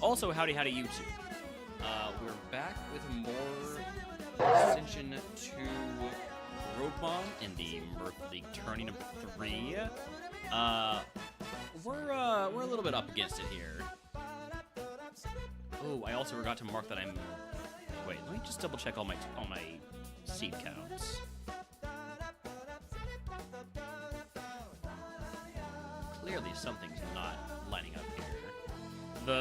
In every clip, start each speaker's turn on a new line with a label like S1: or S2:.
S1: Also, howdy YouTube. We're back with more Ascension 2 RogueMon in the MurphLeague Tourney number 3. We're a little bit up against it here. Oh, I also forgot to mark that I'm... Wait, let me just double check all my seed counts. Clearly something's not lining up here.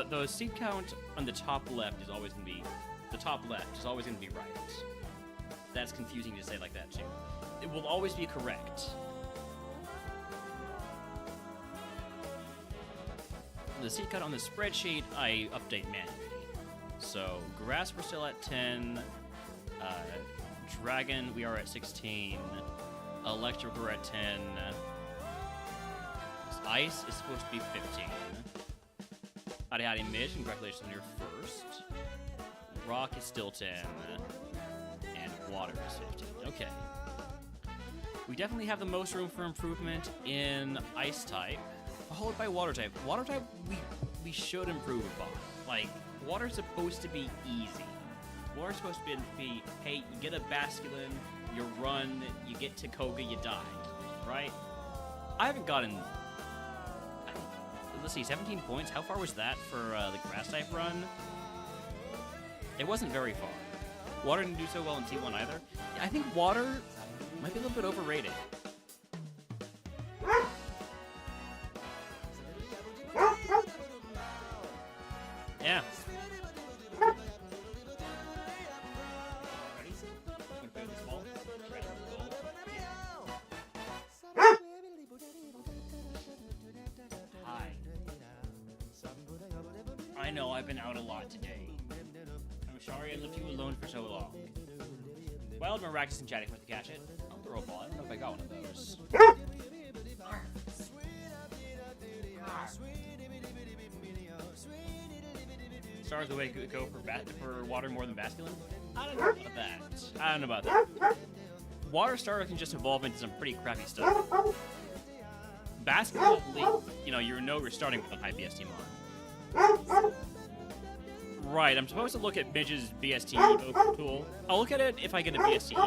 S1: The seed count on the top left is always going to be... The top left is always going to be right. That's confusing to say like that, too. It will always be correct. The seed count on the spreadsheet, I update manually. So, grass, we're still at 10. Dragon, we are at 16. Electric, we're at 10. Ice is supposed to be 15. Howdy Midge, congratulations on your first. Rock is still 10. And water is 15. Okay. We definitely have the most room for improvement in ice type, followed by water type. Water type, we should improve upon. Like, water's supposed to be easy. Water's supposed to be, hey, you get a Basculin, you run, you get to Koga, you die. Right? I haven't gotten... Let's see, 17 points? How far was that for the grass type run? It wasn't very far. Water didn't do so well in T1 either. Yeah, I think water might be a little bit overrated. Yeah. I know, I've been out a lot today. I'm sorry I left you alone for so long. Wild Miraculous and chatting for the catch it. I'll throw a ball. I don't know if I got one of those. Star is the way to go for water more than Basculin? I don't know about that. I don't know about that. Water Star can just evolve into some pretty crappy stuff. Basculin, you know, you're starting with a high BST mod. Right, I'm supposed to look at Midge's BST Evo tool. I'll look at it if I get a BST.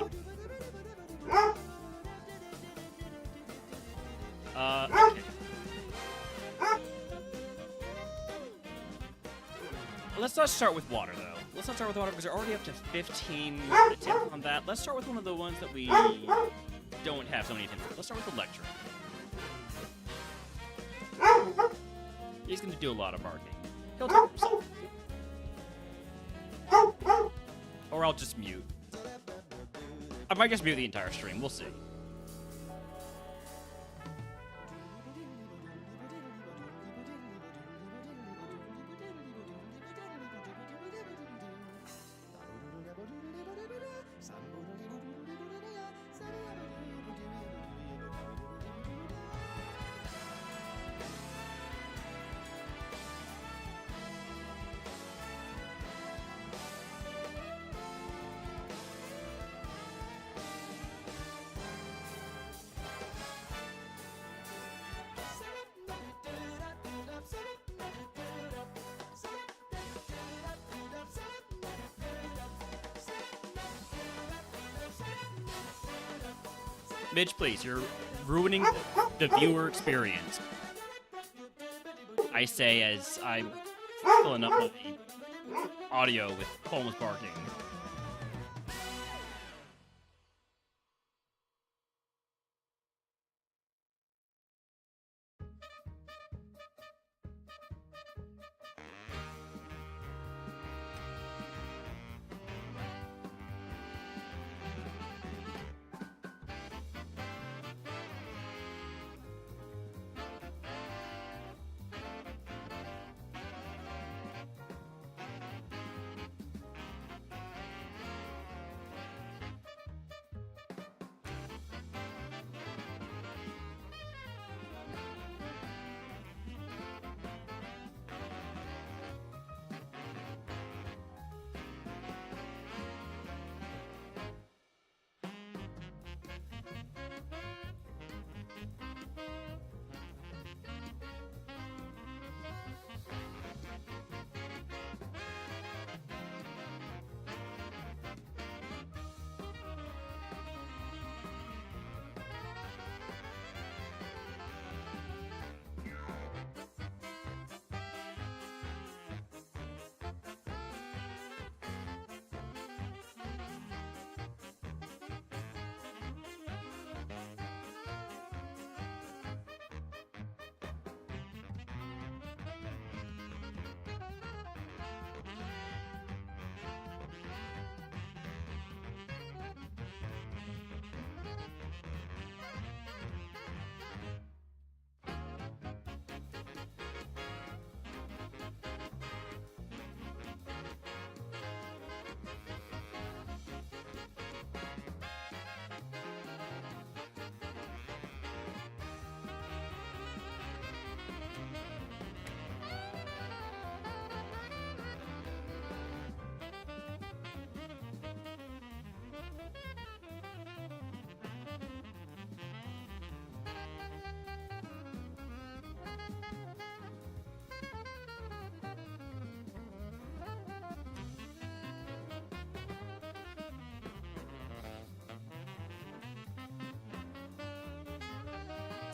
S1: Okay. Let's not start with water, though. Let's not start with water because we're already up to 15 attempts on that. Let's start with one of the ones that we don't have so many attempts on. Let's start with electric. He's going to do a lot of barking. He'll take himself. Or I'll just mute. I might just mute the entire stream. We'll see. Midge, please, you're ruining the viewer experience. I say as I'm filling up my audio with Holmes barking.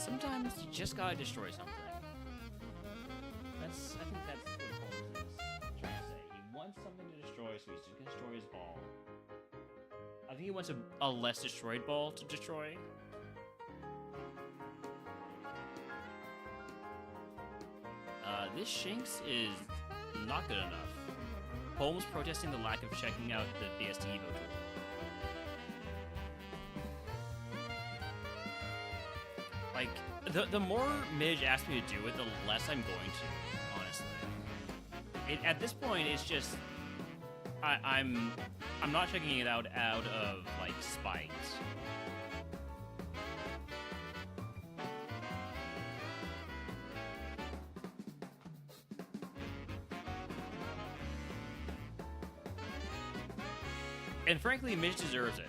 S1: Sometimes you just gotta destroy something. I think that's what Holmes is trying to say. He wants something to destroy, so he's just gonna destroy his ball. I think he wants a less destroyed ball to destroy. This Shinx is not good enough. Holmes protesting the lack of checking out the BSD Evo tool. Like, the more Midge asks me to do it, the less I'm going to, honestly. At this point, it's just... I'm not checking it out of, like, spite. And frankly, Midge deserves it.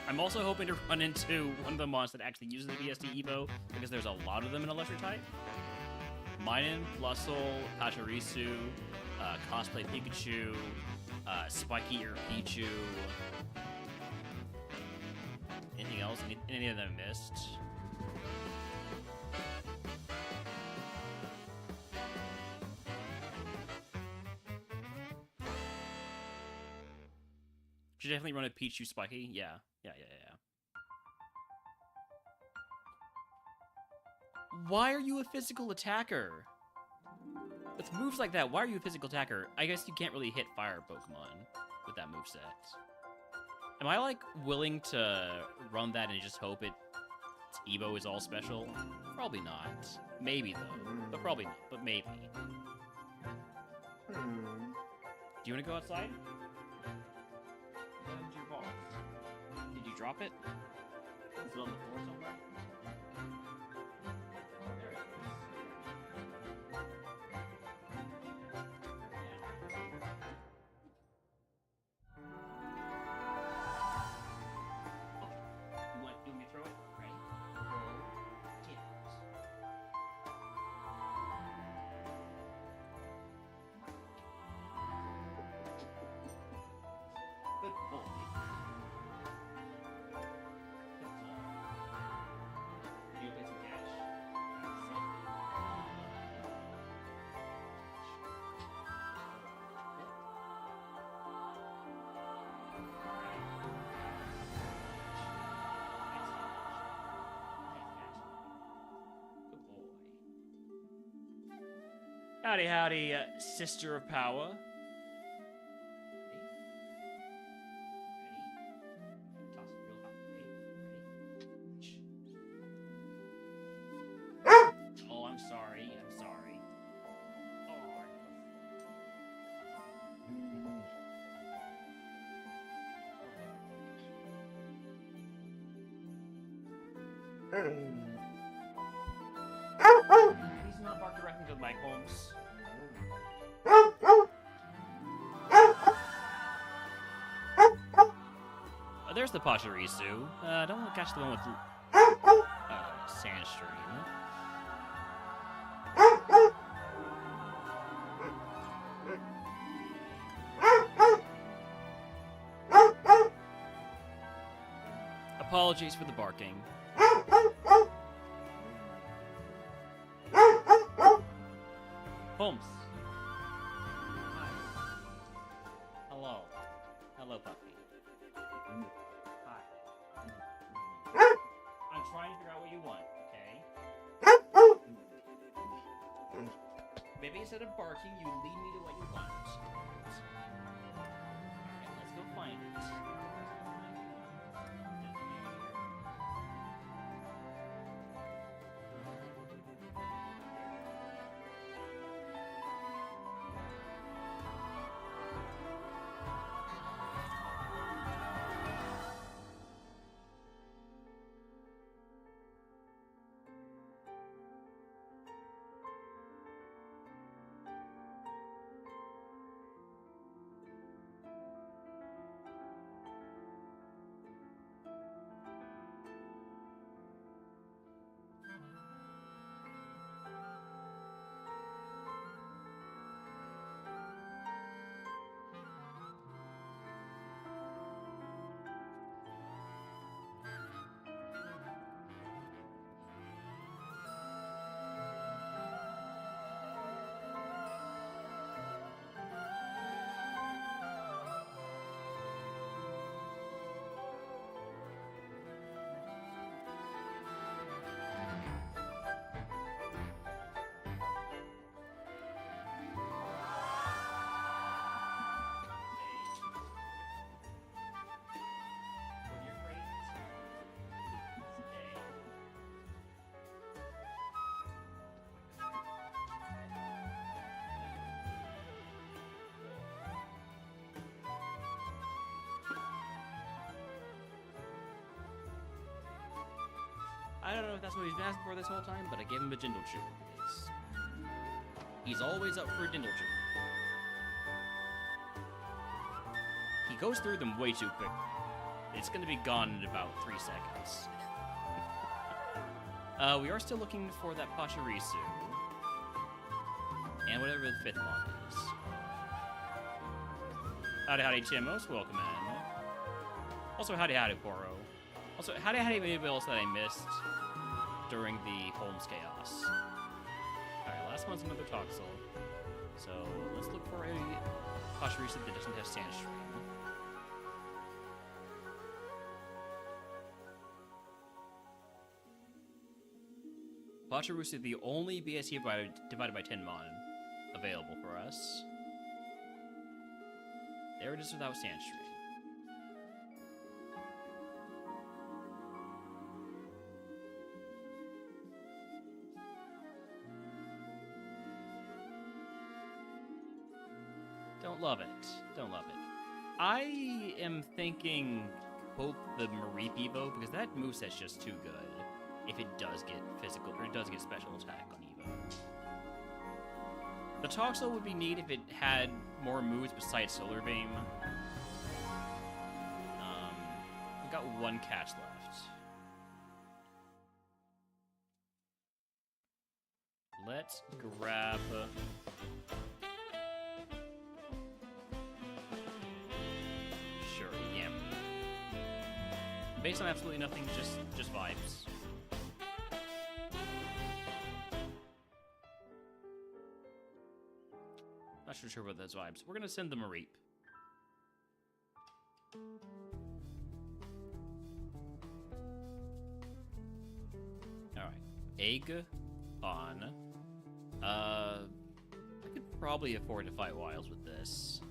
S1: I'm also hoping to run into one of the mons that actually uses the BSD Evo, because there's a lot of them in Electric type. Minun, Plusle, Pachirisu, Cosplay Pikachu, Spiky Ear Pichu. Anything else? Any of them missed? Should definitely run a Pichu Spiky. Yeah. Why are you a physical attacker? With moves like that, why are you a physical attacker? I guess you can't really hit fire Pokemon with that moveset. Am I, like, willing to run that and just hope its Evo is all special? Probably not. Maybe, though. But probably not. But maybe. Do you want to go outside? Where's your ball? Did you drop it? Is it on the floor somewhere? Oh, there it is. You want me to throw it? Ready? Get it. Good boy. You play some catch. Good boy. Howdy, howdy, sister of power. Toss it real high. Ready? Oh, I'm sorry. Please not bark directly to the mic, Holmes. Oh, there's the Pachirisu. Don't want to catch the one with Sandstream. Apologies for the barking. Holmes. Hello. Hello, puppy. Hi. I'm trying to figure out what you want, okay? Maybe instead of barking, you lead me to what you want. Alright, let's go find it. I don't know if that's what he's been asking for this whole time, but I gave him a Dindle Chew. He's always up for a Dindle Chew. He goes through them way too quick. It's going to be gone in about 3 seconds. We are still looking for that Pachirisu. And whatever the 5th one is. Howdy, Timos. Welcome in. Also, howdy, Poro. Also, howdy, anybody else that I missed during the Holmes Chaos. Alright, last one's another Toxel. So, let's look for a Pachirisu that doesn't have Sandstream. Pachirisu, the only BSE divided by 10 mon available for us. There it is without Sandstream. Don't love it. Don't love it. I am thinking hope the Mareep Evo, because that moveset's just too good. If it does get physical, or it does get special attack on Evo. The Toxel would be neat if it had more moves besides Solar Beam. We've got 1 catch left. Let's grab... Sure, yeah. Based on absolutely nothing, just vibes. Not sure about those vibes. We're gonna send them a Reap. Alright. Egg on. I could probably afford to fight Wiles with this.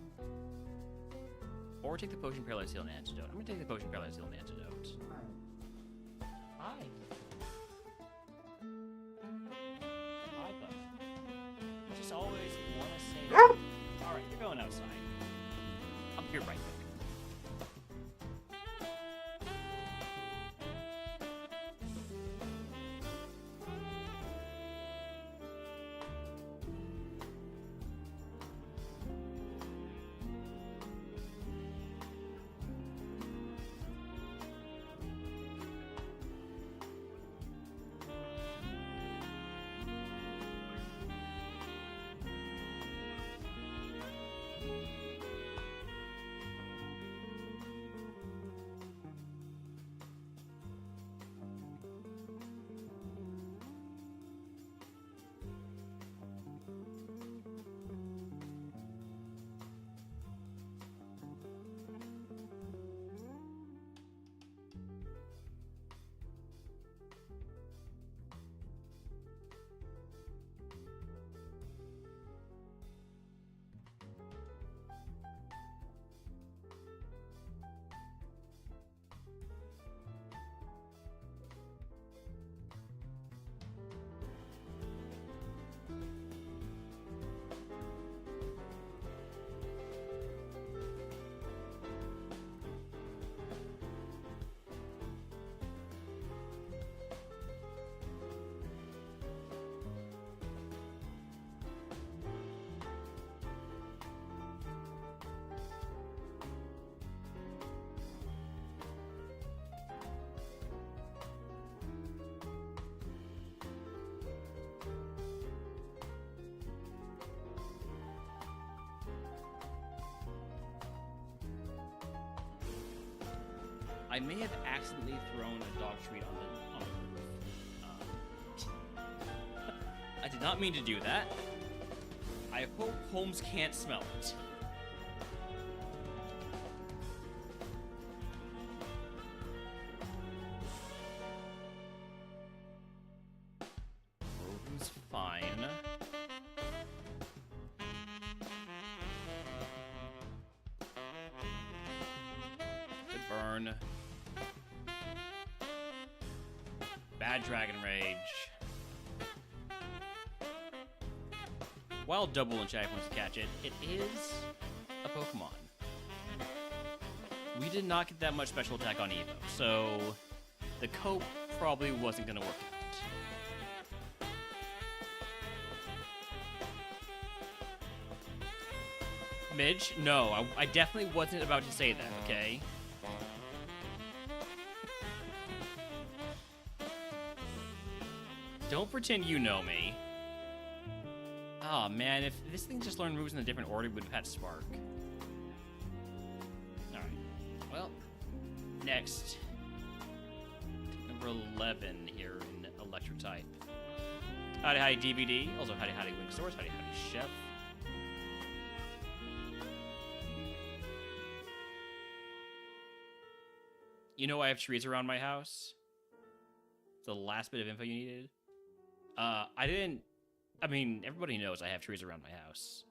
S1: Or take the Potion Paralyzed Heal and Antidote. I'm gonna take the Potion Paralyzed Heal and Antidote. Hi. Hi, bud. Just always want to say... Alright, you're going outside. I'll be right back. I may have accidentally thrown a dog treat on the roof. I did not mean to do that. I hope Holmes can't smell it. Rogan's fine. Good burn. Bad Dragon Rage. While double and Shaq wants to catch it, it is a Pokemon. We did not get that much special attack on Evo, so the Cope probably wasn't gonna work out. Midge? No, I definitely wasn't about to say that, okay? Don't pretend you know me. Oh man, if this thing just learned moves in a different order, we would have had Spark. Alright. Well, next. Number 11 here in Electric type. Howdy Howdy DVD. Also Howdy Howdy Wing Source. Howdy Howdy Chef. You know I have trees around my house? The last bit of info you needed? I didn't... I mean, everybody knows I have trees around my house.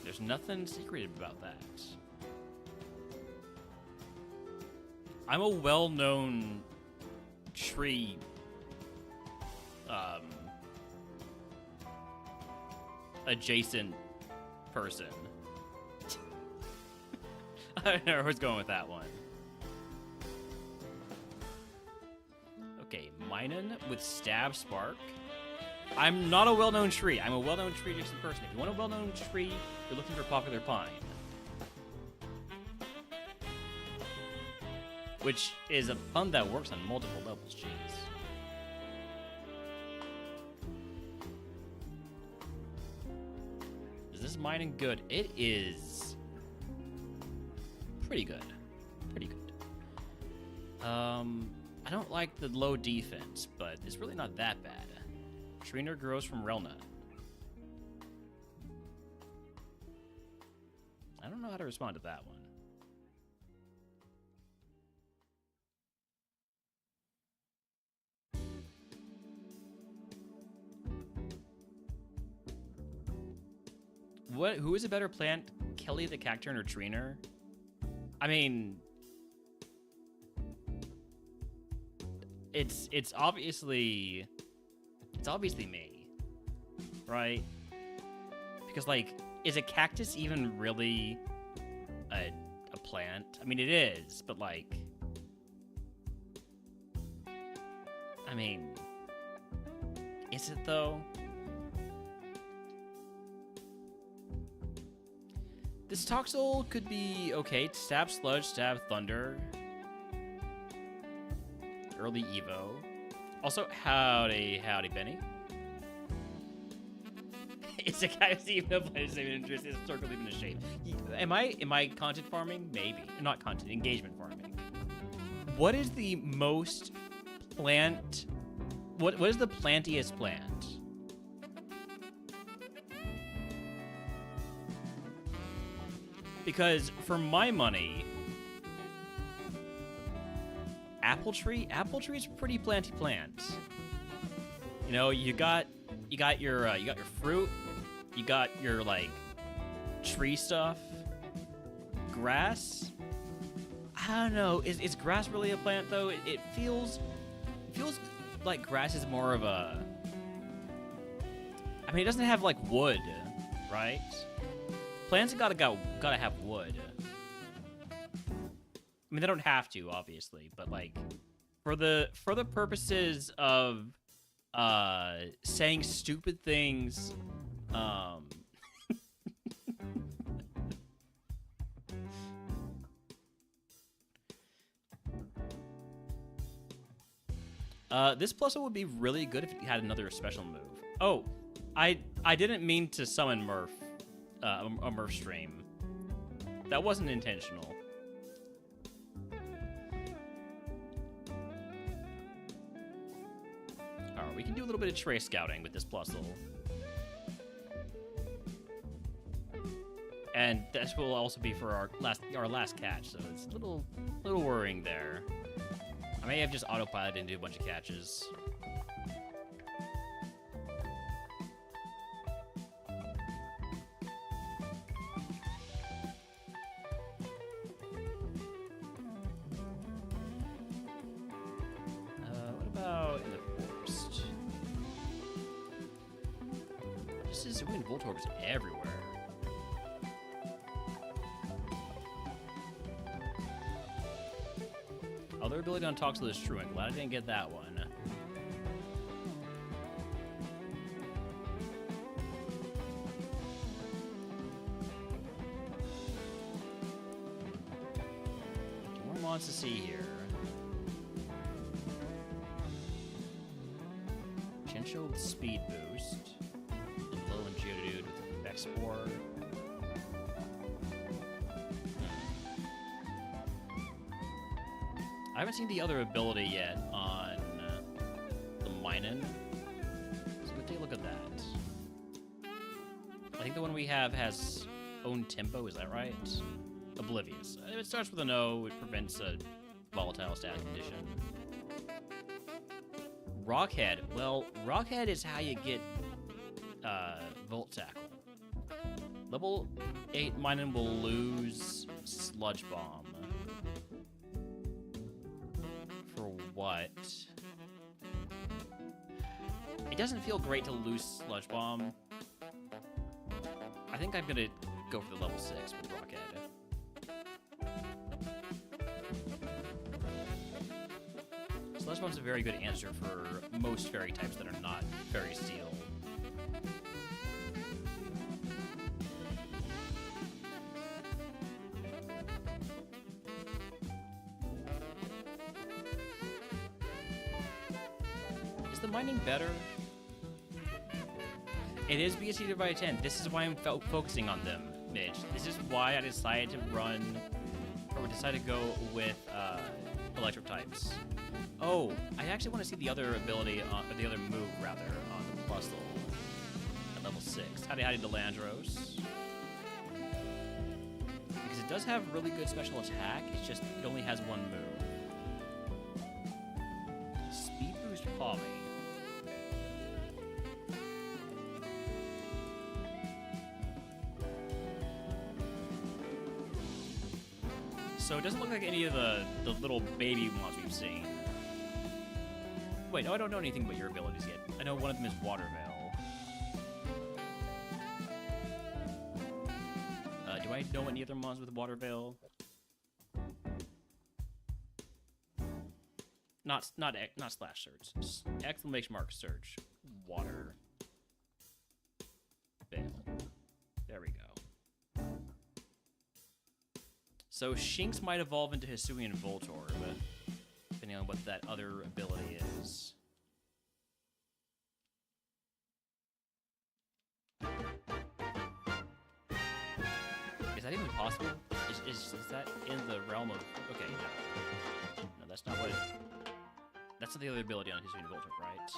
S1: There's nothing secretive about that. I'm a well-known tree... adjacent person. I don't know where I was going with that one. Okay, Minun with Stab Spark. I'm not a well-known tree. I'm a well-known tree adjacent person. If you want a well-known tree, you're looking for Popular Pine. Which is a pun that works on multiple levels, jeez. Is this Minun good? It is pretty good. Pretty good. I don't like the low defense, but it's really not that bad. Trainer grows from Relna. I don't know how to respond to that one. Who is a better plant, Kelly the Cacturn or Trainer? I mean, it's obviously me, right? Because like, is a cactus even really a plant? I mean, it is, but like, I mean, is it though? This Toxel could be okay. Stab Sludge, Stab Thunder. Early Evo. Also, howdy Benny. It's a cactus even if I same interest. It's circle even a shape. Am I content farming? Maybe. Not content, engagement farming. What is the most plant? What is the plantiest plant? Because for my money, apple tree is pretty planty plant. You know, you got your fruit, you got your like tree stuff, grass. I don't know. Is grass really a plant though? It feels like grass is more of a. I mean, it doesn't have like wood, right? Plants gotta have wood. I mean, they don't have to, obviously, but like, for the purposes of saying stupid things, this Plusle would be really good if it had another special move. Oh, I didn't mean to summon Murph. A Murph stream. That wasn't intentional. Alright, we can do a little bit of trace scouting with this Plusle. And this will also be for our last catch, so it's a little worrying there. I may have just autopiloted into a bunch of catches.
S2: Voltorbs everywhere.
S1: Another ability on Talks to the Truant. Glad I didn't get that one. More mons to see here. Chinchilla with speed boost. Low and Geodude with Explorer. I haven't seen the other ability yet on the Minun, so let's take a look at that. I think the one we have has own tempo, is that right? Oblivious. If it starts with an O, it prevents a volatile stat condition. Rockhead. Well, Rockhead is how you get Volt Tackle. Level 8 Minun will lose Sludge Bomb. For what? It doesn't feel great to lose Sludge Bomb. I think I'm gonna go for the level 6 with Rockhead. Sludge Bomb's a very good answer for most fairy types that are not Fairy Steel. Is the mining better? It is BSC divided by 10. This is why I'm focusing on them, Mitch. This is why I decided to run, or decided to go with electric types. Oh, I actually want to see the other ability, the other move, rather, on the plus level, at level 6. Howdy Delandros. Because it does have really good special attack, it's just, it only has one move. Speed Boost Hobby. So it doesn't look like any of the little baby ones we've seen. Wait, no, I don't know anything about your abilities yet. I know one of them is Water Veil. Do I know any other mons with Water Veil? Not slash search. Exclamation mark search. Water Veil. There we go. So Shinx might evolve into Hisuian Voltorb, depending on what that other ability is. Is that even possible? Is that in the realm of... Okay, no. No, that's not what it... That's not the other ability on Hisuian Voltorb, right?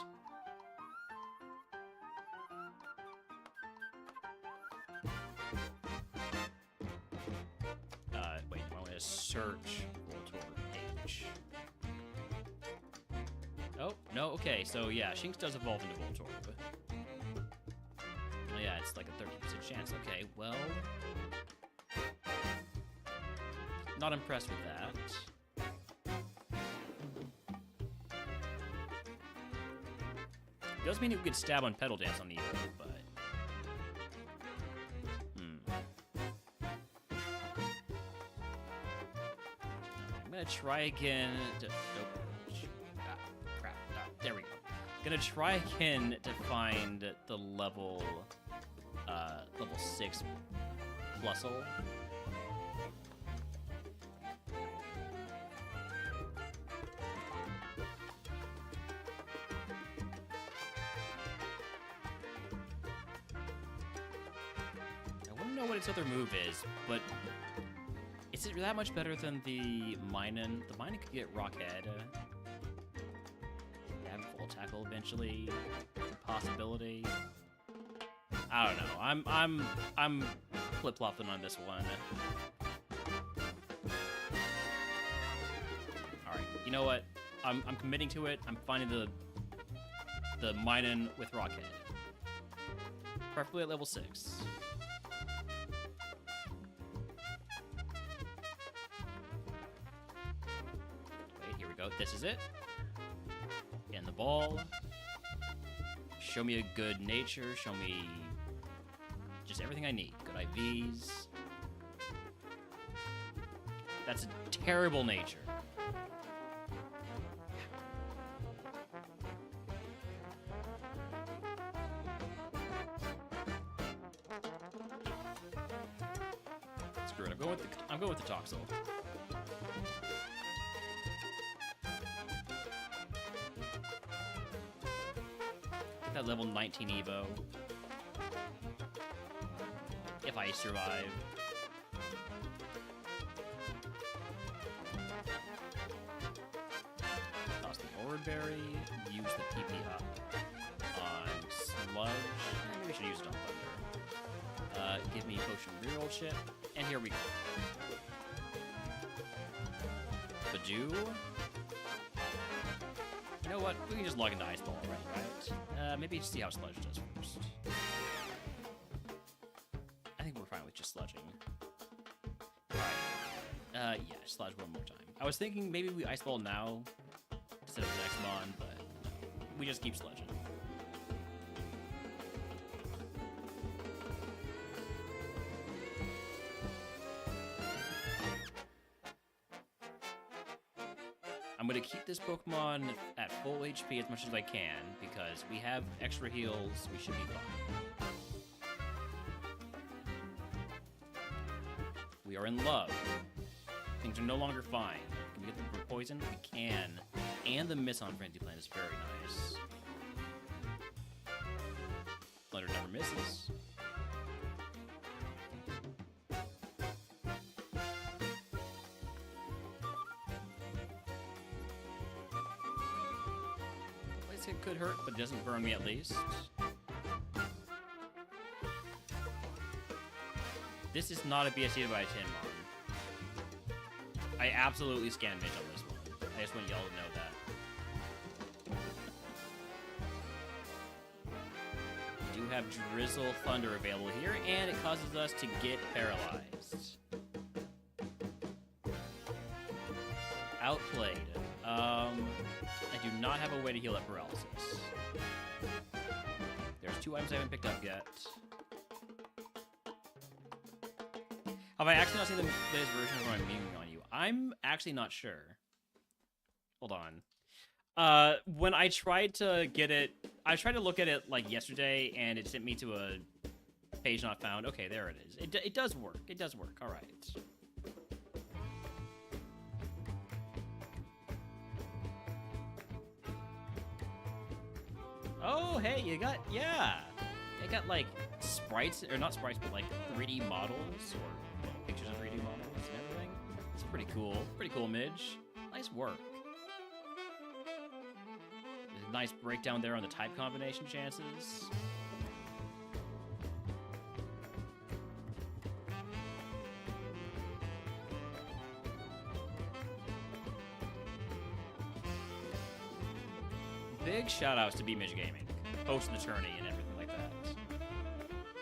S1: Wait, I want to search Voltorb H. Oh, no, okay, so yeah, Shinx does evolve into Voltorb. Oh yeah, it's like a 30% chance. Okay, well... Not impressed with that. It does mean you could stab on Petal Dance on the Evo, but... I'm gonna try again to... Nope. Crap. There we go. Gonna try again to find the level 6 Plusle. What its other move is, but is it that much better than the Minun? The Minun could get Rockhead. Have full tackle eventually. It's a possibility. I don't know. I'm flip-flopping on this one. All right. You know what? I'm committing to it. I'm finding the Minun with Rockhead. Preferably at level 6. This is it. And the ball. Show me a good nature. Show me just everything I need. Good IVs. That's a terrible nature. screw it. I'm going with the Toxel. That level 19 Evo. If I survive. Toss the Aurora Berry. Use the PP up on Sludge. Maybe we should use it on Thunder. Give me Potion Reroll chip. And here we go. Badoo. You know what? We can just log into Ice Ball already, right? Maybe see how Sludge does first. I think we're fine with just sludging. Alright. Yeah, sludge one more time. I was thinking maybe we Ice Ball now instead of the next mon, but no. We just keep sludging. I'm going to keep this Pokemon at full HP as much as I can, because we have extra heals, we should be fine. We are in love. Things are no longer fine. Can we get the poison? We can. And the miss on Frenzy Plant is very nice. Thunder never misses. It could hurt, but it doesn't burn me at least. This is not a BSC by a 10 mon. I absolutely scanned Midge on this one. I just want y'all to know that. We do have Drizzle Thunder available here, and it causes us to get paralyzed. Outplayed. I do not have a way to heal that paralysis. There's 2 items I haven't picked up yet. Have I actually not seen the latest version of my memeing on you? I'm actually not sure. Hold on. When I tried to get it, I tried to look at it like yesterday, and it sent me to a page not found. Okay, there it is. It does work. It does work. All right. Oh, hey, you got, yeah. It got, like, sprites, or not sprites, but, like, 3D models, or well, pictures of 3D models and everything. It's pretty cool. Pretty cool, Midge. Nice work. There's a nice breakdown there on the type combination chances. Big shoutouts to Midge Gaming, hosting the tourney and everything like that.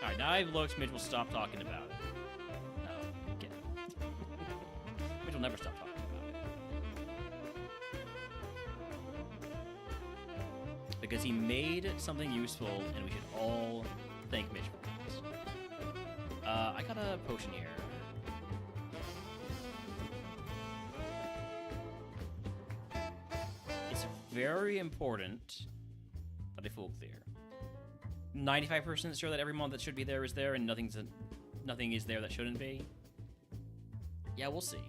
S1: Alright, now I've looked, Midge will stop talking about it. No, get it. Midge will never stop talking about it. Because he made something useful, and we should all thank Midge for it. I got a potion here. Very important that I full clear. 95% sure that every mon that should be there is there, and nothing is there that shouldn't be. Yeah, we'll see.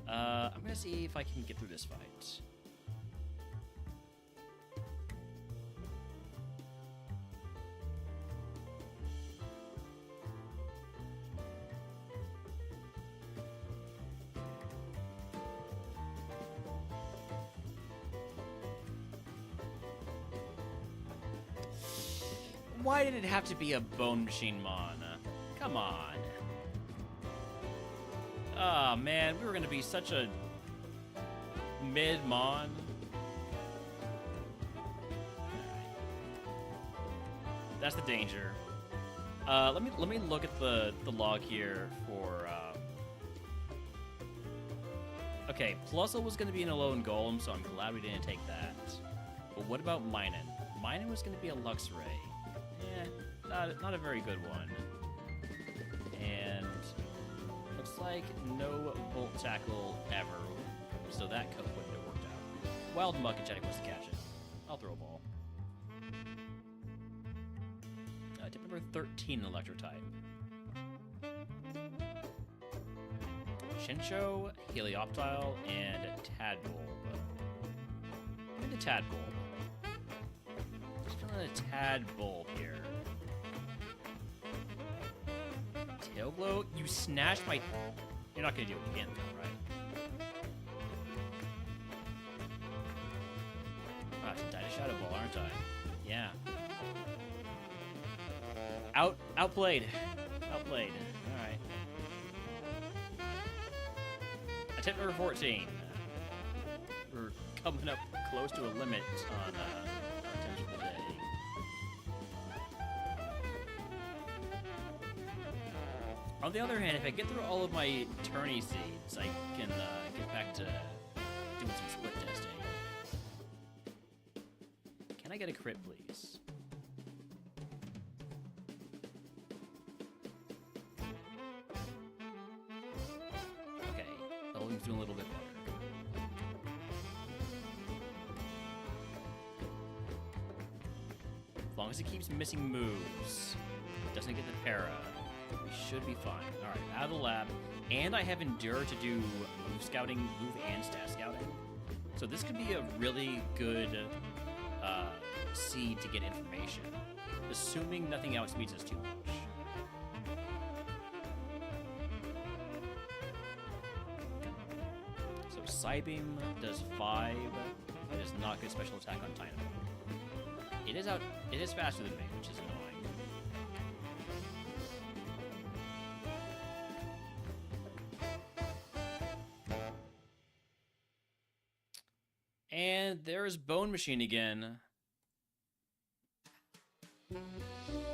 S1: I'm gonna see if I can get through this fight. Why did it have to be a Bone Machine Mon? Come on. Oh man, we were gonna be such a mid-Mon. That's the danger. Let me look at the log here for. Okay, Plusle was gonna be an Alone Golem, so I'm glad we didn't take that. But what about Minun? Minun was gonna be a Luxray. Not a very good one. And looks like no Volt Tackle ever, so that coat wouldn't have worked out. Wild Mug and Jettic wants to catch it. I'll throw a ball. tip number 13, electro type. Chincho, Helioptile, and Tadbulb. Give me the Tadbulb. Just feeling a Tadbulb here. Tailglow, you snatched my... You're not gonna do it again, though, right? I have to die to Shadow Ball, aren't I? Yeah. Outplayed. Outplayed. Alright. Attempt number 14. We're coming up close to a limit on our attempts for the day. On the other hand, if I get through all of my Tourney seeds, I can get back to doing some split testing. Can I get a crit, please? Okay, Bellwing's doing a little bit better. As long as it keeps missing moves, doesn't get the para, we should be fine. Alright, out of the lab. And I have Endure to do move scouting, move and stat scouting. So this could be a really good seed to get information. Assuming nothing else beats us too much. So Psybeam does 5. It does not get special attack on Dynamo. It is faster than me, which is annoying. And there's Bone Machine again.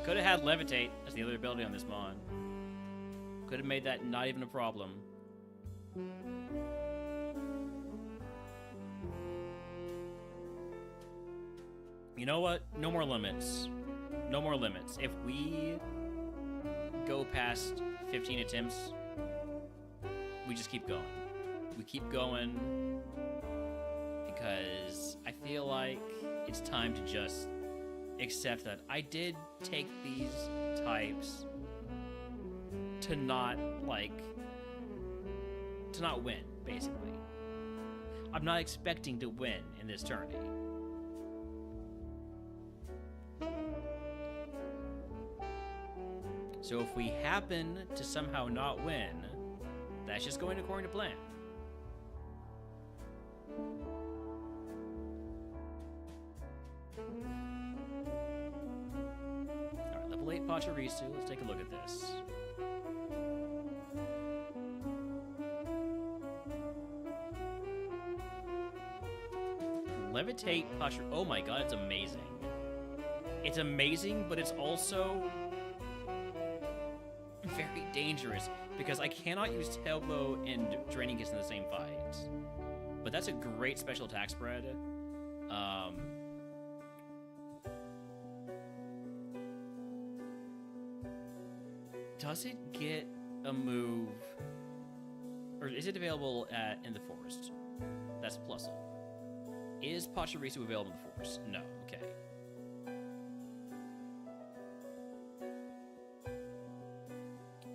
S1: Could have had Levitate as the other ability on this Mon. Could have made that not even a problem. You know what? No more limits. No more limits. If we go past 15 attempts, we just keep going. We keep going because I feel like it's time to just accept that I did take these types to not win, basically. I'm not expecting to win in this tourney. So if we happen to somehow not win, that's just going according to plan. Alright, level 8 Pachirisu. Let's take a look at this. Levitate Pachirisu. Oh my god, it's amazing. It's amazing, but it's also very dangerous because I cannot use Tailglow and Draining Kiss in the same fight. But that's a great special attack spread. Does it get a move, or is it available in the forest? That's Plusle. Is Pachirisu available in the forest? No. Okay.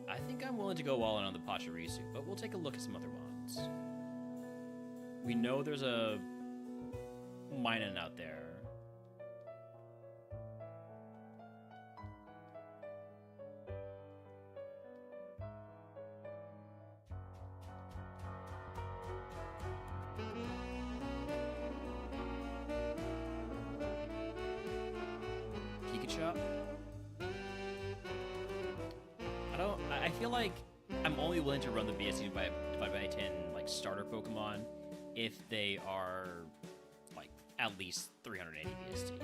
S1: I think I'm willing to go all in on the Pachirisu, but we'll take a look at some other ones. We know there's a Minun out there. I feel like I'm only willing to run the BSC by 10 like starter Pokemon if they are like at least 380 BST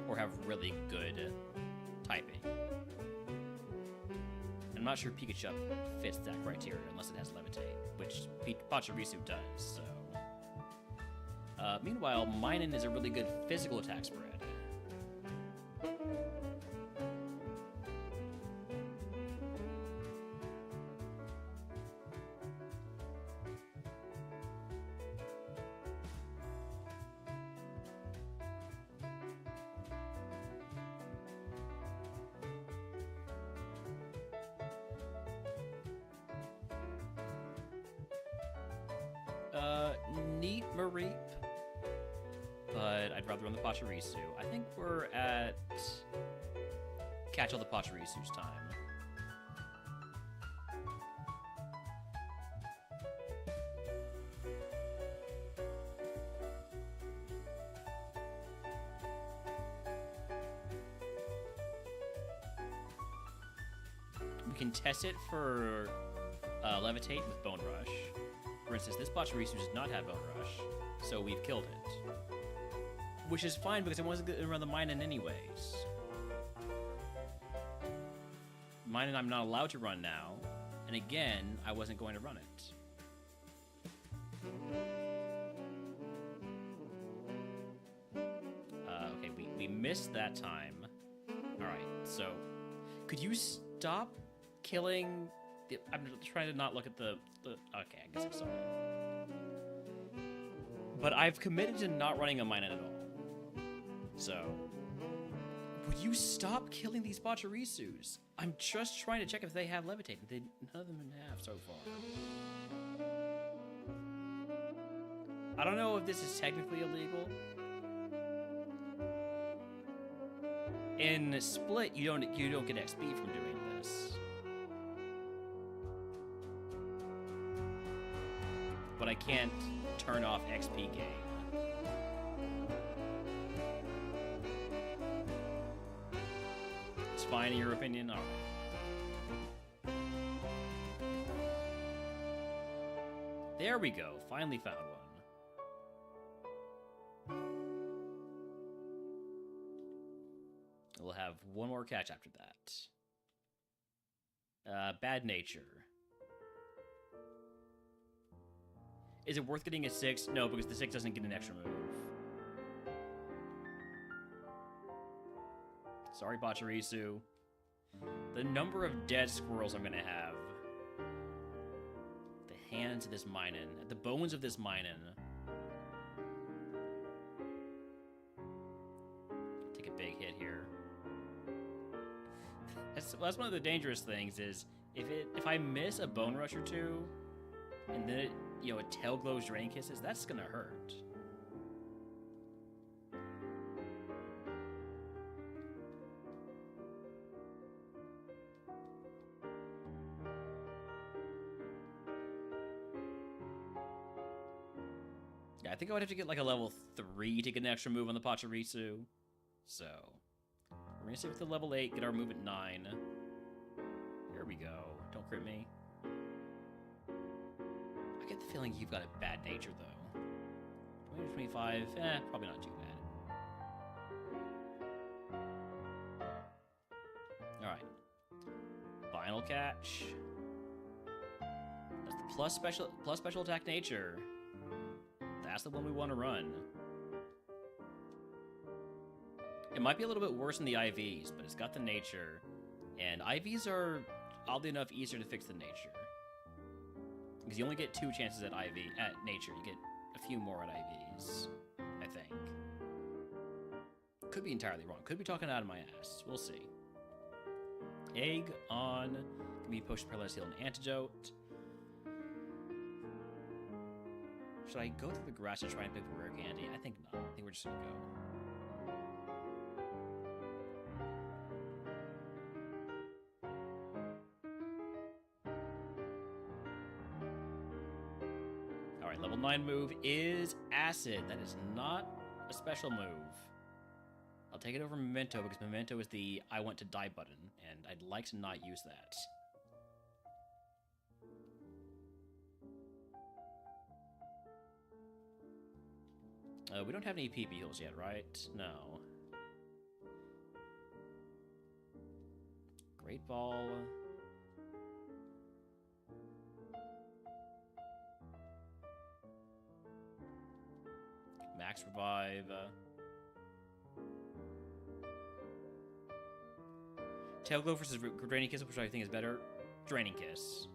S1: or have really good typing. I'm not sure Pikachu fits that criteria unless it has Levitate, which Pachirisu does. So, meanwhile, Minun is a really good physical attack spread. a Reap, but I'd rather run the Pachirisu. I think we're at catch all the Pachirisu's time. We can test it for Levitate with Bone Rush. For instance, this Pachirisu does not have Bone Rush, so we've killed it. Which is fine because it wasn't going to run the Minun anyways. Minun I'm not allowed to run now, and again, I wasn't going to run it. Okay, we missed that time. Alright, so could you stop killing... I'm trying to not look at the... Okay, I guess I saw it. But I've committed to not running a Minun at all. So... would you stop killing these Pachirisus? I'm just trying to check if they have Levitate. None of them have so far. I don't know if this is technically illegal. In Split, you don't get XP from doing this. But I can't turn off XP gain. It's fine in your opinion? All right. There we go. Finally found one. We'll have one more catch after that. Bad Nature. Is it worth getting a 6? No, because the 6 doesn't get an extra move. Sorry, Pachirisu. The number of dead squirrels I'm gonna have. The hands of this Minun. The bones of this Minun. Take a big hit here. That's one of the dangerous things is if I miss a Bone Rush or two, and then it tail glows Drain Kisses, that's gonna hurt. Yeah, I think I would have to get like a level 3 to get an extra move on the Pachirisu. So, we're gonna stay with the level 8, get our move at 9. Here we go. Don't crit me. I get the feeling you've got a bad nature, though. 20 to 25, probably not too bad. Alright. Final catch. That's the plus special attack nature. That's the one we want to run. It might be a little bit worse than the IVs, but it's got the nature. And IVs are, oddly enough, easier to fix than nature. Because you only get 2 chances at nature. You get a few more at IVs, I think. Could be entirely wrong. Could be talking out of my ass. We'll see. Egg on. Can be pushed paralyzed heal and antidote. Should I go through the grass to try and pick a rare candy? I think not. I think we're just gonna go. Alright, level 9 move is Acid. That is not a special move. I'll take it over Memento because Memento is the I want to die button, and I'd like to not use that. We don't have any PP heals yet, right? No. Great Ball. Max Revive. Tail Glow versus Draining Kiss, which I think is better. Draining Kiss.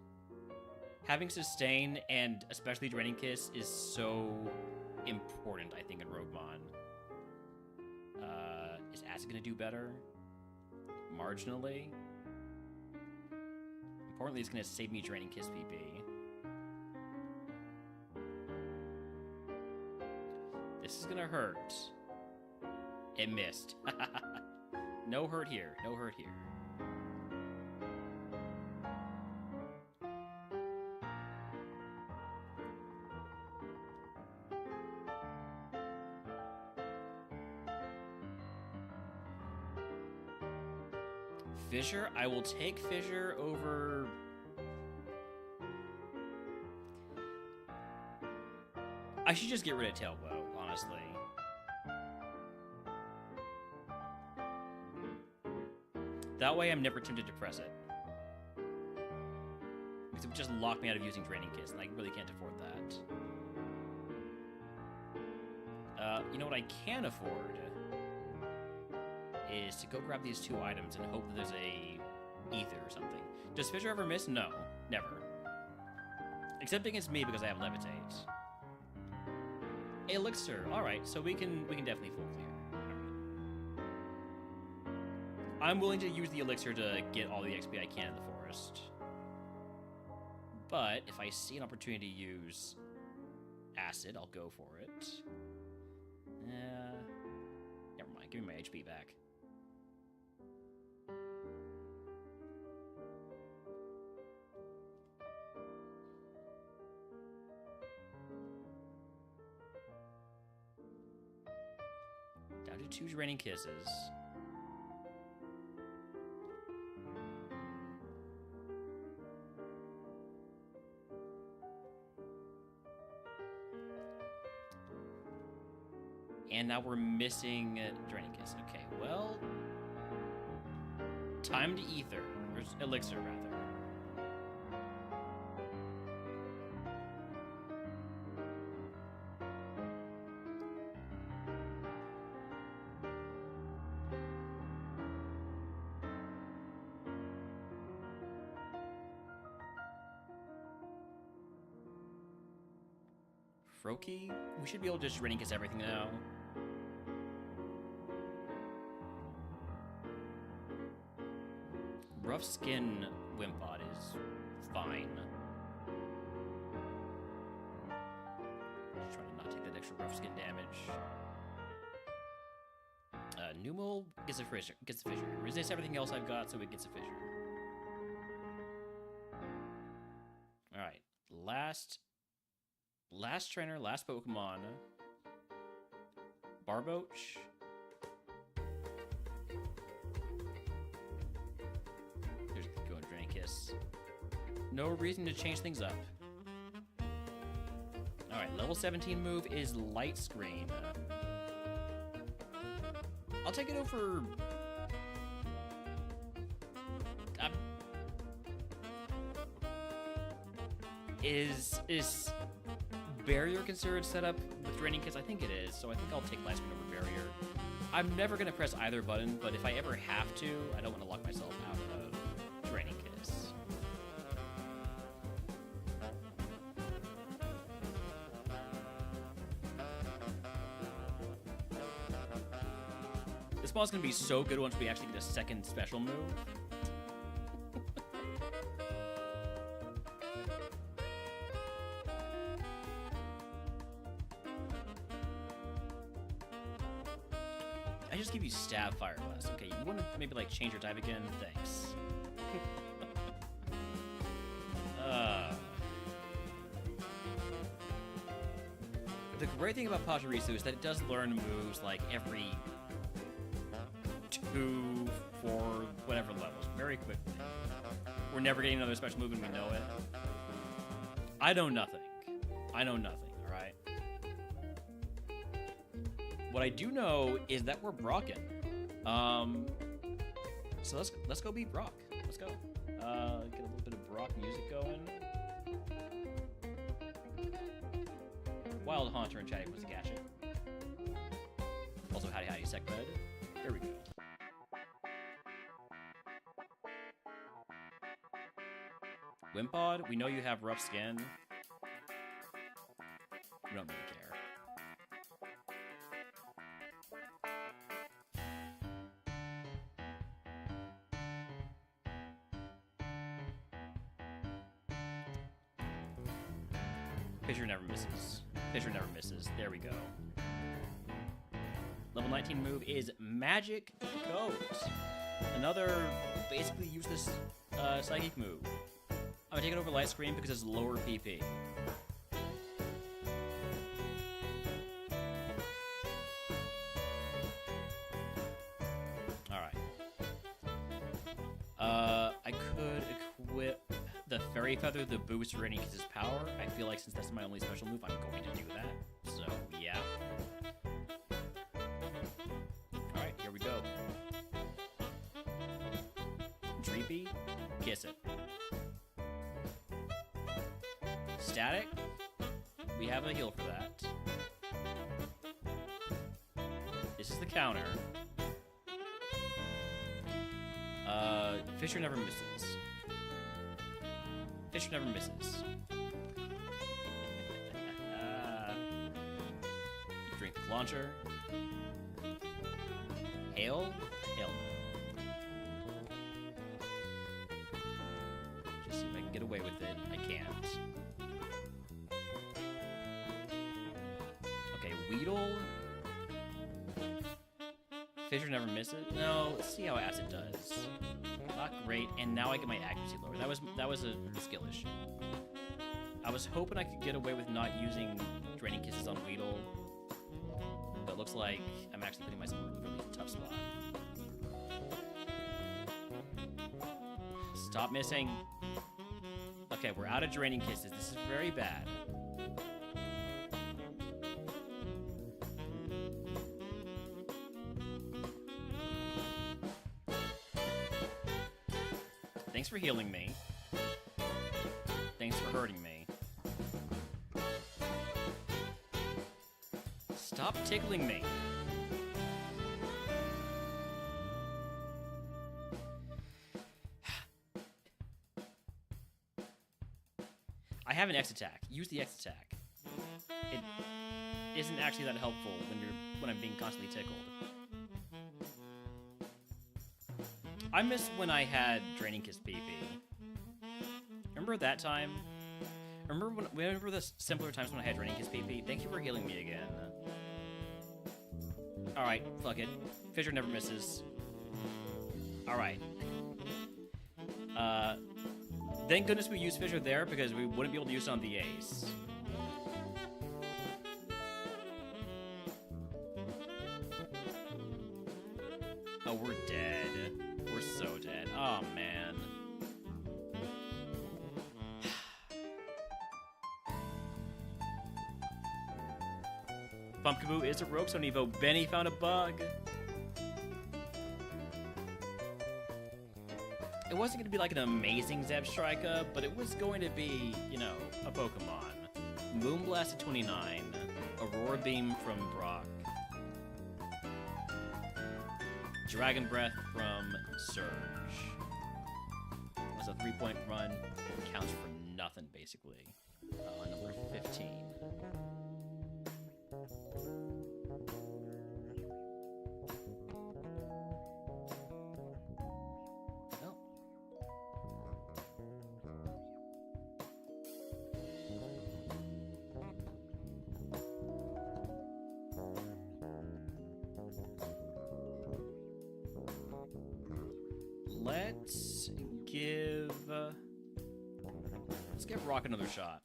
S1: Having Sustain and especially Draining Kiss is so important, I think, in RogueMon. Is Acid gonna do better? Marginally. Importantly, it's gonna save me Draining Kiss PP. gonna hurt. It missed. No hurt here. No hurt here. Fissure? I will take Fissure over... I should just get rid of Tailbow, honestly. That way I'm never tempted to press it. Because it would just lock me out of using Draining Kiss, and I really can't afford that. You know what I can afford? Is to go grab these 2 items and hope that there's a ether or something. Does Fissure ever miss? No, never. Except against me because I have Levitate. Elixir. All right, so we can definitely full clear. Right. I'm willing to use the elixir to get all the XP I can in the forest. But if I see an opportunity to use acid, I'll go for it. Never mind. Give me my HP back. Down to 2 Draining Kisses. And now we're missing Draining Kiss. Okay, well... Time to Ether. Or Elixir, rather. Froakie? We should be able to just Draining Kiss everything now. Rough Skin Wimpod is fine. Just trying to not take that extra Rough Skin damage. Numel gets a fissure. Resist everything else I've got, so it gets a fissure. Alright. Last trainer, last Pokemon. Barboach. There's going Draining Kiss. No reason to change things up. Alright, level 17 move is Light Screen. I'll take it over... Is Barrier considered setup with Draining Kiss? I think it is, so I think I'll take Light Screen over Barrier. I'm never going to press either button, but if I ever have to, I don't want to lock myself out of Draining Kiss. This ball's going to be so good once we actually get a second special move. I just give you Stab Fire Blast. Okay, you want to maybe like change your type again? Thanks. The great thing about Pachirisu is that it does learn moves like every 2, 4, whatever levels, very quickly. We're never getting another special move and we know it. I know nothing. I know nothing, alright? What I do know is that we're Brockin'. So let's go beat Brock. Let's go. Get a little bit of Brock music going. Wild Haunter and Chatty was to catch it. Also, howdy, sec bed. There we go. Wimpod, we know you have rough skin. We don't really care. Fissure never misses. Fissure never misses. There we go. level 19 move is Magic Coat. Another basically useless psychic move. I'm gonna take it over Light Screen because it's lower PP. Alright. I could equip the Fairy Feather to boost Enix's power. I feel like since that's my only special move, I'm going to do that. So, yeah. Alright, here we go. Dreepy, kiss it. Static, we have a heal for that. This is the counter. Fisher never misses. Fisher never misses. Drink launcher. Hail? Hail no. Just see if I can get away with it. I can't. Okay, Weedle. Fisher never misses. No, let's see how Acid does. Not great, and now I get my accuracy lower. That was a skill issue. I was hoping I could get away with not using Draining Kisses on Weedle, but it looks like I'm actually putting myself in a really tough spot. Stop missing. Okay, we're out of Draining Kisses. This is very bad. Thanks for healing me. Thanks for hurting me. Stop tickling me. I have an X attack. Use the X attack. It isn't actually that helpful when I'm being constantly tickled. I miss when I had Draining Kiss PP. Remember that time? Remember the simpler times when I had Draining Kiss PP? Thank you for healing me again. Alright, fuck it. Fisher never misses. Alright. Thank goodness we used Fisher there because we wouldn't be able to use it on the Ace. Oh, we're dead. We're so dead. Oh, man. Pumpkaboo is a Rogue, so Evo. Benny found a bug. It wasn't going to be like an amazing Zebstrika, but it was going to be, you know, a Pokemon. Moonblast at 29. Aurora Beam from Brock. Dragon Breath from Surge. It was a 3-point run. Counts for nothing, basically. Number 15. Let's give Rock another shot.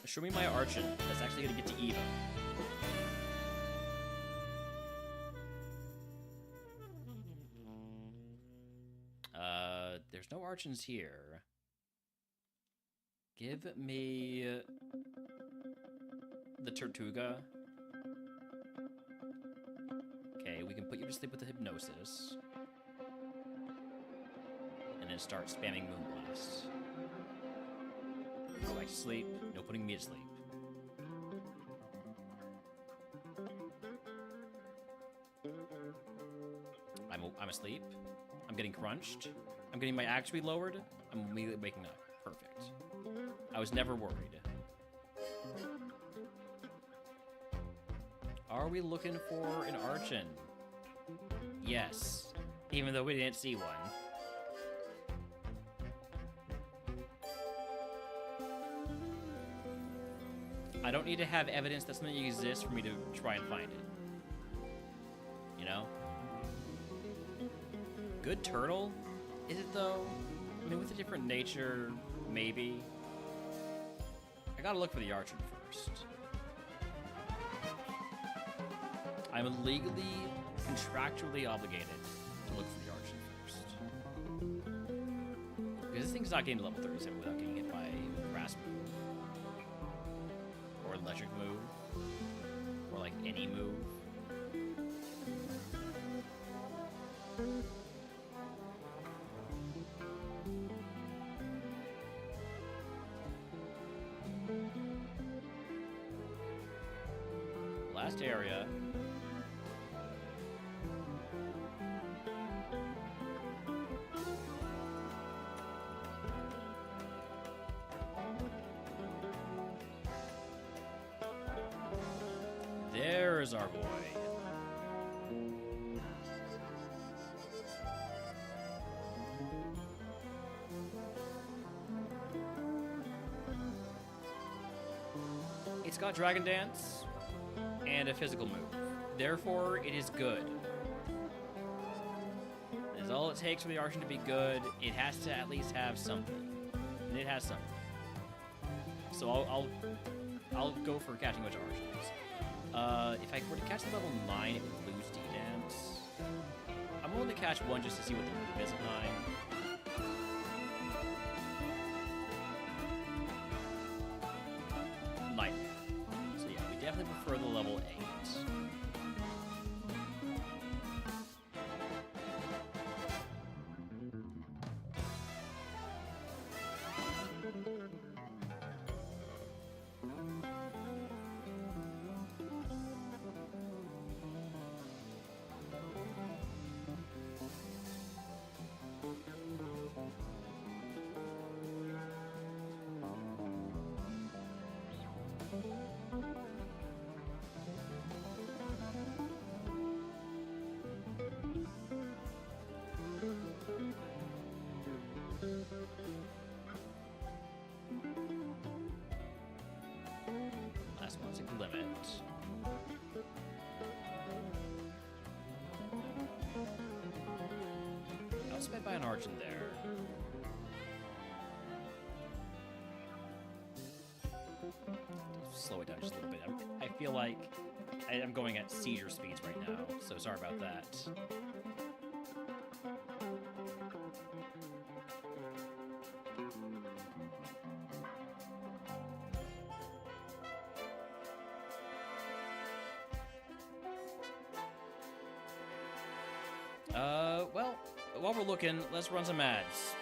S1: Show me my Archon. That's actually gonna get to Eva. There's no Archons here. Give me the Tortuga. Okay, we can put you to sleep with the Hypnosis. And then start spamming Moonblast. Go back to sleep. No putting me to sleep. I'm asleep. I'm getting crunched. I'm getting my accuracy lowered. I'm immediately waking up. Perfect. I was never worried. Are we looking for an Archon? Yes. Even though we didn't see one. I don't need to have evidence that something exists for me to try and find it. You know? Good turtle? Is it though? I mean, with a different nature, maybe. I gotta look for the archer first. I'm legally, contractually obligated to look for the archer first. Because this thing's not getting to level 37 without getting hit by a grass move. Or electric move. Or like any move. Last area. There's our boy. It's got Dragon Dance and a physical move. Therefore, it is good. That is all it takes for the Archon to be good. It has to at least have something. And it has something. So I'll go for catching a bunch of Archons. If I were to catch the level 9, it would lose D-Dance. I'm willing to catch one just to see what the move is at 9. Nightmare. So yeah, we definitely prefer the level 8. Last one's a limit. Outsped by an Archon there. Slow it down just a little bit. I feel like I'm going at seizure speeds right now, so sorry about that. Well, while we're looking, let's run some ads.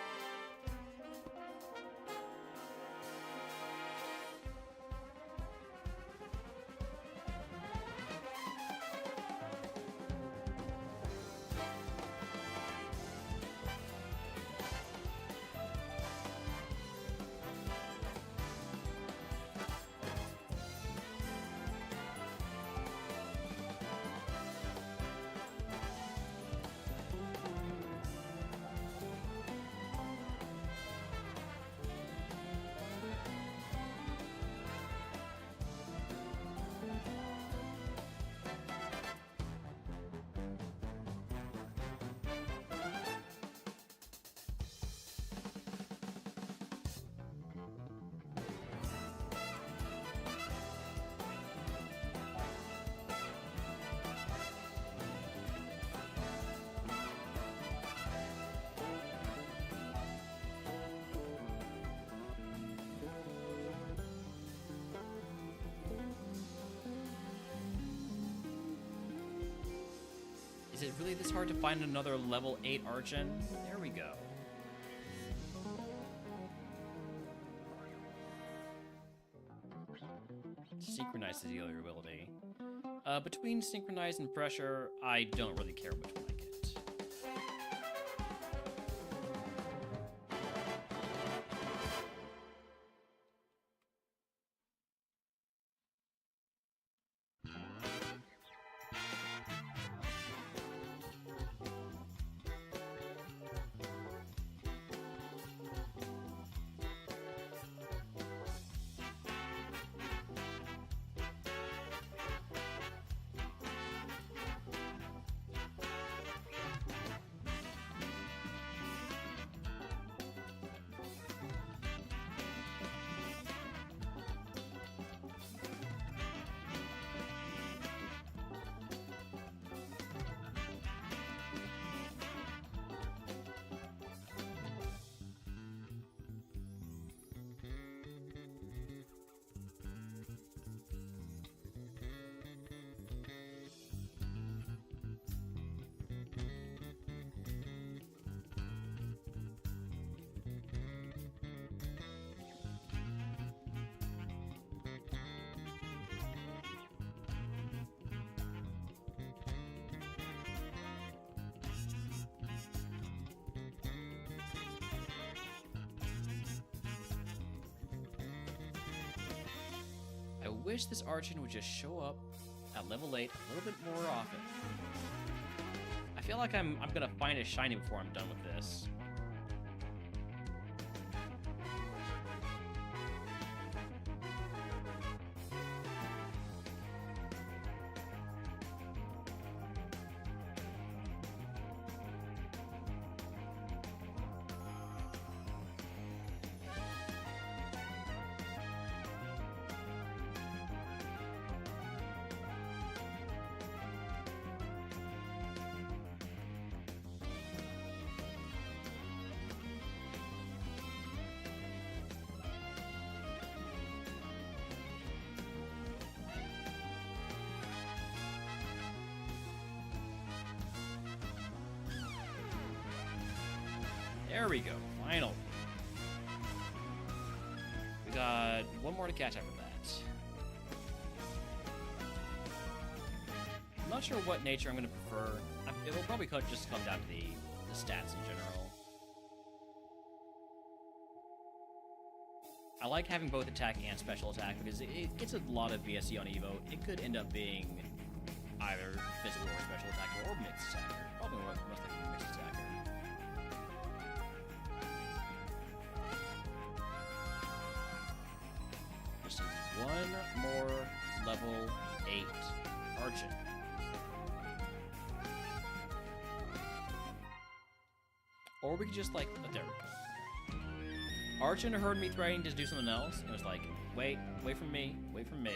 S1: Is it really this hard to find another level 8 Archon? There we go. Synchronize is the other ability. Between Synchronize and Pressure, I don't really care which one I get. wish this Archon would just show up at level 8 a little bit more often. I feel like I'm gonna find a shiny before I'm done with this. There we go, finally. We got one more to catch after that. I'm not sure what nature I'm going to prefer. It'll probably just come down to the stats in general. I like having both attack and special attack because it gets a lot of VSC on Evo. It could end up being either physical or special attacker or mixed attacker. Probably most likely mixed attacker. Just one more level 8 Archon. Or we could just like, oh, there we go. Archon heard me threatening to do something else, and was like, wait for me, wait for me.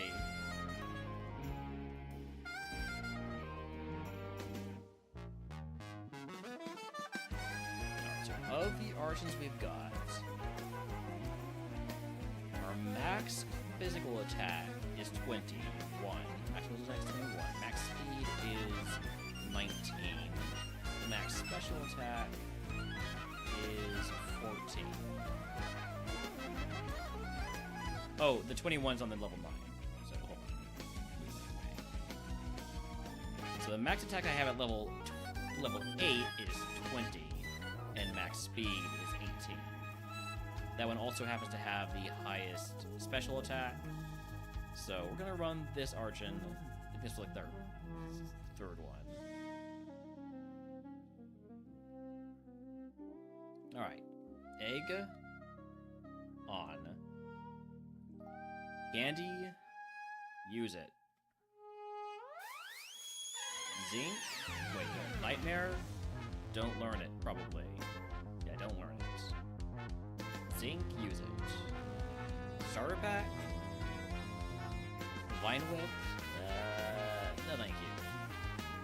S1: Alright, so of the Archons we've got, our max physical attack is 21. Max physical attack is 21. Max speed is 19. Max special attack is 14. Oh, the 21's on the level 9. So hold on. So the max attack I have at level 8 is 20, and max speed is 18. That one also happens to have the highest special attack. So we're gonna run this Archon. This is like the third one. Alright. Egg on. Candy, use it. Zinc, wait, no. Nightmare, don't learn it, probably. Yeah, don't learn it. Zinc, use it. Starter pack, Vine Whip, no thank you.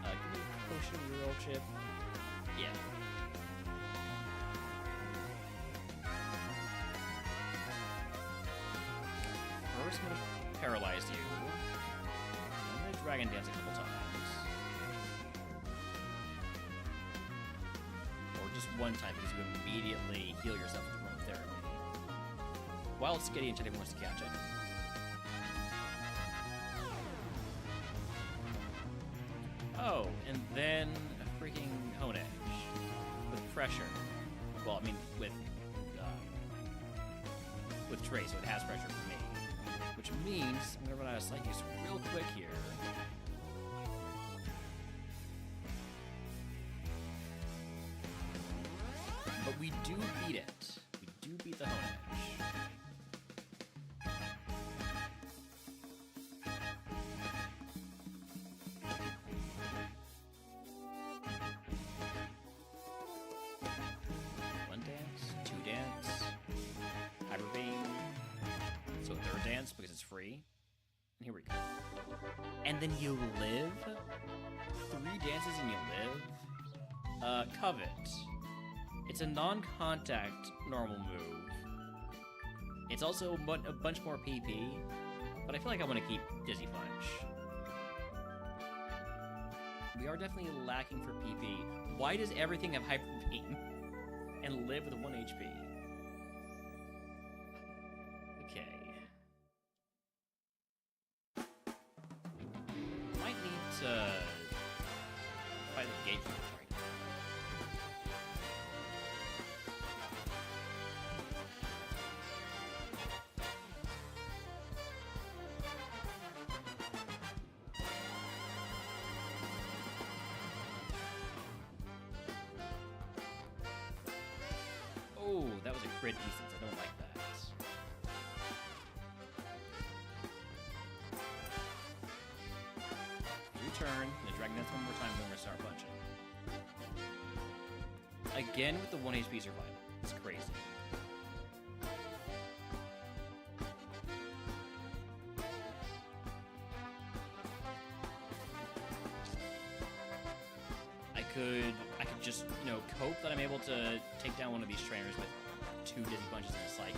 S1: Give me a potion reroll chip. Yeah. First, I'm gonna paralyze you. I'm gonna Dragon Dance a couple times. Or just one time because you immediately heal yourself with your own therapy. While it's Skitty and Teddy wants to catch it. Oh, and then a freaking Hone Edge. With pressure. Well, I mean, with Trace, so it has pressure for me. Which means I'm gonna run out of sight use real quick here. But we do beat it. We do beat the Hone Edge. One dance, two dance, Hyper Beam. So third dance because it's free. And here we go. And then you live? 3 dances and you live? Covet. It's a non-contact normal move. It's also a bunch more PP, but I feel like I want to keep Dizzy Punch. We are definitely lacking for PP. Why does everything have Hyper Beam and live with 1 HP? To fight the gate right now. crit Easons. I don't like that. Return, the Dragon Dance one more time, then we're gonna start punching. Again with the 1 HP survival. It's crazy. I could just, you know, cope that I'm able to take down one of these trainers with 2 dizzy punches and a psychic.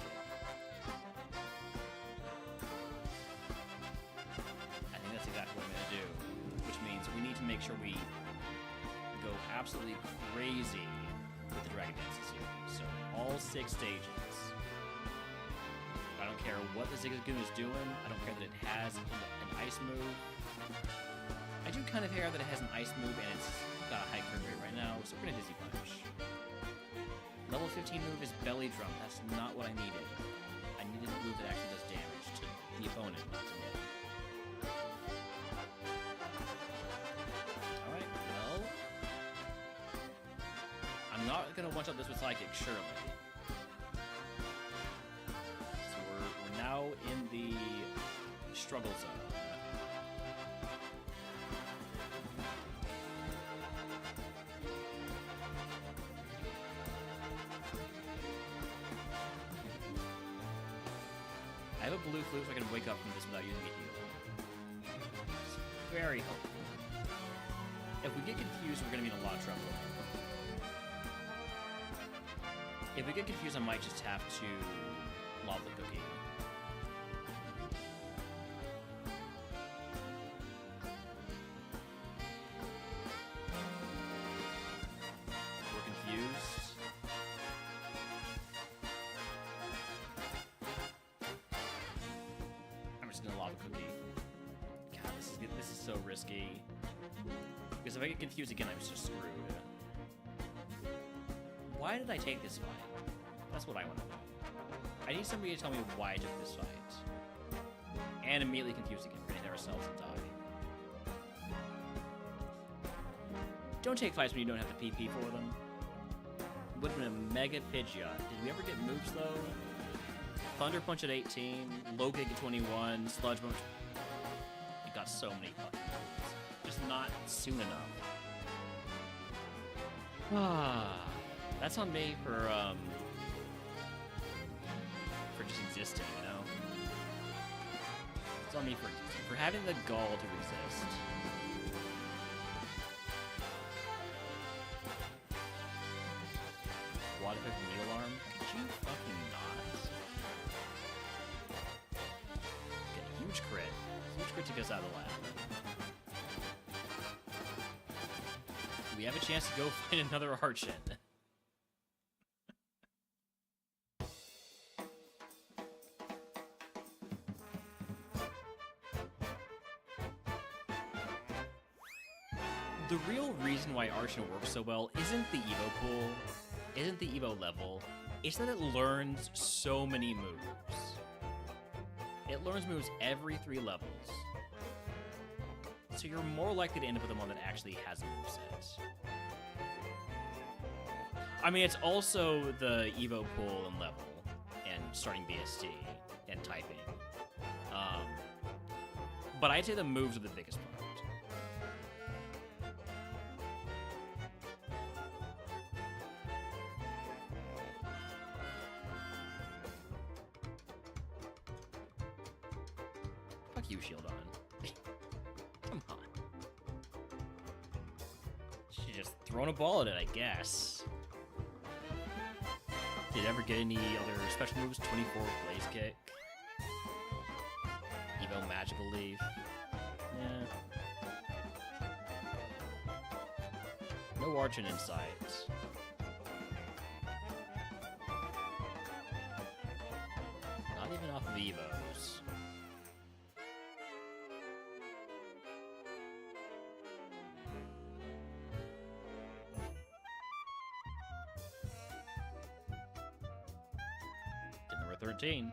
S1: I think that's exactly what I'm gonna do, which means we need to make sure we go absolutely crazy with the Dragon Dances here. So all 6 stages. I don't care what the Zigzagoon is doing. I don't care that it has an ice move. I do kind of care that it has an ice move and it's got a high crit rate right now, so we're gonna Dizzy Punch. Level 15 move is Belly Drum. That's not what I needed. I needed a move that actually does damage to the opponent, not to me. Alright, well... I'm not gonna one-shot this with Psychic, surely. So we're now in the struggle zone. I have a blue flute so I can wake up from this without using a heal. It's very helpful. If we get confused, we're going to be in a lot of trouble. If we get confused, I might just have to lob the cookie. We're confused. Gonna lob a cookie. God, this is so risky. Because if I get confused again, I'm just screwed. Why did I take this fight? That's what I want to know. I need somebody to tell me why I took this fight. And immediately confused again. We're gonna hit ourselves and die. Don't take fights when you don't have the PP for them. Would have been a mega Pidgeot. Did we ever get moves though? Thunder Punch at 18, Low Kick at 21, Sludge Punch. It got so many fucking moves. Just not soon enough. That's on me for just existing, you know? It's on me for existing. For having the gall to resist. Water Pick Meat Alarm? Could you fucking not? Huge crit. Huge crit to get us out of the lab. We have a chance to go find another Archon. The real reason why Archon works so well isn't the Evo pool, isn't the Evo level, it's that it learns so many moves. It learns moves every 3 levels. So you're more likely to end up with the one that actually has a moveset. I mean, it's also the Evo pool and level, and starting BST, and typing. But I'd say the moves are the biggest part. You shield on. Come on. She just thrown a ball at it, I guess. Did it ever get any other special moves? 24 Blaze Kick. Evo Magical Leaf. Yeah. No Archon in sight. Not even off of Evos. Number 13.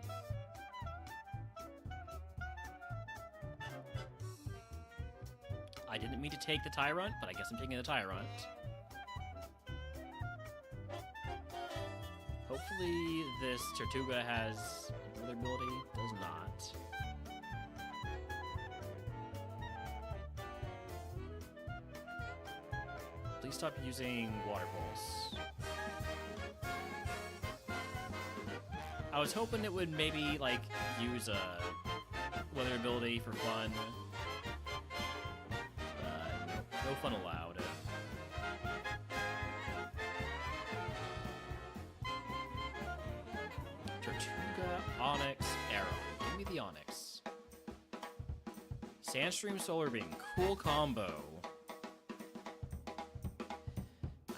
S1: I didn't mean to take the Tyrant, but I guess I'm taking the Tyrant. Hopefully this Tortuga has another ability. Does not. Please stop using Water Pulse. I was hoping it would maybe, like, use a weather ability for fun. No fun allowed. Tortuga, Onyx, Arrow. Give me the Onyx. Sandstream, Solar Beam. Cool combo.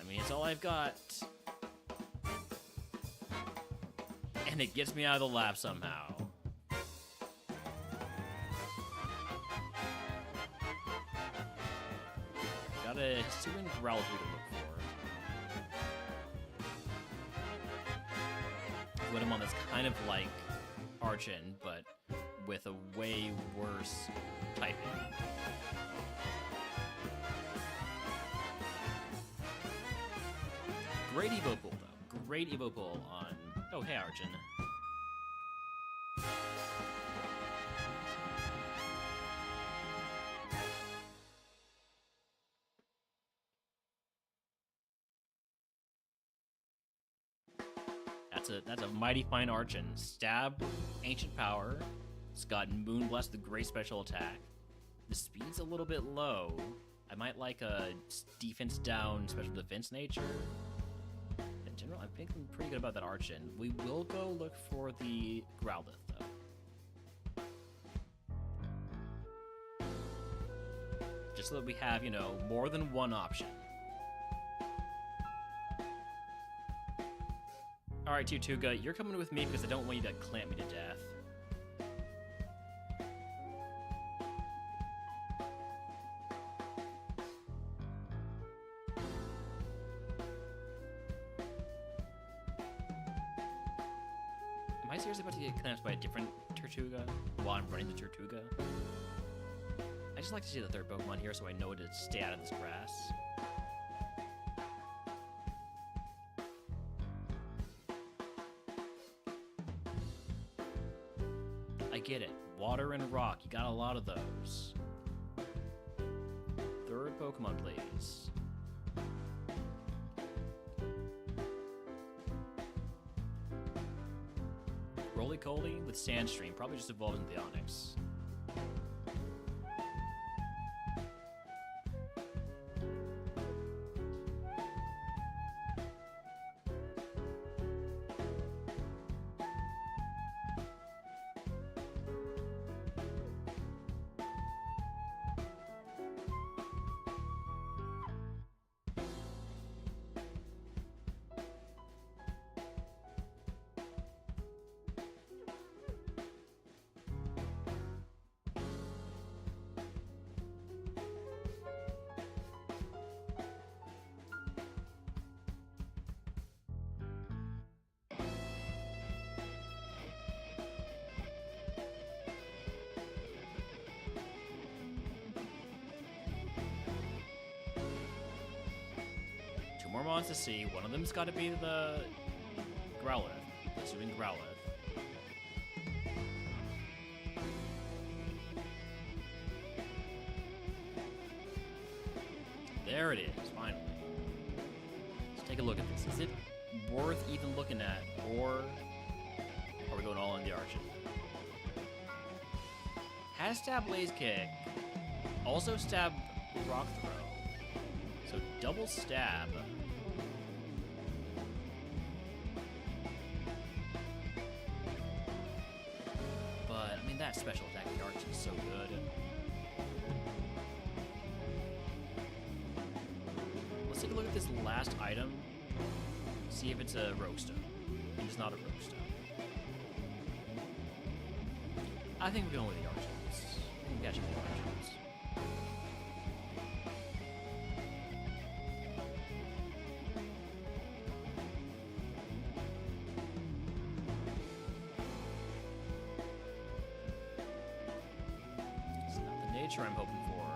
S1: I mean, it's all I've got. And it gets me out of the lab somehow. Got a Hisuian Growlithe to look for. GameGrooves that's kind of like Archon, but with a way worse typing. Great Evo Pool, though. Great Evo Pool on... Oh, hey, Archon. That's a mighty fine Archon. Stab, Ancient Power. It's got Moonblast, the great special attack. The speed's a little bit low. I might like a defense down, special defense nature. In general, I'm thinking pretty good about that Archon. We will go look for the Growlithe, though. Just so that we have, you know, more than one option. Alright, Tortuga, you're coming with me because I don't want you to clamp me to death. Am I seriously about to get clamped by a different Tortuga while I'm running the Tortuga? I just like to see the third Pokemon here so I know to stay out of this grass. I get it. Water and rock. You got a lot of those. Third Pokemon, please. Roly-Coly with Sandstream. Probably just evolves into the Onyx. Two more mons to see. One of them's got to be the Growlithe. Assuming Growlithe. There it is, finally. Let's take a look at this. Is it worth even looking at, or are we going all in the Archon? Has Stab Blaze Kick. Also Stab Rock Throw. So double stab. But, I mean, that special attack of the Archon is so good. Let's take a look at this last item. See if it's a Rogue Stone. It is not a Rogue Stone. I think we're going with the Archons. I think we catch up with the Archons. I'm hoping for.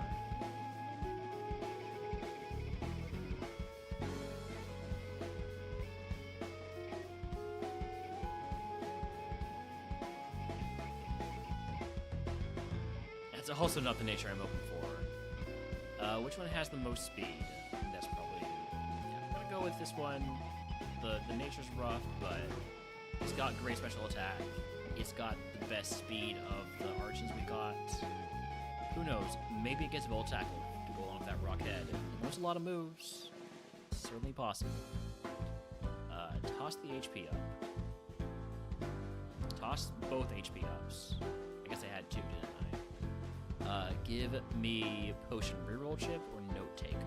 S1: That's also not the nature I'm hoping for. Which one has the most speed? That's probably... Yeah, I'm gonna go with this one. The nature's rough, but it's got great special attack. It's got the best speed of the archons we got. Who knows? Maybe it gets Volt Tackle to go along with that rock head. There's a lot of moves. Certainly possible. Toss the HP up. Toss both HP ups. I guess I had two, didn't I? Give me Potion Reroll Chip or Note Taker.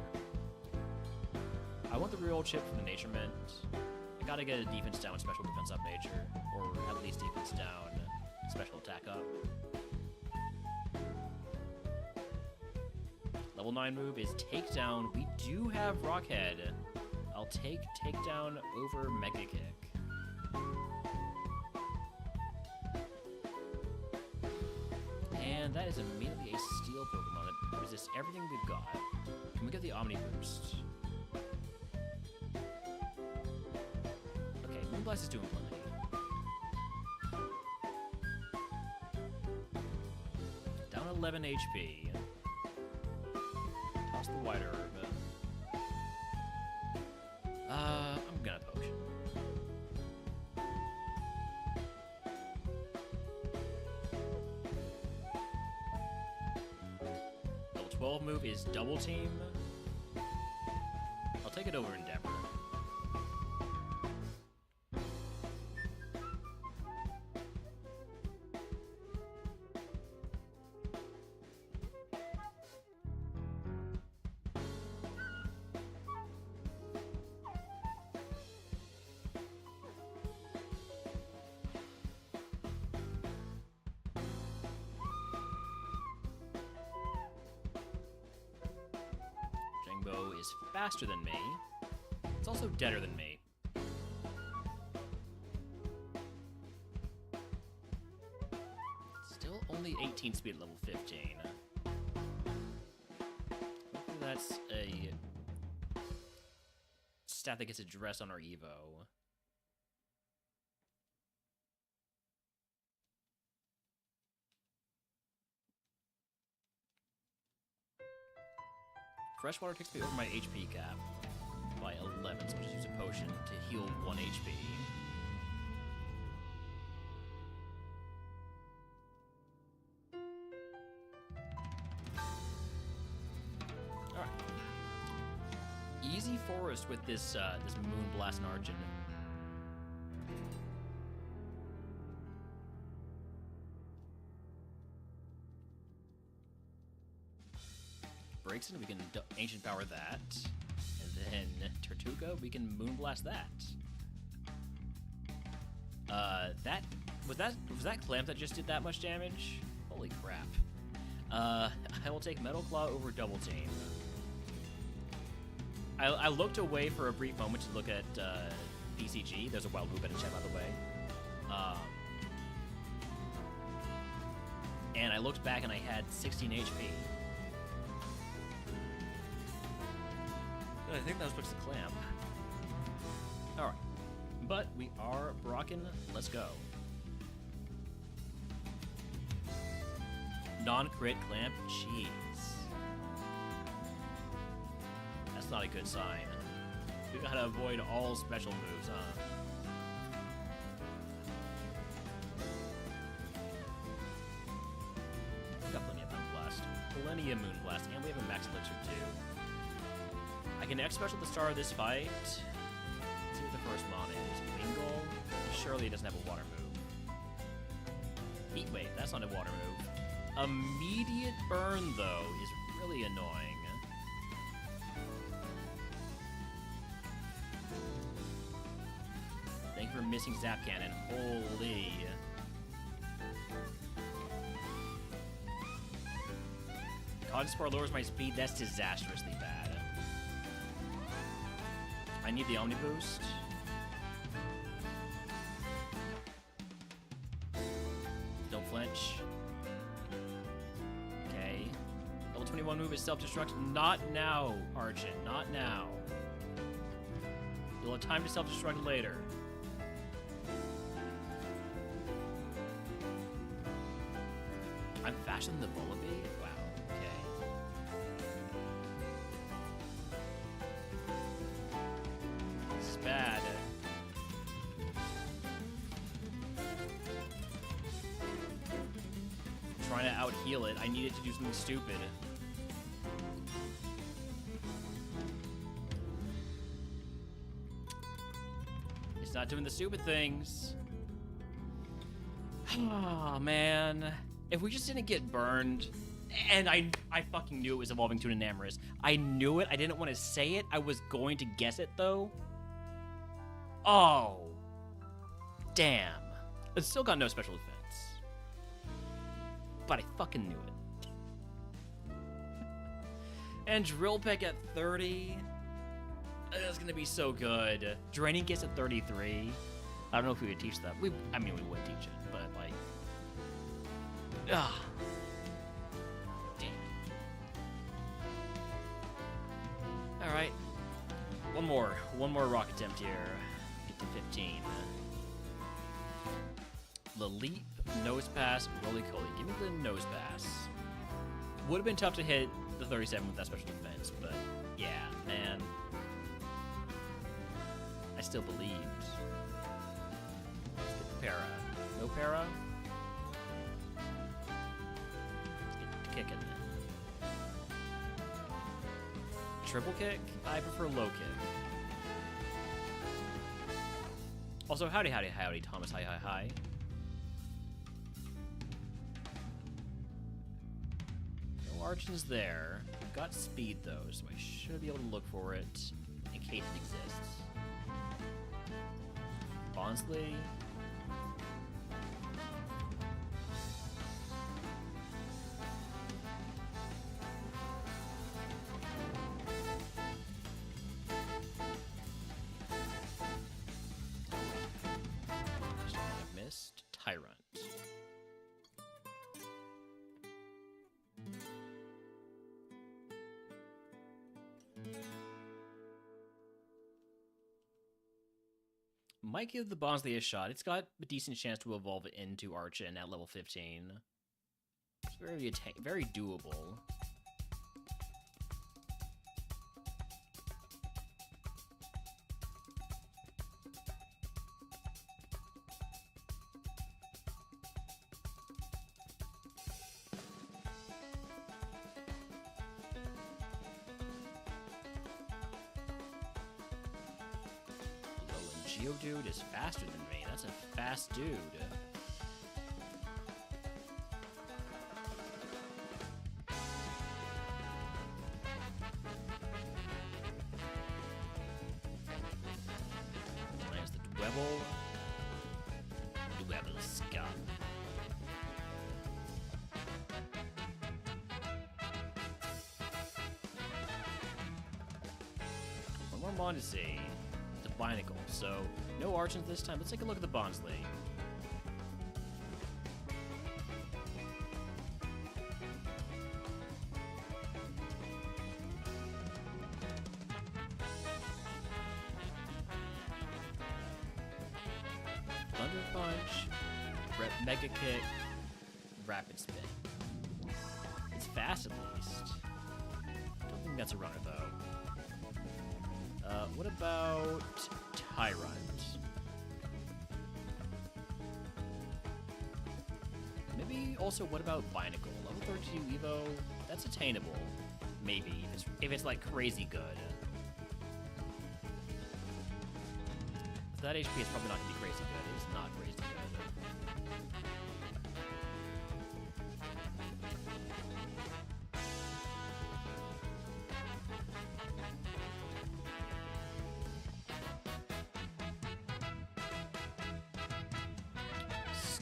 S1: I want the Reroll Chip for the Nature Mint. I gotta get a defense down, special defense up nature. Or at least defense down, special attack up. Level 9 move is Takedown. We do have Rockhead. I'll take Takedown over Mega Kick. And that is immediately a Steel Pokemon that resists everything we've got. Can we get the Omni Boost? Okay, Moonblast is doing plenty. Down 11 HP. Toss the White Herb. I'm gonna Potion. Level 12 move is Double Team. I'll take it over Endeavor. Jangbo is faster than me. It's also deader than me. Still only 18 speed, level 15. Hopefully that's a stat that gets addressed on our Evo. Freshwater takes me over my HP cap by 11, so I'll just use a potion to heal 1 HP. Alright. Easy forest with this this Moonblast and Argent. Breaks in, we can Ancient Power that. And then Tortuga, we can Moonblast that. Was that Clamp that just did that much damage? Holy crap. I will take Metal Claw over Double Team. I looked away for a brief moment to look at PCG. There's a wild move in chat, by the way. And I looked back and I had 16 HP. I think that was supposed to Clamp. Alright. But we are Brocken. Let's go. Non-crit Clamp. Jeez. That's not a good sign. We gotta avoid all special moves, huh? We got plenty of Moonblast. Plenty of Moonblast. And we have a Max Elixir, too. I can X-Special the start of this fight. Let's see what the first mon is. Wingull. Surely it doesn't have a water move. Heat Wave. That's not a water move. Immediate Burn, though, is really annoying. Thank you for missing Zap Cannon. Holy. Cotton Spore lowers my speed. That's disastrously bad. I need the Omni Boost. Don't flinch. Okay. Level 21 move is Self-Destruct. Not now, Argent. Not now. You'll have time to Self-Destruct later. I'm faster than the Vullaby? Wow, okay. This is bad. I'm trying to out-heal it. I need it to do something stupid. It's not doing the stupid things. Oh, man. If we just didn't get burned, and I fucking knew it was evolving to an Enamorous. I knew it. I didn't want to say it. I was going to guess it, though. Oh. Damn. It's still got no special defense. But I fucking knew it. And Drill Peck at 30. That's gonna be so good. Draining gets at 33. I don't know if we would teach that. I mean, we would teach it, but like, damn. All right, one more rock attempt here. Get to 15. The leap, nose pass, roly coly. Give me the nose pass. Would have been tough to hit the 37 with that special defense, but yeah, man. I still believed. Let's get the para. No para? Let's get the kick in there. Triple kick? I prefer low kick. Also, howdy, howdy, howdy, Thomas. Hi, hi, hi. No Archon's there. I've got speed, though, so I should be able to look for it in case it exists. Bonsley. Just missed. Tyrant. Might give the Bonsley a shot. It's got a decent chance to evolve into Archon at level 15. It's very doable. Geodude is faster than me. That's a fast dude. There's the Dwebble. Dwebble scum. One more Mon to see. Binacle, so no Archons this time. Let's take a look at the Bonsley. Thunder Punch, Mega Kick, Rapid Spin. It's fast at least. Don't think that's a runner though. What about Tyrant? Maybe also what about Binacle? Level 32 Evo, that's attainable. Maybe, if it's like crazy good. So that HP is probably not going to be crazy good. It's not crazy good.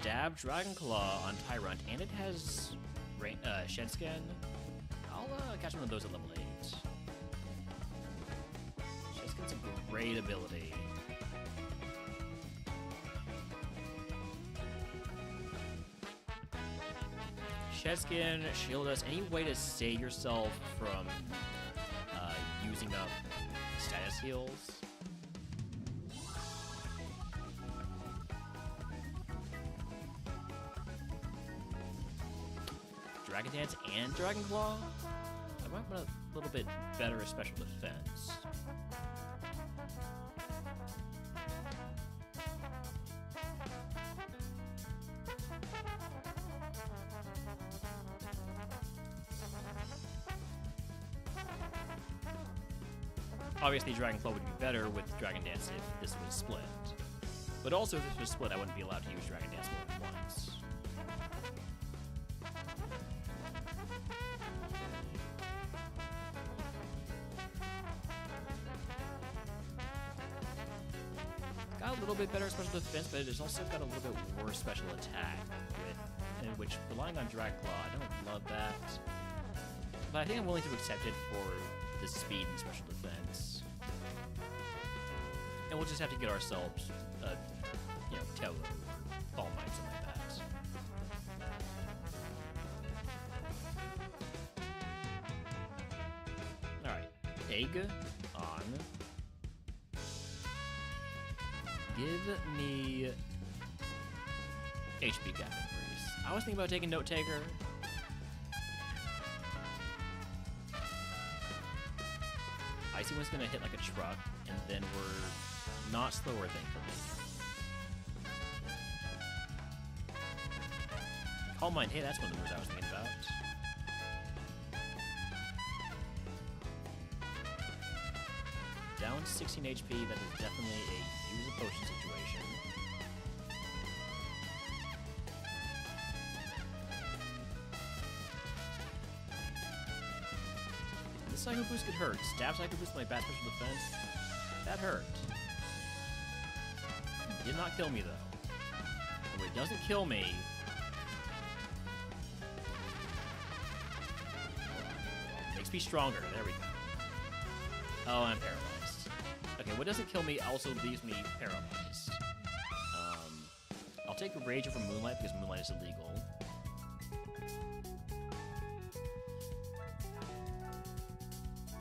S1: Stab Dragon Claw on Tyrant, and it has Shed Skin. I'll catch one of those at level 8. Shed Skin's a great ability. Shed Skin, Shield Us, any way to save yourself from using up status heals. Dragon Dance and Dragon Claw? I might want a little bit better special defense. Obviously, Dragon Claw would be better with Dragon Dance if this was split. But also, if this was split, I wouldn't be allowed to use Dragon Dance more than once. Got a little bit better special defense, but it's also got a little bit worse special attack, which, relying on Dragon Claw, I don't love that. But I think I'm willing to accept it for the speed and special defense. And we'll just have to get ourselves, Toad or All Might, something like that. Alright, egg on. Give me HP cap increase. I was thinking about taking Note Taker. Icy Wind's gonna hit like a truck, and then we're not slower, thankfully. Calm Mind, hey, that's one of the moves I was thinking about. Down 16 HP, that is definitely a use a potion situation. This Psycho Boost could hurt. Stab Psycho Boost my bad special defense. That hurt. Did not kill me, though. And when it doesn't kill me... makes me stronger. There we go. Oh, I'm paralyzed. Okay, what doesn't kill me also leaves me paralyzed. I'll take a Rage over Moonlight because Moonlight is illegal.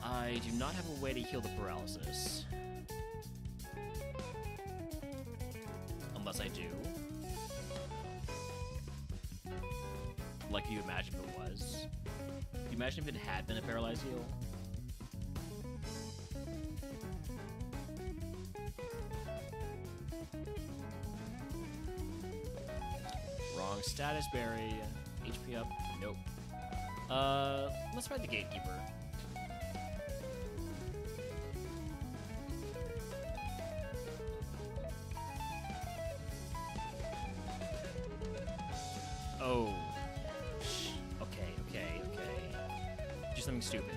S1: I do not have a way to heal the paralysis. Unless I do. Like you imagine if it was. Can you imagine if it had been a paralyzed heal? Wrong status berry. HP up. Nope. Let's fight the Gatekeeper. Oh. Okay. Do something stupid.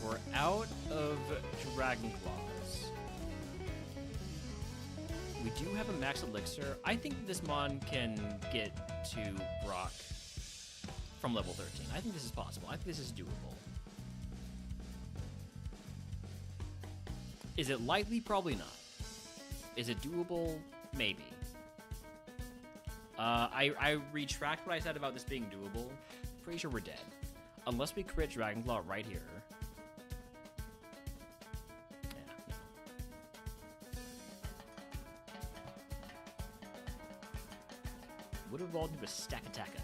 S1: We're out of Dragon Claws. We do have a max elixir. I think this Mon can get to Brock from level 13. I think this is possible. I think this is doable. Is it likely? Probably not. Is it doable? Maybe. I retract what I said about this being doable. Pretty sure we're dead. Unless we crit Dragon Claw right here. Yeah, no. Would have evolved into a Stakataka.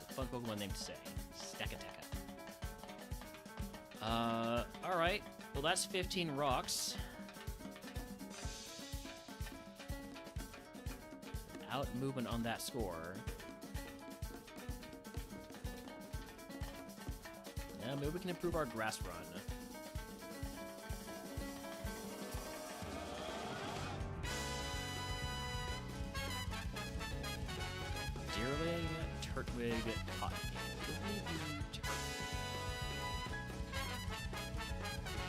S1: It's a fun Pokemon name to say. Stakataka. Alright. Well, that's 15 rocks. Out movement on that score. Yeah, maybe we can improve our grass run. Deerling, Turtwig, Cotton.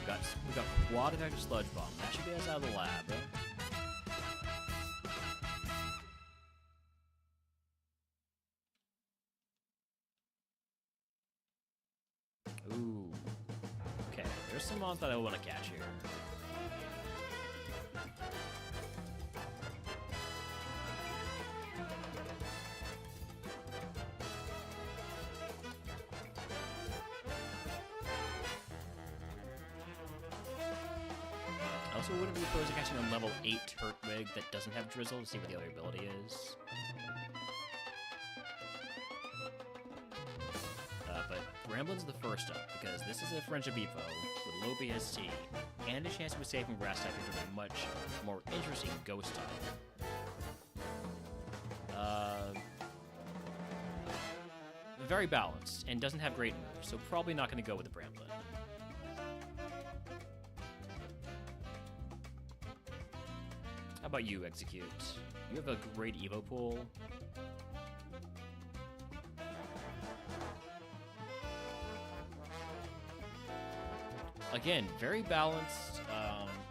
S1: We got Quad Effective Sludge Bomb. That should get us out of the lab. Ooh. Okay, there's some mons that I want to catch here. I also wouldn't be opposed to catching a level 8 Turtwig that doesn't have Drizzle to see what the other ability is. Bramblin's the first up, because this is a friendship Evo with low BST, and a chance to escape from grass type into a much more interesting ghost type. Very balanced, and doesn't have great moves, so probably not going to go with the Bramblin. How about you, Execute? You have a great Evo pool. Again, very balanced.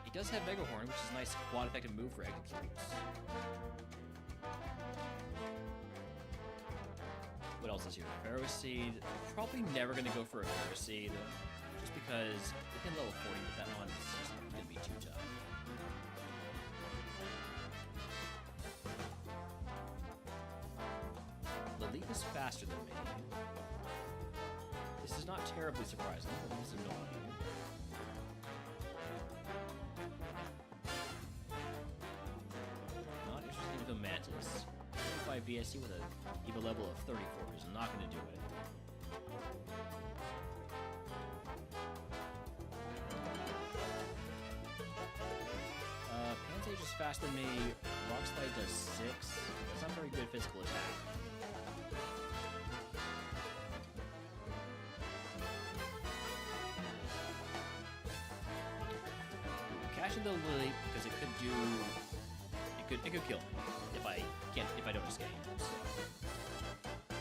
S1: He does have Mega Horn, which is a nice quad effective move for Executes. What else is here? Pharaoh Seed. Probably never going to go for a Pharaoh Seed, just because we can level 40 with that on. It's just going to be too tough. The leap is faster than me. This is not terribly surprising, but it's annoying. Not interested in the Mantis. 25 BSC with a Evo level of 34 is not going to do it. Pansage is faster than me. Rock Slide does 6. That's not very good physical attack. Cash in the Lily because it could do. It could kill me if I don't escape. So.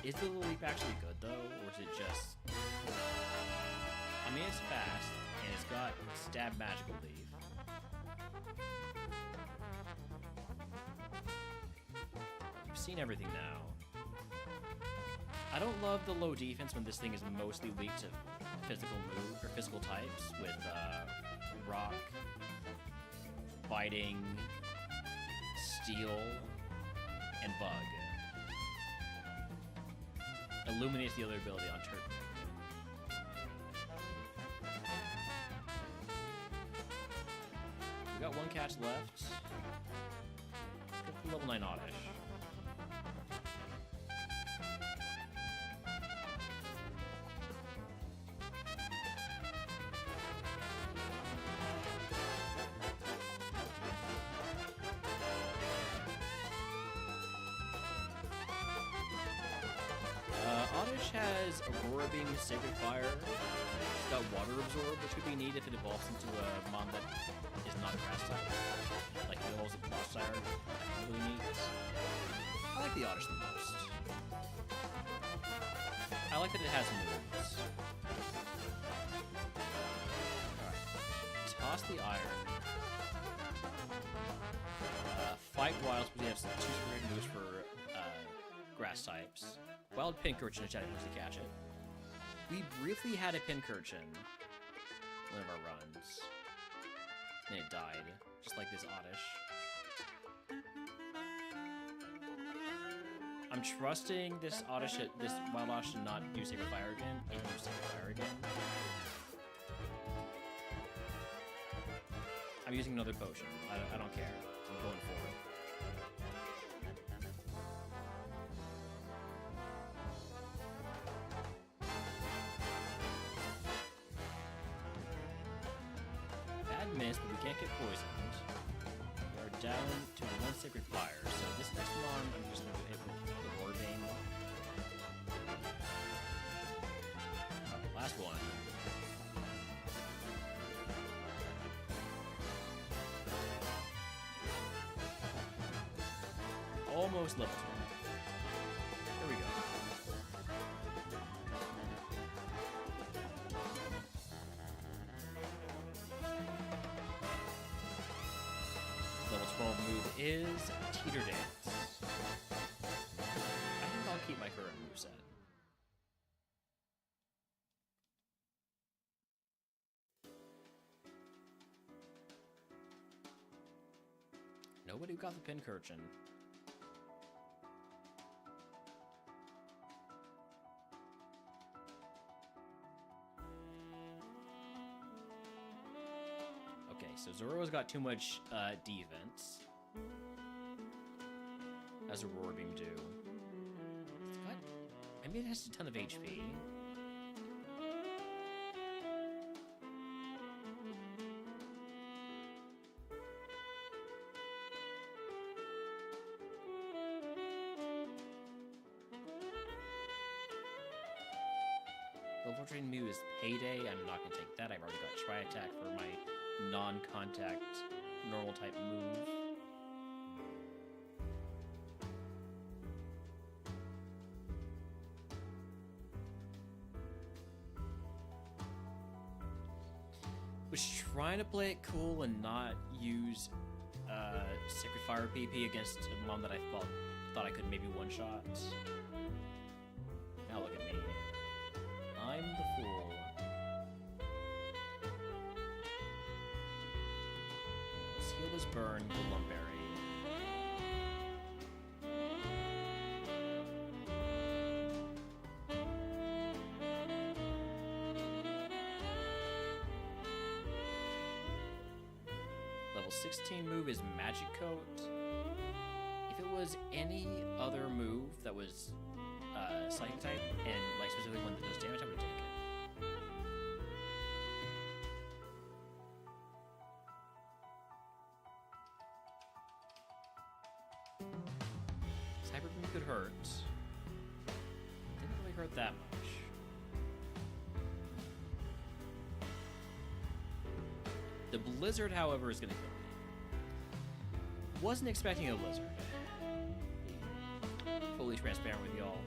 S1: Is the Leap actually good though, or is it just? I mean, it's fast and it's got stab magical leaf. You've seen everything now. I don't love the low defense when this thing is mostly weak to physical move or physical types with rock, fighting, steel, and bug. Illuminates the other ability on turn. We got one catch left. Let's go for level 9 Oddish. Oddish has Aurora Beam, Sacred Fire. It's got Water Absorb, which could be neat if it evolves into a mon that is not grass type. Like if it evolves a Clothsire, that could be really neat. I like the Oddish the most. I like that it has moves. Alright. Toss the Iron. Fight Wilds, we have some 2 super moves for grass types. Wild Pincurchin attempted to catch it. We briefly had a Pincurchin one of our runs. And it died, just like this Oddish. I'm trusting this Oddish, this Wild Oddish to not use Sacred Fire again. It used Sacred Fire again. I'm using another potion. I don't care. I'm going for it. Miss, but we can't get poisoned. We are down to 1 Sacred Fire, so this next mon I'm just going to hit with the War Bane. Last one. Almost level 12. There we go. Level 12 move is Teeter Dance. I think I'll keep my current moveset. Nobody got the Pincurchin. Okay, so Zoro's got too much defense. As a Roar Beam do. It's got... I mean, it has a ton of HP. Infiltrating Mew is Payday. I'm not gonna take that. I've already got Tri Attack for my non-contact normal type move. Was trying to play it cool and not use Sacred Fire PP against a mom that I thought I could maybe one-shot. Now look at me. I'm the fool. Let's heal this burn, Glumberry. Level 16 move is Magic Coat. If it was any other move that was Psychic type, and like specifically one that does damage, I would take it. Cyber Beam could hurt. Didn't really hurt that much. The Blizzard, however, is going to kill me. Wasn't expecting a Blizzard. Fully transparent with y'all.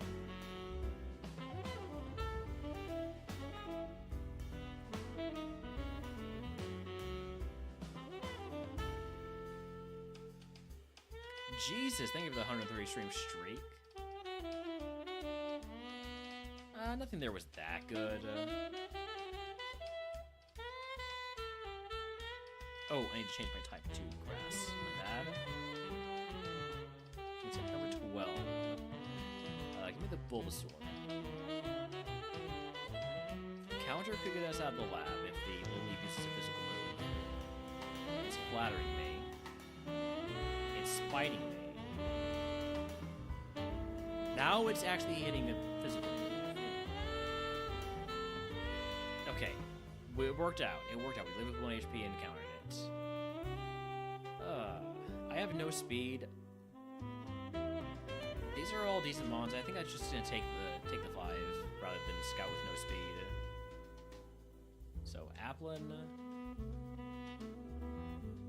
S1: Jesus, thank you for the 130 stream streak. Nothing there was that good. Oh, I need to change my type to grass. My bad. It's at number 12. Give me the Bulbasaur. Counter could get us out of the lab if the Little League uses a physical move. It's flattering me. It's spiting me. Now it's actually hitting a physical move. Okay. It worked out. It worked out. We lived with 1 HP and countered it. I have no speed. These are all decent mons. I think I'm just gonna take the 5 rather than scout with no speed. So Applin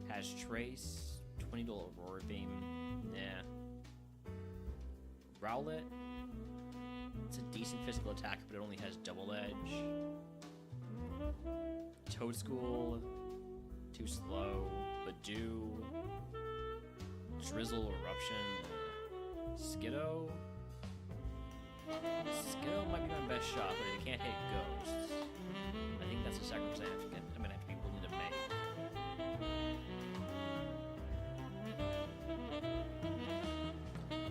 S1: has Trace, 20 to Aurora Beam. Nah. Rowlet. It's a decent physical attack, but it only has double edge. Toadschool, too slow. Badoo, Drizzle, Eruption, Skiddo. Skiddo might be my best shot, but if it can't hit ghosts, I think that's a sacrifice I'm gonna have to be willing to make.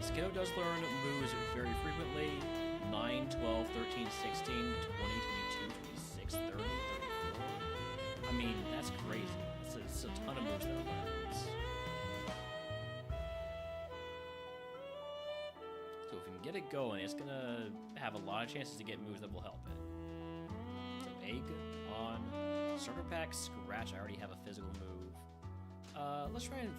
S1: Skiddo does learn moves very frequently. 9, 12, 13, 16, 20, 22, 26, 30, 34. I mean, that's crazy. It's a ton of moves that it learns. So if we can get it going, it's gonna have a lot of chances to get moves that will help it. So Egg on Starter Pack, Scratch. I already have a physical move. Let's try and...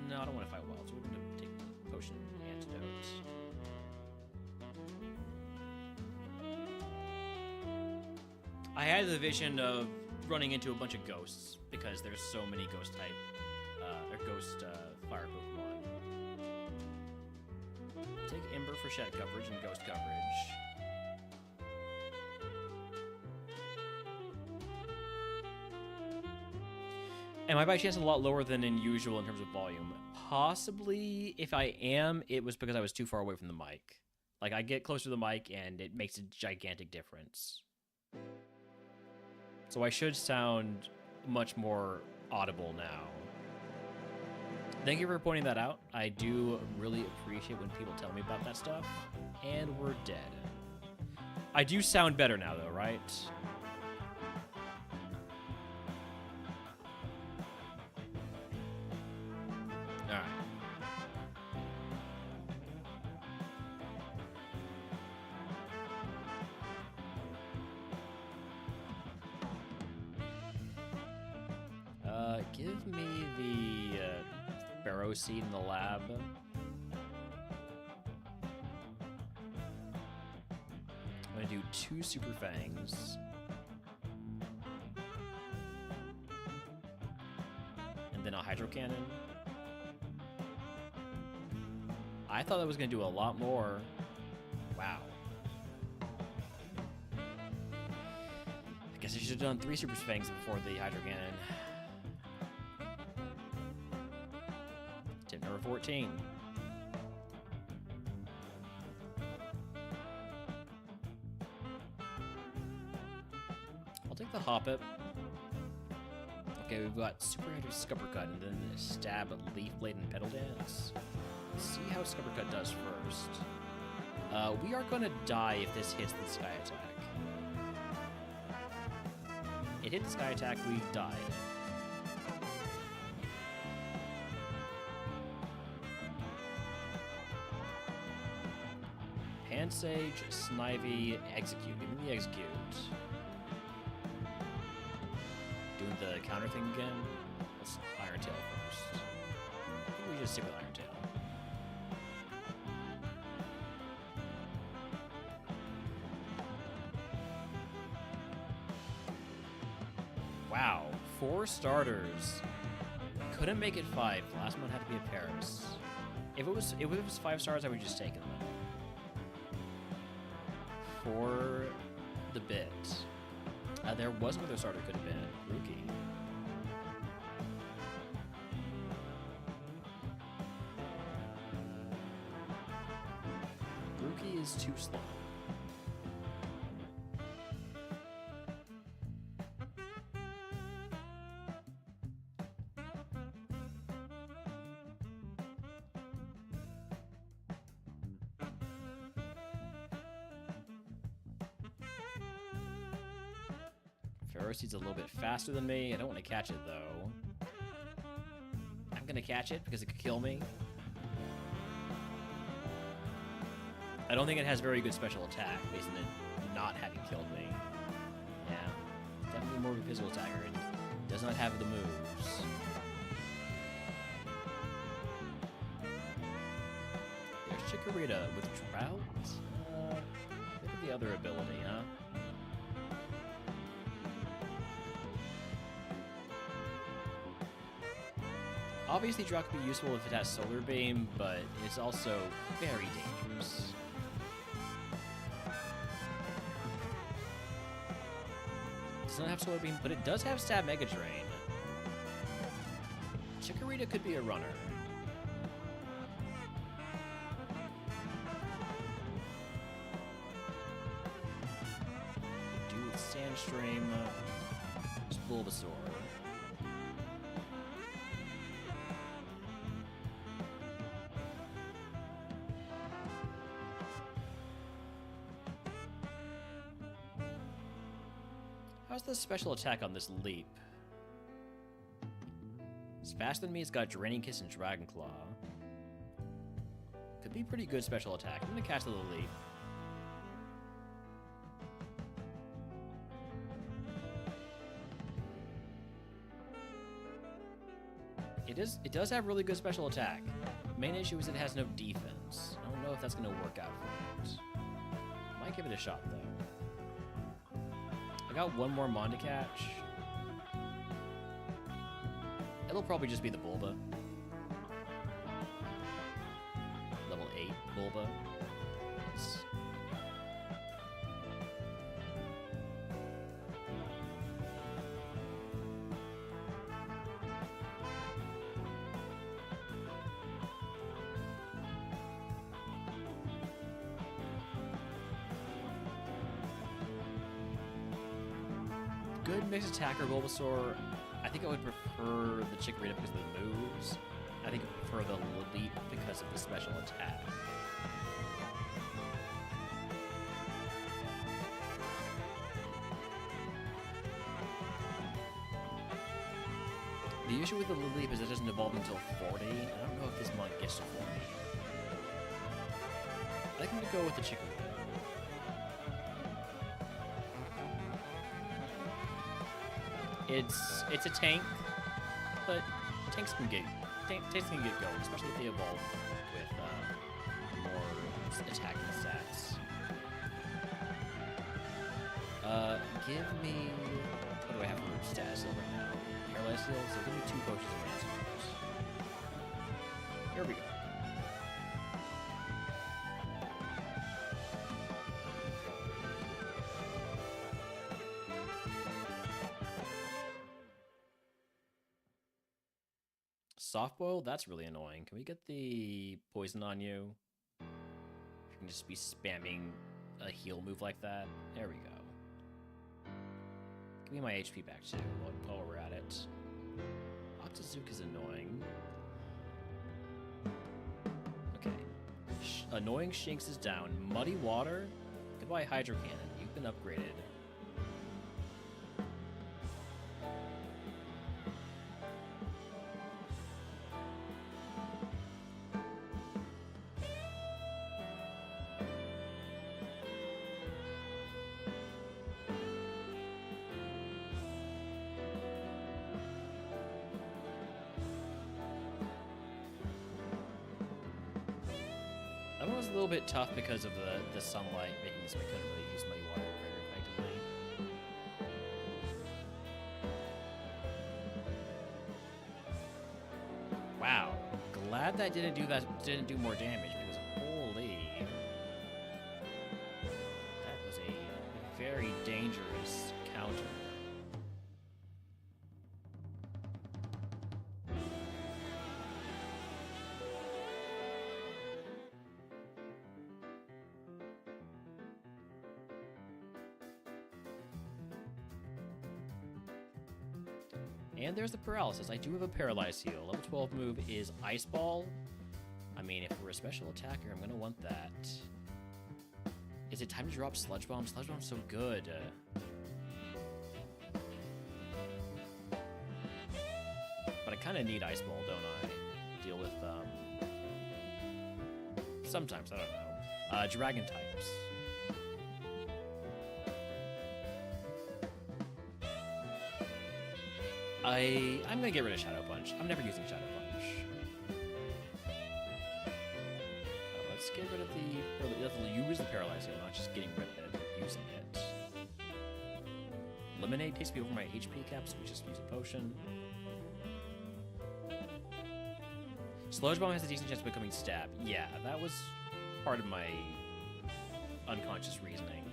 S1: No, I don't want to fight wild, so we're gonna take the Potion Antidote. I had the vision of running into a bunch of ghosts because there's so many ghost type or ghost fire Pokemon. Take Ember for shed coverage and ghost coverage. Am I by chance a lot lower than in usual in terms of volume? Possibly. If I am, it was because I was too far away from the mic. Like, I get closer to the mic and it makes a gigantic difference. So I should sound much more audible now. Thank you for pointing that out. I do really appreciate when people tell me about that stuff. And we're dead. I do sound better now, though, right? Alright. Give me the Barrow Seed in the lab. I'm gonna do 2 2 Super Fangs. And then a Hydro Cannon. I thought that was going to do a lot more. Wow. I guess I should have done 3 Super Fangs before the Hydro Cannon. Tip number 14. I'll take the Hoppip. Okay, we've got Super Hydro Scupper Cut and then Stab, Leaf Blade, and Petal Dance. Let's see how Scupper Cut does first. We are going to die if this hits the Sky Attack. It hit the Sky Attack, we died. Pansage, Snivy, Execute. Give me the Execute. Doing the counter thing again. Let's Iron Tail first. I think we just stick with Iron Tail. Wow, 4 starters. Couldn't make it 5. Last one had to be a Paris. If it was 5 stars, I would just take them. For the bit. There was another starter could have been Rookie. Rookie is too slow. Ferocity's a little bit faster than me. I don't want to catch it, though. I'm going to catch it because it could kill me. I don't think it has very good special attack, based on it not having killed me. Yeah, definitely more of a physical attacker. It does not have the moves. There's Chikorita with Drought. Look at the other ability, huh? Obviously, Drought could be useful if it has Solar Beam, but it's also very dangerous. It does not have Solar Beam, but it does have Stab Mega Drain. Chikorita could be a runner. Do with Sandstream, just Bulbasaur. How's the special attack on this leap? It's faster than me, it's got Draining Kiss and Dragon Claw. Could be pretty good special attack. I'm gonna catch the leap. It does have really good special attack. Main issue is it has no defense. I don't know if that's gonna work out for it. Might give it a shot though. I got one more Mon to catch. It'll probably just be the Bulba. Level 8 Bulba. Nice. Good mixed attacker Bulbasaur. I think I would prefer the Chikorita because of the moves. I think I would prefer the Leap because of the special attack. The issue with the Leap is it doesn't evolve until 40. I don't know if this mon gets to 40. I think I'm going to go with the Chikorita. It's a tank, but tanks can get going, especially if they evolve with more attacking stats. Give me... What do I have for status right now? Paralyzed heal, so give me 2 potions of answers. Here we go. Soft boil? That's really annoying. Can we get the poison on you? You can just be spamming a heal move like that. There we go. Give me my HP back too while we're at it. Octozook is annoying. Okay. Annoying Shinx is down. Muddy Water? Goodbye Hydro Cannon. You've been upgraded. That one was a little bit tough because of the sunlight, making it so I couldn't really use Muddy Water very effectively. Wow, glad that didn't do more damage because holy, that was a very dangerous counter. And there's the paralysis. I do have a paralyzed heal. Level 12 move is Ice Ball. I mean, if we're a special attacker, I'm going to want that. Is it time to drop Sludge Bomb? Sludge Bomb's so good. But I kind of need Ice Ball, don't I? Deal with, sometimes, I don't know. Dragon types. I'm gonna get rid of Shadow Punch. I'm never using Shadow Punch. Let's get rid of use the Paralyze Heal, not just getting rid of it, but using it. Lemonade takes me over my HP cap, so we just use a potion. Sludge Bomb has a decent chance of becoming Stab. Yeah, that was part of my unconscious reasoning.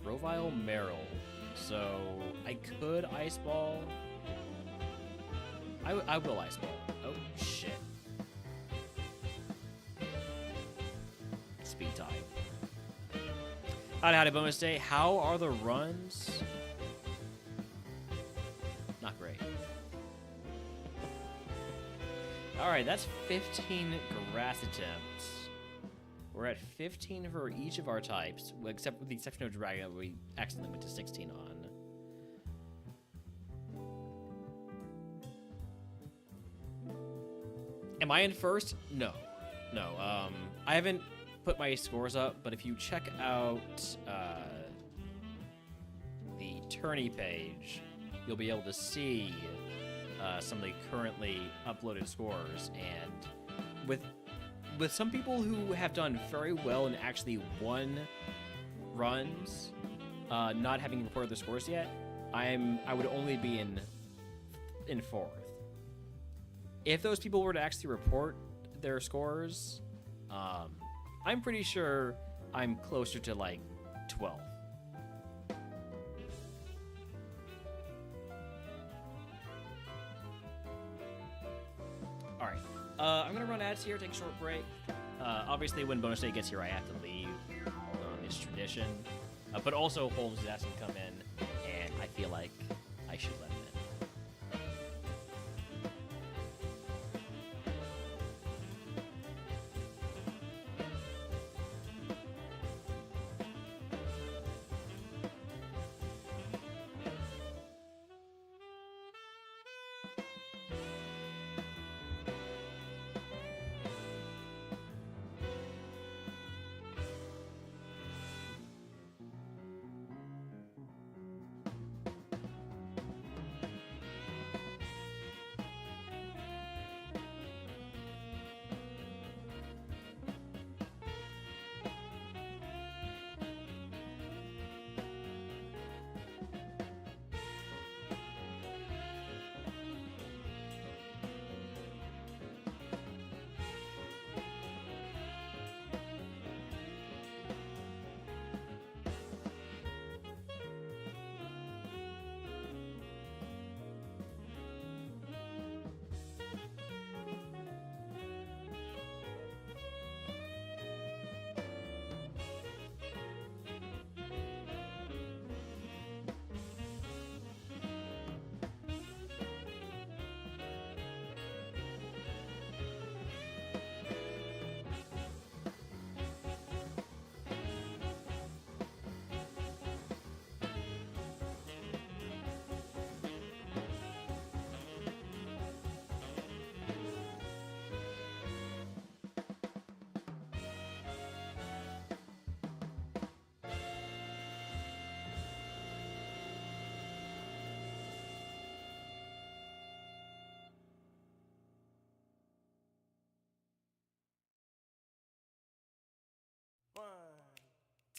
S1: Grovile Meryl. So I could Ice Ball. I will Ice Ball. Oh shit. Speed time. Howdy bonus day. How are the runs? Not great. Alright, that's 15 grass attempts. We're at 15 for each of our types, except with the exception of Dragon, we accidentally went to 16 on. Am I in first? No. No. I haven't put my scores up, but if you check out the Tourney page, you'll be able to see some of the currently uploaded scores, and with some people who have done very well and actually won runs, not having reported their scores yet, I would only be in fourth. If those people were to actually report their scores, I'm pretty sure I'm closer to like 12th. All right. I'm going to run ads here, take a short break. Obviously, when bonus day gets here, I have to leave. It's tradition. But also, Holmes is asking to come in, and I feel like I should let him in.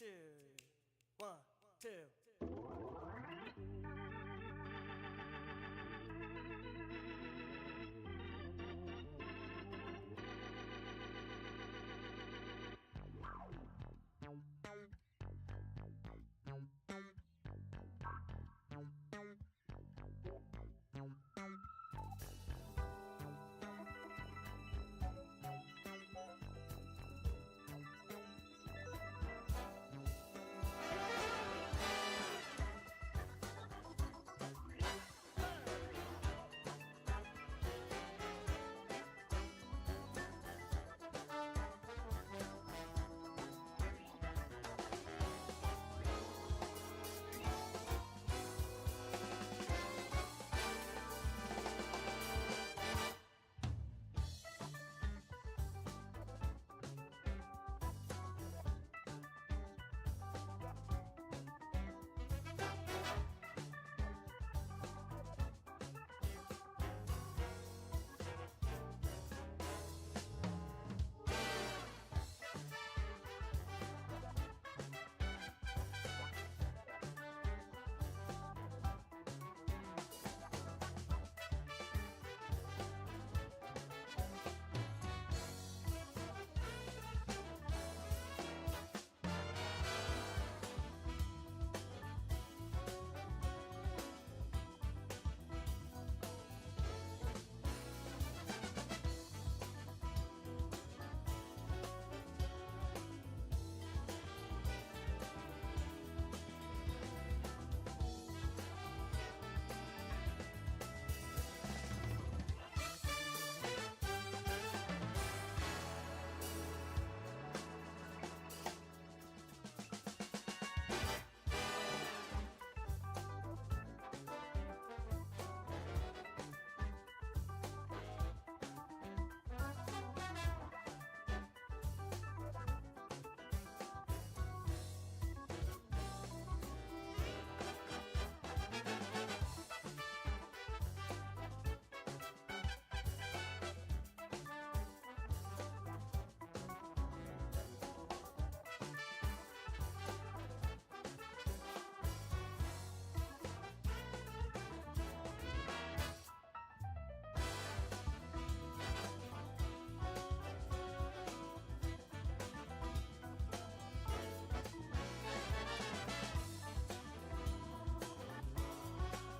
S2: 1, 2.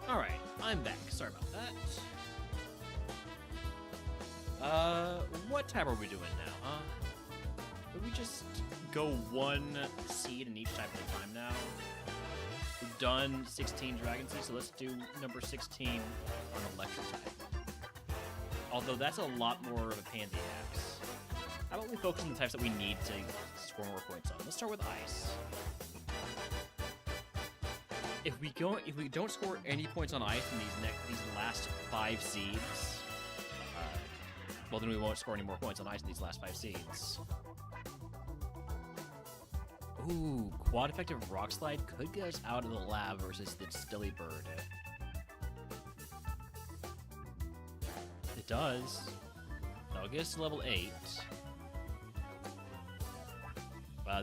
S1: Alright, I'm back. Sorry about that. What tab are we doing now, huh? Did we just go one seed in each type at a time now? We've done 16 Dragon Seeds, so let's do number 16 on Electric type. Although that's a lot more of a pain in the ass. How about we focus on the types that we need to score more points on? Let's start with Ice. If we don't score any points on Ice in these last 5 seeds, well then we won't score any more points on Ice in these last 5 seeds. Ooh, quad effective Rock Slide could get us out of the lab versus the Delibird. It does. That'll get us to level 8.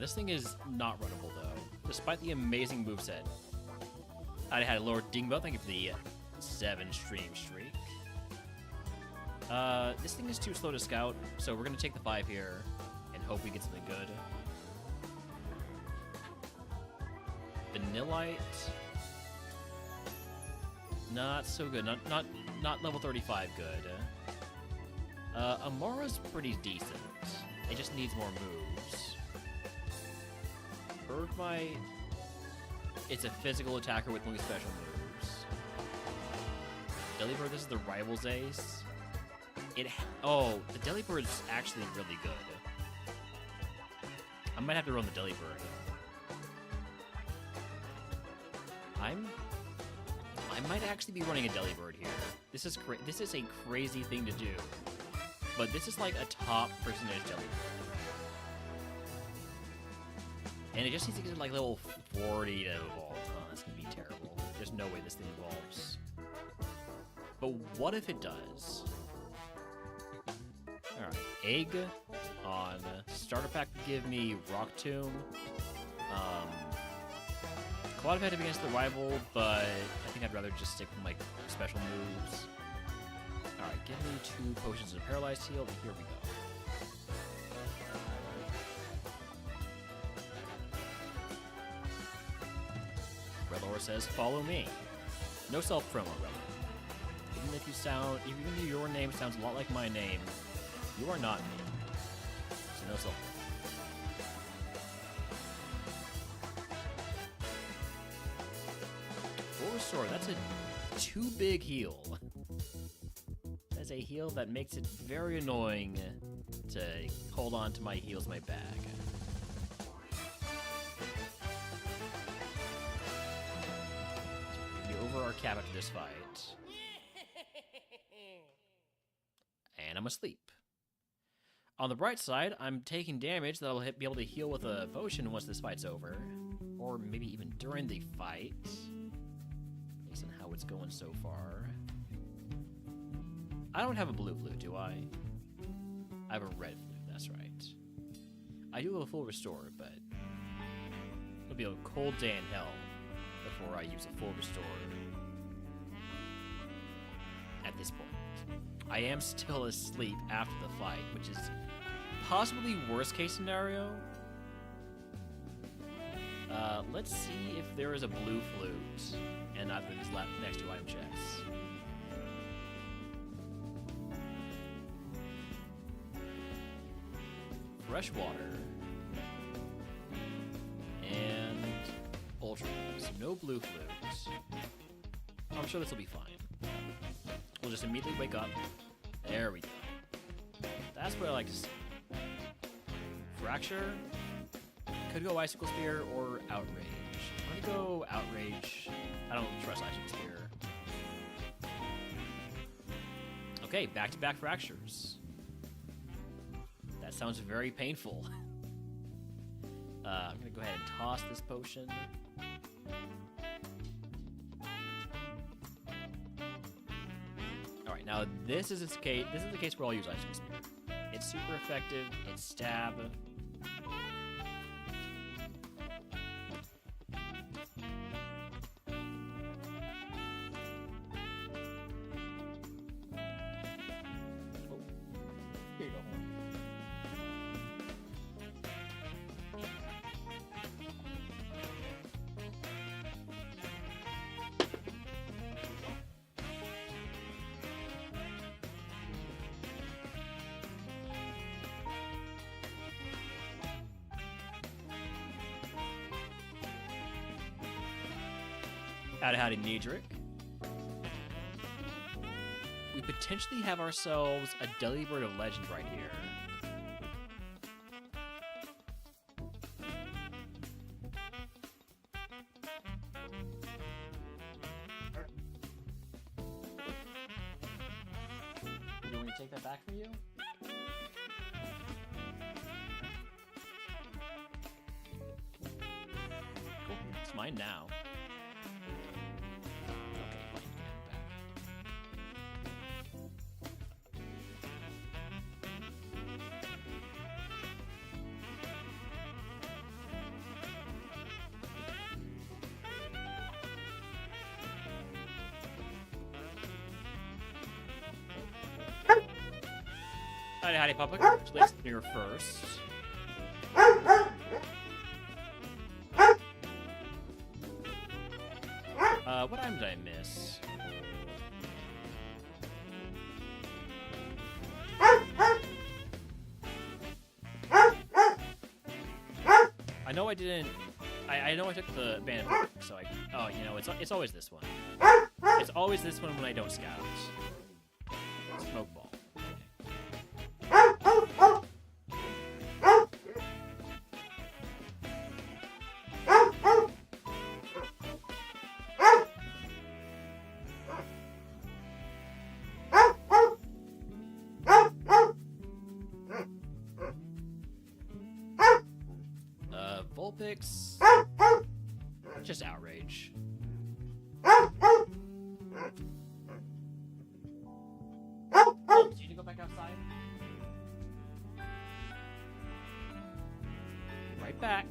S1: This thing is not runnable though, despite the amazing moveset. I had Lord Dingbo, thank you for the 7 stream streak. This thing is too slow to scout, so we're gonna take the 5 here and hope we get something good. Vanillite, not so good. Not level 35 good. Amora's pretty decent. It just needs more moves. Birdmite, it's a physical attacker with only special moves. Delibird, this is the Rivals Ace. Oh, the Delibird's actually really good. I might have to run the Delibird. I might actually be running a Delibird here. This is a crazy thing to do, but this is like a top percentage Delibird, and it just needs to get to like level 40 to evolve. Oh, that's gonna be terrible. There's no way this thing evolves. But what if it does? All right, Egg on starter pack. Give me Rock Tomb. Quite effective against the rival, but I think I'd rather just stick with my special moves. Alright, give me 2 potions of paralyzed heal, and here we go. Relor says, follow me. No self-promo, Relor. Even if your name sounds a lot like my name, you are not me. So no self-promo. Full restore, that's a 2 big heal. That's a heal that makes it very annoying to hold on to my heals in my bag. Over our cap after this fight. And I'm asleep. On the bright side, I'm taking damage that I'll be able to heal with a potion once this fight's over. Or maybe even during the fight. Based on how it's going so far. I don't have a blue flute, do I? I have a red flute, that's right. I do have a full restore, but it'll be a cold day in hell before I use a full restore. At this point, I am still asleep after the fight, which is possibly worst case scenario. Let's see if there is a blue flute and either of these next 2 item checks. Fresh water and ultra. So no blue flutes. I'm sure this will be fine. We'll just immediately wake up. There we go. That's what I like to see. Fracture. Could go Icicle Spear or Outrage. I'm gonna go Outrage. I don't trust Icicle Spear. Okay, back-to-back fractures. That sounds very painful. I'm gonna go ahead and toss this potion. Alright, now this is the case where I'll use Icicle Spear. It's super effective, it's stab. Here you go. Howdy, Nedrick. We potentially have ourselves a Delibird of Legend right here. You want me to take that back from you? Cool. It's mine now. Howdy, Papa. Congratulations on your first. What item did I miss? I know I didn't. I know I took the bandit, so I. Oh, you know, it's always this one. It's always this one when I don't scout. Smoke ball. Vulpix. Just outrage. Oh, do you need to go back outside? Right back.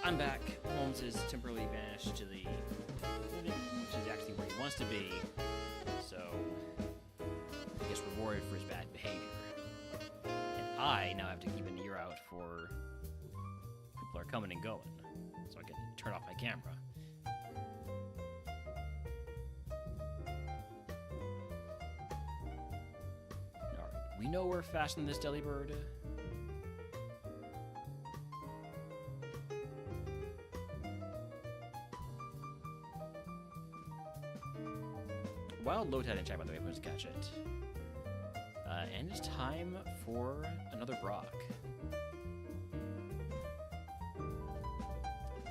S1: I'm back. Holmes is temporarily banished to the clinic, which is actually where he wants to be. So, he gets rewarded for his bad behavior. And I now have to keep an ear out for people are coming and going, so I can turn off my camera. Alright, we know we're faster than this Delibird. Wild low tide in chat, by the way, if you want to catch it. And it's time for another Brock.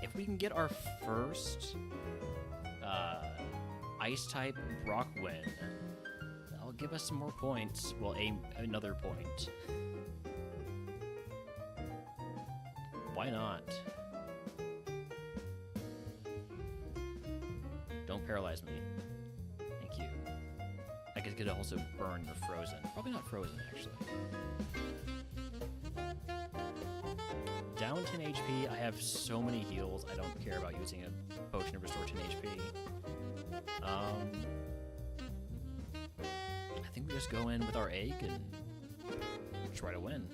S1: If we can get our first Ice-type Brock win, that'll give us some more points. Well, another point. Why not? Don't paralyze me. I guess it could also burn or frozen. Probably not frozen, actually. Down 10 HP. I have so many heals. I don't care about using a potion to restore 10 HP. I think we just go in with our egg and try to win.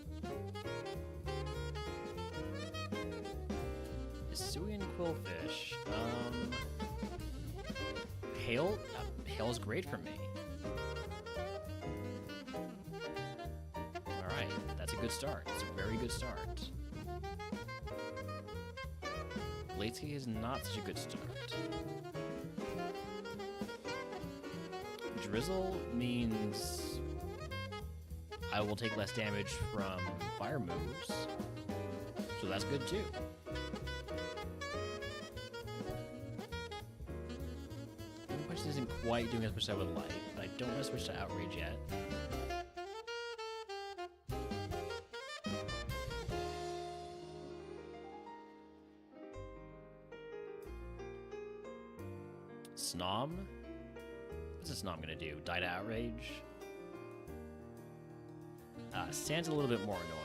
S1: Hisuian Quillfish. Hail? Hail's great for me. Good start. It's a very good start. Late is not such a good start. Drizzle means I will take less damage from fire moves, so that's good too. Which isn't quite doing as much as I would like, but I don't want to switch to Outrage yet. Snom? What's a Snom gonna do? Die to Outrage? Sand's a little bit more annoying.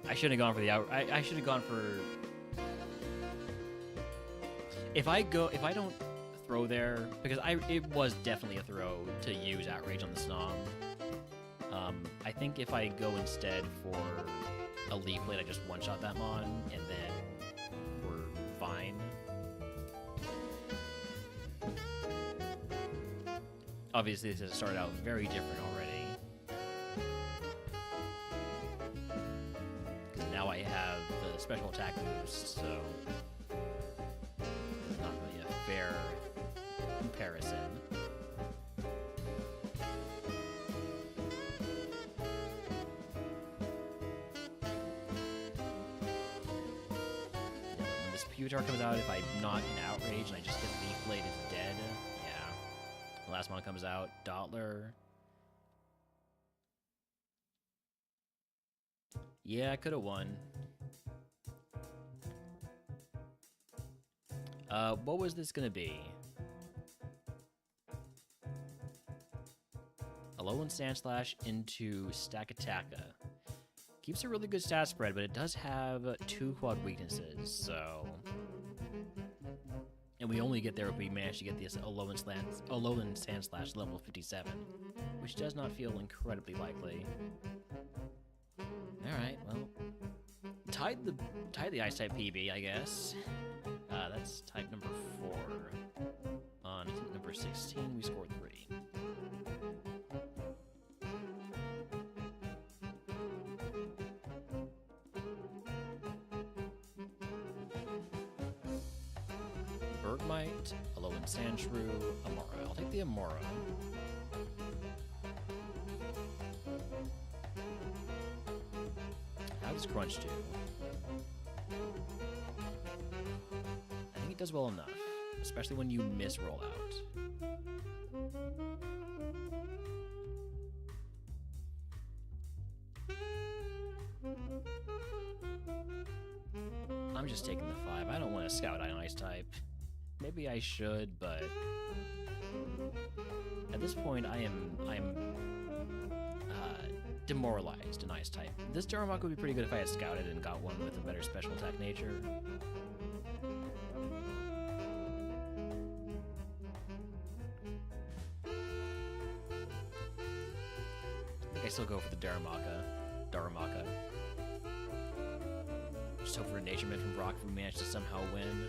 S1: I should have gone for the I should have gone for. If I don't throw there, because it was definitely a throw to use Outrage on the Snom. I think if I go instead for a Leaf Blade, I just one-shot that Mon, and then we're fine. Obviously, this has started out very different already. Because now I have the special attack boost, so it's not really a fair comparison. Putar comes out, if I'm not in Outrage and I just get Leaf Blade, it's dead. Yeah. The last one comes out, Dottler. Yeah, I could have won. What was this gonna be? Alolan Sandslash into Stakataka. Keeps a really good stat spread, but it does have 2 quad weaknesses, so... And we only get there if we manage to get this Alolan Sandslash level 57, which does not feel incredibly likely. Alright, well... Tied the Ice-type PB, I guess. That's type number 4. On number 16, we scored 3. Bergmite, Alolan Sandshrew, Amora. I'll take the Amora. How does Crunch do? I think it does well enough, especially when you miss rollout. I'm just taking the 5. I don't want to scout Ice type. Maybe I should, but at this point, I am
S2: demoralized an ice type. This Darumaka would be pretty good if I had scouted and got one with a better special attack nature. I think I still go for the Darumaka. Just hope for a nature mint from Brock if we manage to somehow win.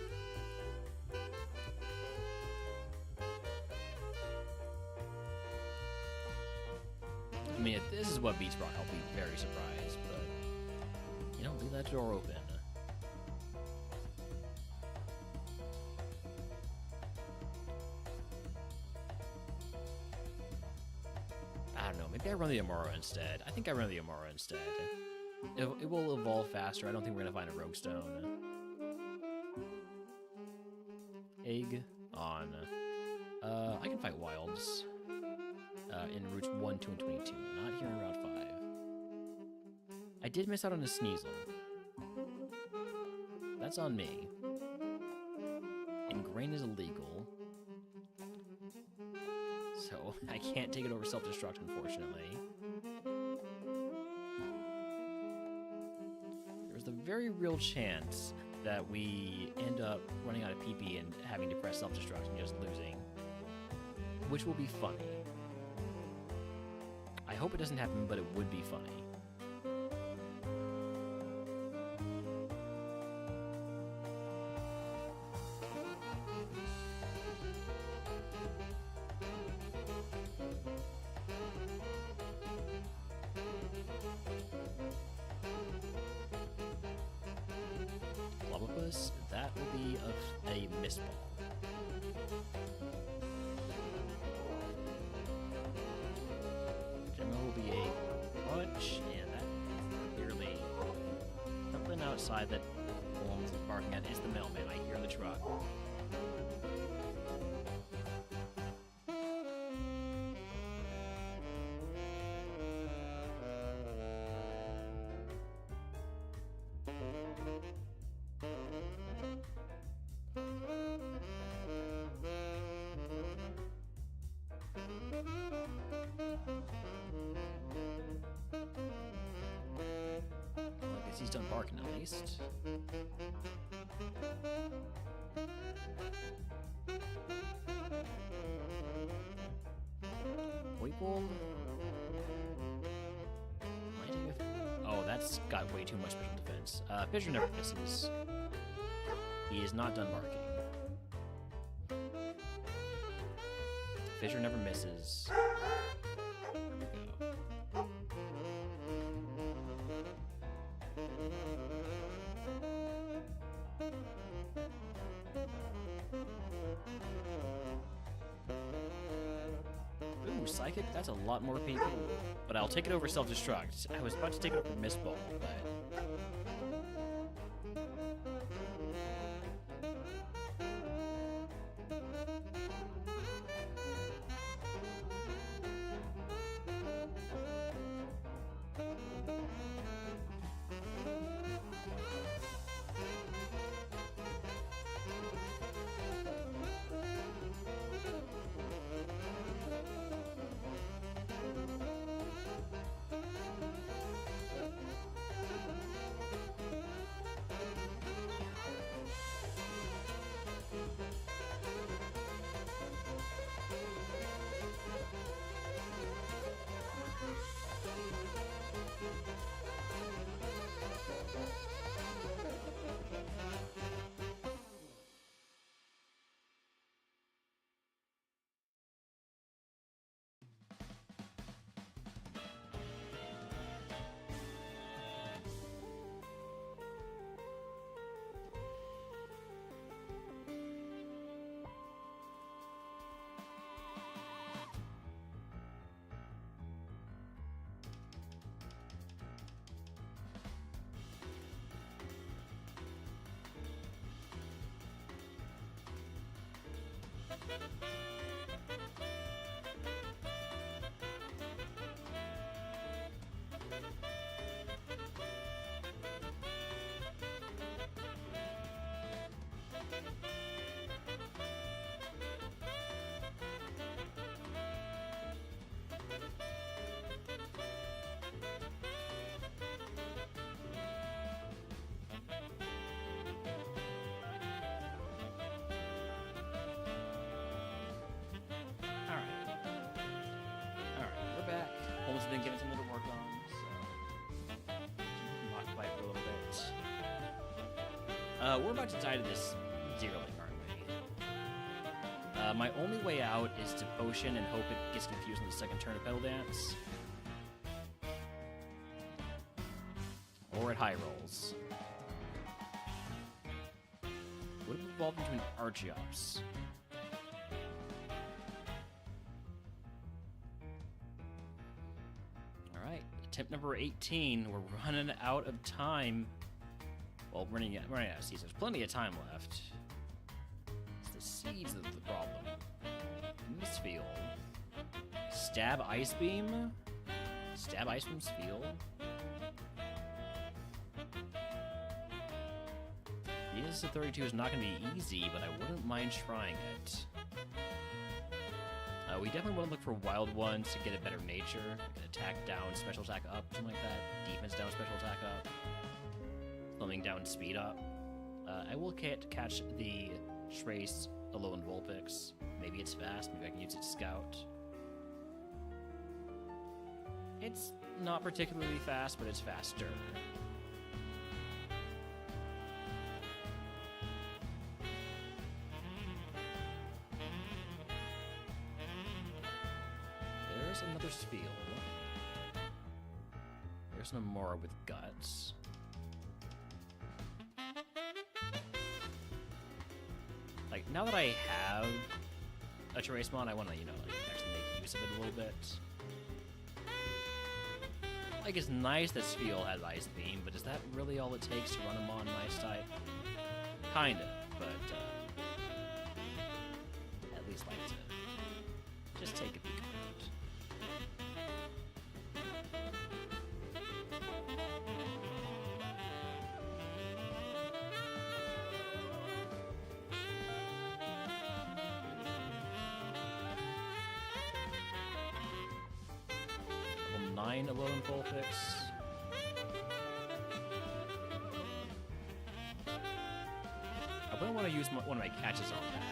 S2: I mean, if this is what beats Brock, I'll be very surprised, but, you know, leave that door open. I don't know, maybe I run the Amaro instead. I think I run the Amaro instead. It will evolve faster. I don't think we're going to find a Rogue Stone. Egg on. I can fight Wilds. In routes 1, 2, and 22. Not here in Route 5. I did miss out on a Sneasel. That's on me. Ingrain is illegal. So I can't take it over self-destruct, unfortunately. There's a very real chance that we end up running out of PP and having to press self-destruct and just losing. Which will be funny. I hope it doesn't happen, but it would be funny. Lobopus, that will be a missed ball. And that clearly something outside that Holmes is barking at is the mailman. I hear the truck. He's done barking at least. Weeple? Oh, that's got way too much special defense. Fissure never misses. He is not done barking. Fissure never misses. Ooh, Psychic? That's a lot more PP. But I'll take it over Self-Destruct. I was about to take it over Mist Ball, but...
S1: Consouls have been given something to work on, so I'm occupied for a little bit. We're about to die to this Zero Link, aren't we? My only way out is to potion and hope it gets confused in the second turn of Pedal Dance. Or at high rolls. Would have evolved into an Archeops. Alright, attempt number 18. We're running out of time. Well, running out of seeds. There's plenty of time left. It's the seeds of the problem. Misfeel. Stab Ice Beam? Stab Ice Beam's Feel? Yes, the 32 is not going to be easy, but I wouldn't mind trying it. We definitely want to look for wild ones to get a better nature. Attack down, special attack up, something like that. Defense down, special attack up. Slumming down, speed up. I will catch the Trace Alolan Vulpix. Maybe it's fast, maybe I can use it to scout. It's not particularly fast, but it's faster. There's another Spiel. There's no more with Guts. Like, now that I have a TerraceMon, I want to, like, actually make use of it a little bit. Like, it's nice that Spiel has Ice Beam, but is that really all it takes to run him on Ice type? Kinda, but, at least like to just take a peek around. Level 9 Alolan Vulpix. I wouldn't want to use one of my catches on that.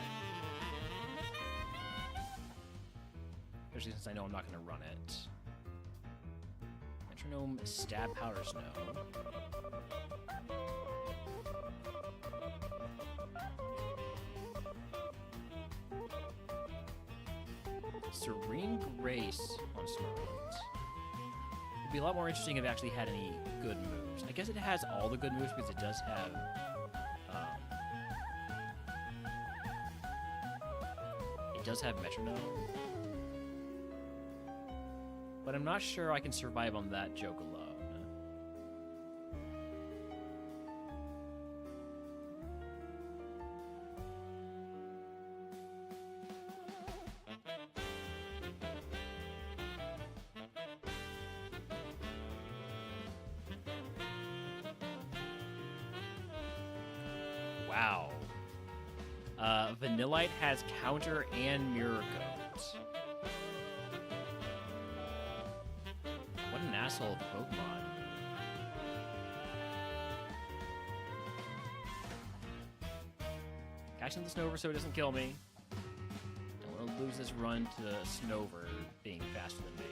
S1: Especially since I know I'm not going to run it. Metronome, Stab, Powder Snow. Serene Grace on Smartphones. It'd be a lot more interesting if it actually had any good moves. I guess it has all the good moves because it does have Metronome. But I'm not sure I can survive on that joke alone. Wow. Vanillite has Counter and Mirror Coat. What an asshole of Pokemon. Catching the Snover so it doesn't kill me. Don't want to lose this run to Snover being faster than me.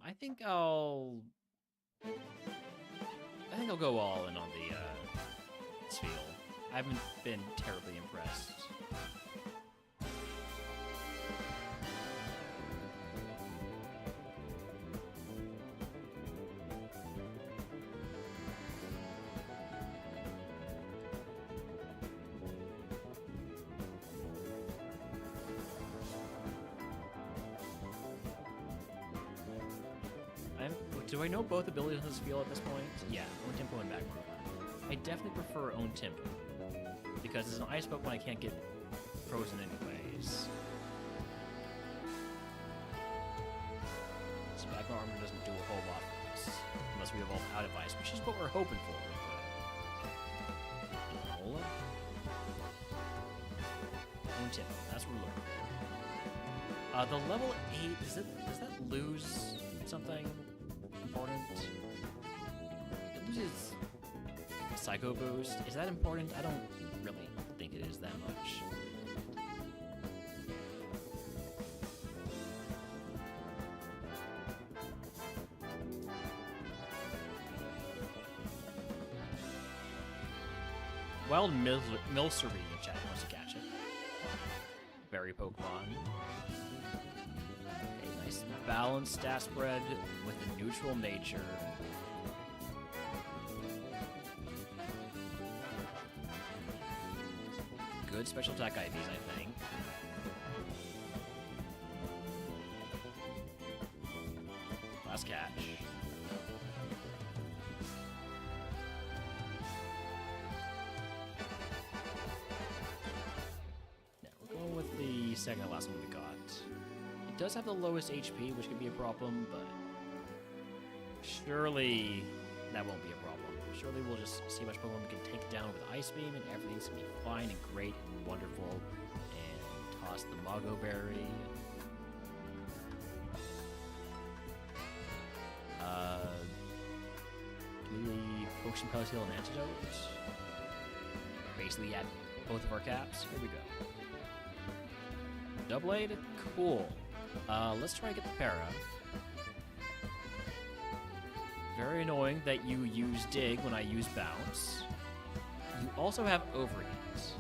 S1: I think I'll go all in on the Spiel. I haven't been terribly impressed. Do I know both abilities on this field at this point? Yeah, Own Tempo and Magmar. I definitely prefer Own Tempo, because as an Ice Pokemon I can't get frozen anyways. So Magmar Armor doesn't do a whole lot for us, unless we evolve out of Ice, which is what we're hoping for. Alola? Own Tempo, that's what we're looking for. The level 8, does that lose something important? It loses Psycho Boost. Is that important? I don't really think it is that much.
S2: Wild Milcery in the chat wants to catch it. Berry Pokemon. A nice balanced stat spread with a neutral nature. Good special attack IVs, I think. Last catch. Now we're going with the second to last one we got. It does have the lowest HP, which could be a problem, but surely that won't be a problem. Surely we'll just see how much Pokemon we can take down with Ice Beam, and everything's gonna be fine and great and wonderful. And toss the Mago Berry. Potion Pellet Heal and Antidote. Basically at both of our caps. Here we go. Doublade? Cool. Let's try to get the Para. Very annoying that you use Dig when I use Bounce. You also have Overheat.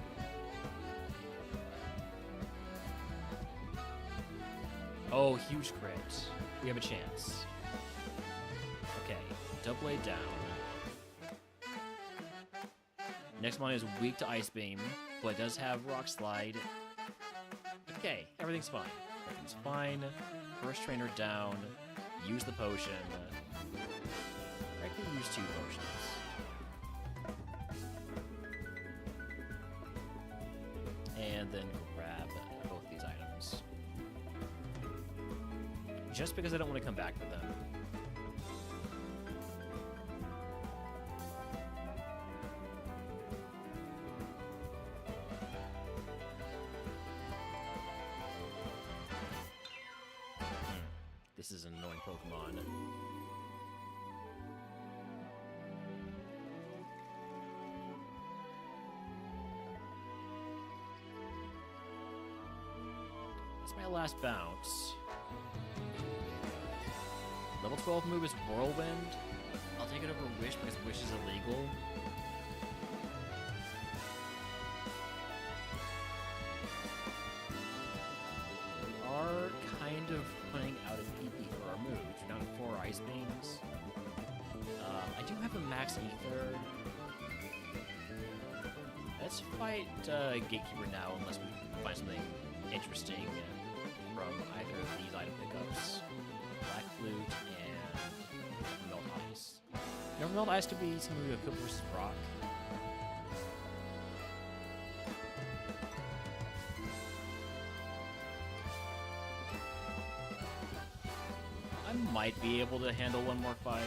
S2: Oh, huge crit. We have a chance. Okay, Doublade down. Next one is weak to Ice Beam, but it does have Rock Slide. Okay, everything's fine. Everything's fine. First trainer down. Use the potion. I can use 2 potions. And then grab both these items. Just because I don't want to come back for them. This is an annoying Pokemon. That's my last bounce. Level 12 move is Whirlwind. I'll take it over Wish because Wish is illegal. We are kind of putting out an EP for our moves. We're down to 4 Ice Beams. I do have a Max Ether. Let's fight Gatekeeper now, unless we find something interesting from either of these item pickups. Black Flute and Melt Ice. Never Melt Ice could be something we could versus Brock. I might be able to handle one more fight.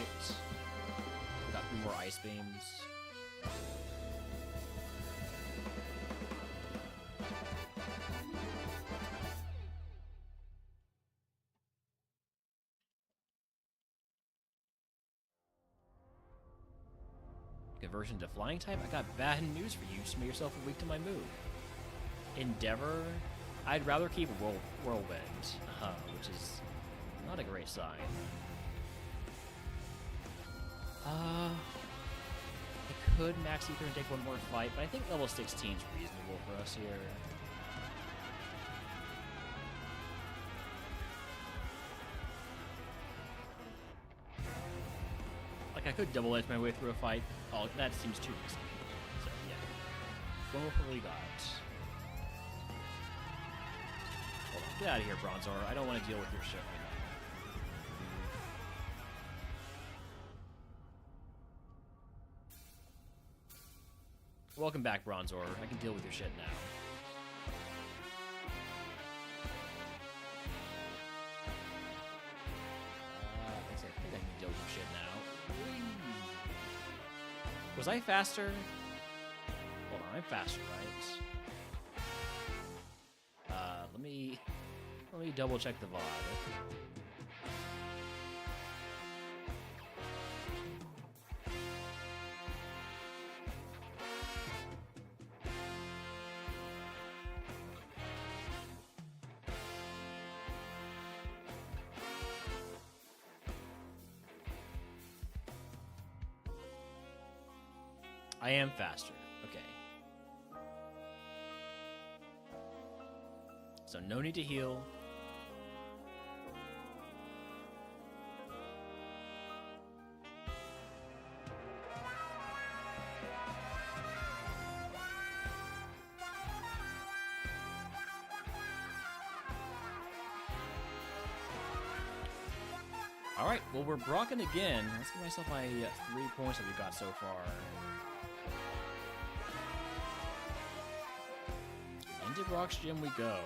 S2: Got 3 more Ice Beams. Conversion to Flying type? I got bad news for you. You made yourself weak to my move. Endeavor? I'd rather keep Whirlwind, which is not a great sign. I could Max Ether and take one more fight, but I think level 16 is reasonable for us here. Like, I could double edge my way through a fight. Oh, that seems too risky. So, yeah. Going with what we got. Hold on. Get out of here, Bronzor. I don't want to deal with your shit right now. Welcome back, Bronzor. I can deal with your shit now. I think I can deal with your shit now. Was I faster? Hold on, I'm faster, right? Let me double check the VOD. I am faster. Okay. So no need to heal. Alright, well, we're Brocken again. Let's give myself my 3 points that we got so far. Into Brock's gym we go.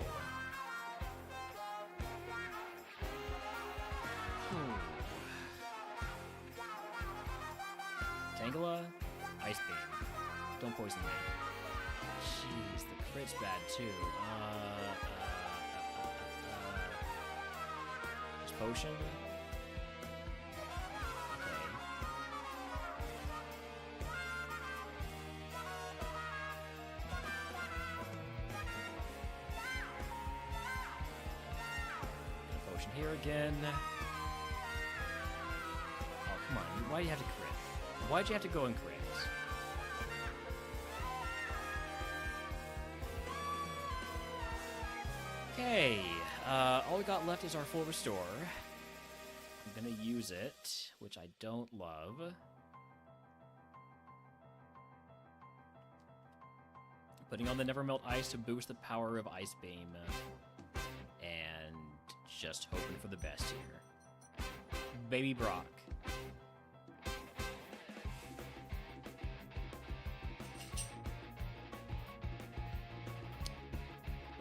S2: Tangela, Ice Beam. Don't poison me. Jeez, the crit's bad too. There's Potion. Here again. Oh, come on. Why do you have to crit? Why'd you have to go and crit? Okay. All we got left is our full restore. I'm gonna use it, which I don't love. Putting on the Never Melt Ice to boost the power of Ice Beam. And just hoping for the best here. Baby Brock.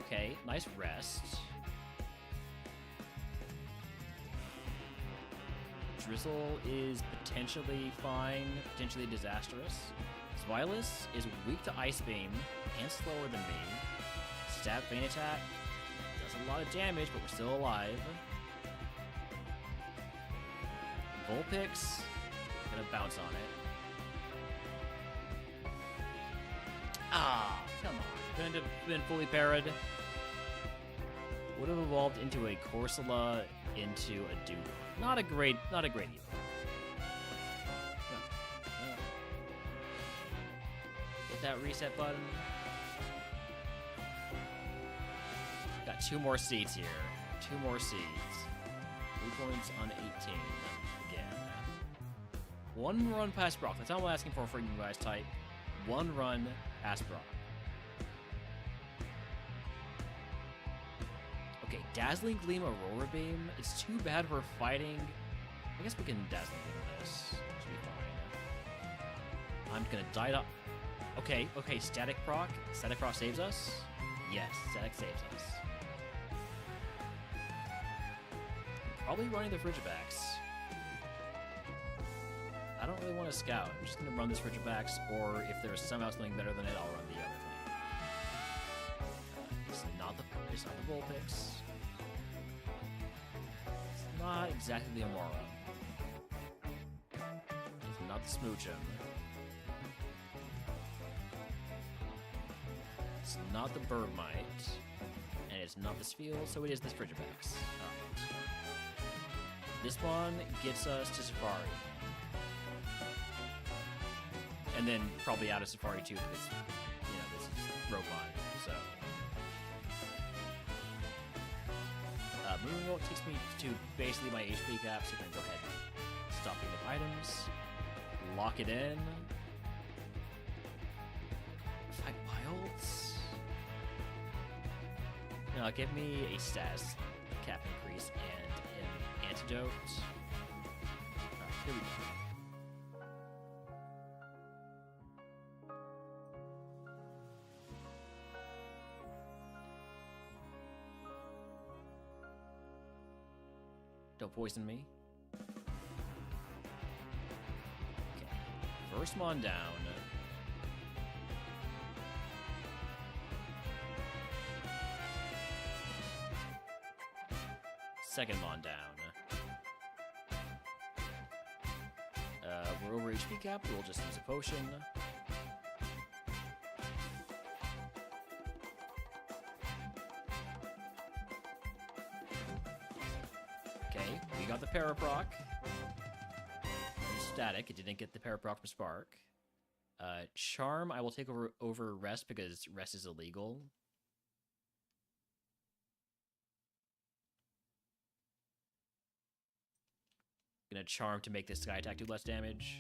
S2: Okay, nice rest. Drizzle is potentially fine, potentially disastrous. Zwilus is weak to Ice Beam and slower than me. Stab Feint Attack does a lot of damage, but we're still alive. Vulpix, gonna bounce on it. Ah, come on. Couldn't have been fully parried. Would have evolved into a Corsola, into a Doodle. Not a great either. No. Hit that reset button. Got 2 more seats here. 2 more seats. 3 points on 18 again. 1 run past Brock. That's all I'm asking for you guys type. 1 run past Brock. Okay, Dazzling Gleam, Aurora Beam. It's too bad we're fighting. I guess we can Dazzling Gleam this. Should be fine. I'm gonna die to... Okay, Static Proc. Static Proc saves us? Yes, Static saves us. Probably running the Frigibacks. I don't really want to scout. I'm just gonna run this Frigibacks, or if there's somehow something better than it, I'll run the other thing. It's not the Vulpix. It's not exactly the Amora. It's not the Smoochum. It's not the Birdmite. And it's not the Spheal, so it is this Frigibacks. Alright. This one gets us to Safari. And then probably out of Safari too, because, you know, this is RogueMon, so. Moving Roll takes me to basically my HP cap, so I'm gonna go ahead and stop picking up items. Lock it in. 5 wilds? No, give me a status cap increase and an antidote. Alright, here we go. Don't poison me. Okay. First Mon down. Second Mon down. We're over HP cap. We'll just use a potion. Okay, we got the Paraproc. Static, it didn't get the Paraproc from Spark. Charm, I will take over Rest because Rest is illegal. Gonna charm to make this sky attack do less damage.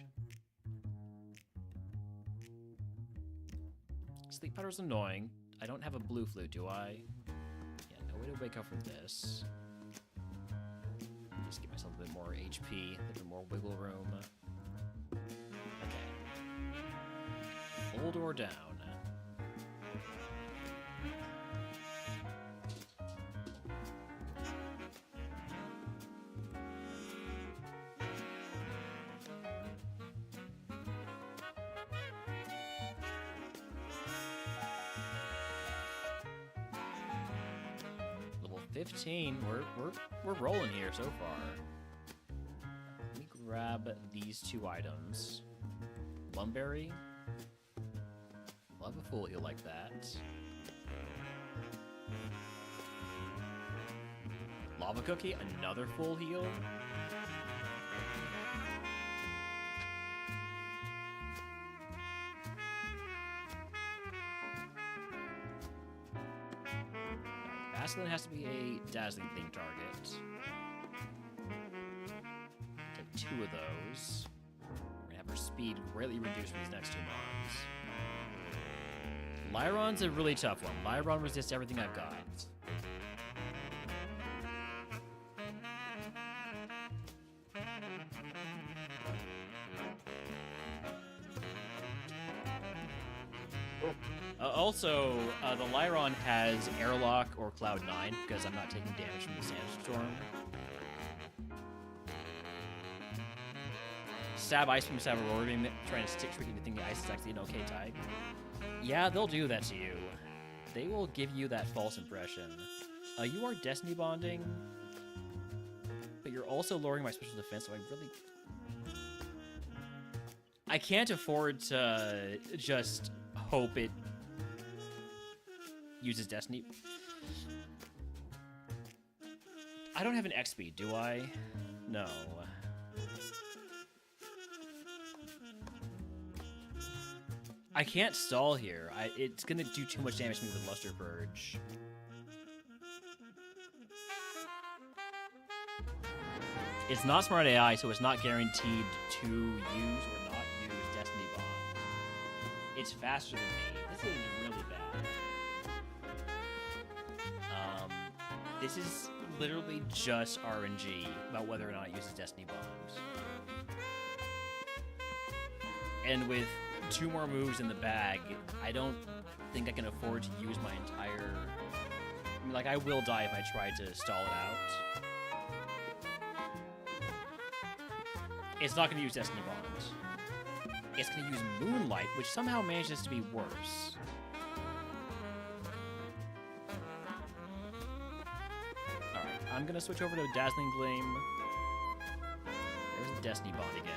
S2: Sleep powder's annoying. I don't have a blue flute, do I? Yeah, no way to wake up from this. Just give myself a bit more HP, a bit more wiggle room. Okay. Hold or down. Level 15. We're rolling here so far. Let me grab these 2 items. Lumberry. Love a full heal like that. Lava Cookie, another full heal. Basculin has to be a dazzling theme target. Take 2 of those. We're gonna have her speed greatly reduced from these next 2 mons. Lyron's a really tough one. Lyron resists everything I've got. Also, the Lyron has Airlock or Cloud 9 because I'm not taking damage from the Sandstorm. Stab Ice Beam, Stab Aurora Beam, trying to stick tricky to think the ice is actually an okay type. Yeah, they'll do that to you. They will give you that false impression. You are Destiny Bonding, but you're also lowering my special defense, so I can't afford to just hope it uses Destiny. I don't have an X speed, do I? No. I can't stall here. It's gonna do too much damage to me with Luster Purge. It's not smart AI, so it's not guaranteed to use or not use Destiny Bond. It's faster than me. This is really bad. This is literally just RNG about whether or not it uses Destiny Bombs. And with 2 more moves in the bag, I don't think I can afford to use my entire... I mean, like, I will die if I try to stall it out. It's not going to use Destiny Bombs. It's going to use Moonlight, which somehow manages to be worse. Alright, I'm going to switch over to Dazzling Gleam. There's the Destiny Bond again.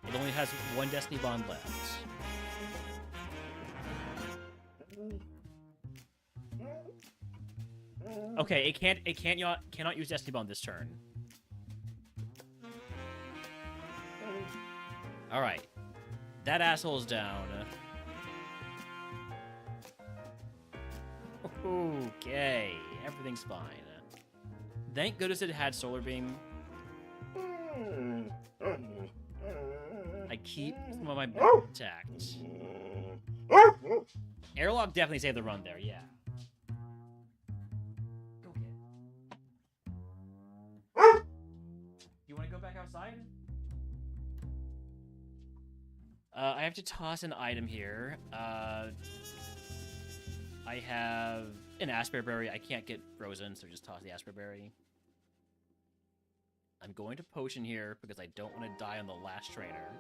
S2: It only has 1 Destiny Bond left. Okay, it cannot use Destiny Bond this turn. All right, that asshole's down. Okay, everything's fine. Thank goodness it had Solar Beam. I keep some of my attacked. Airlock definitely saved the run there, yeah. Go get it. You want to go back outside? I have to toss an item here. I have an Asper Berry. I can't get frozen, so just toss the Asper Berry. I'm going to potion here because I don't want to die on the last trainer.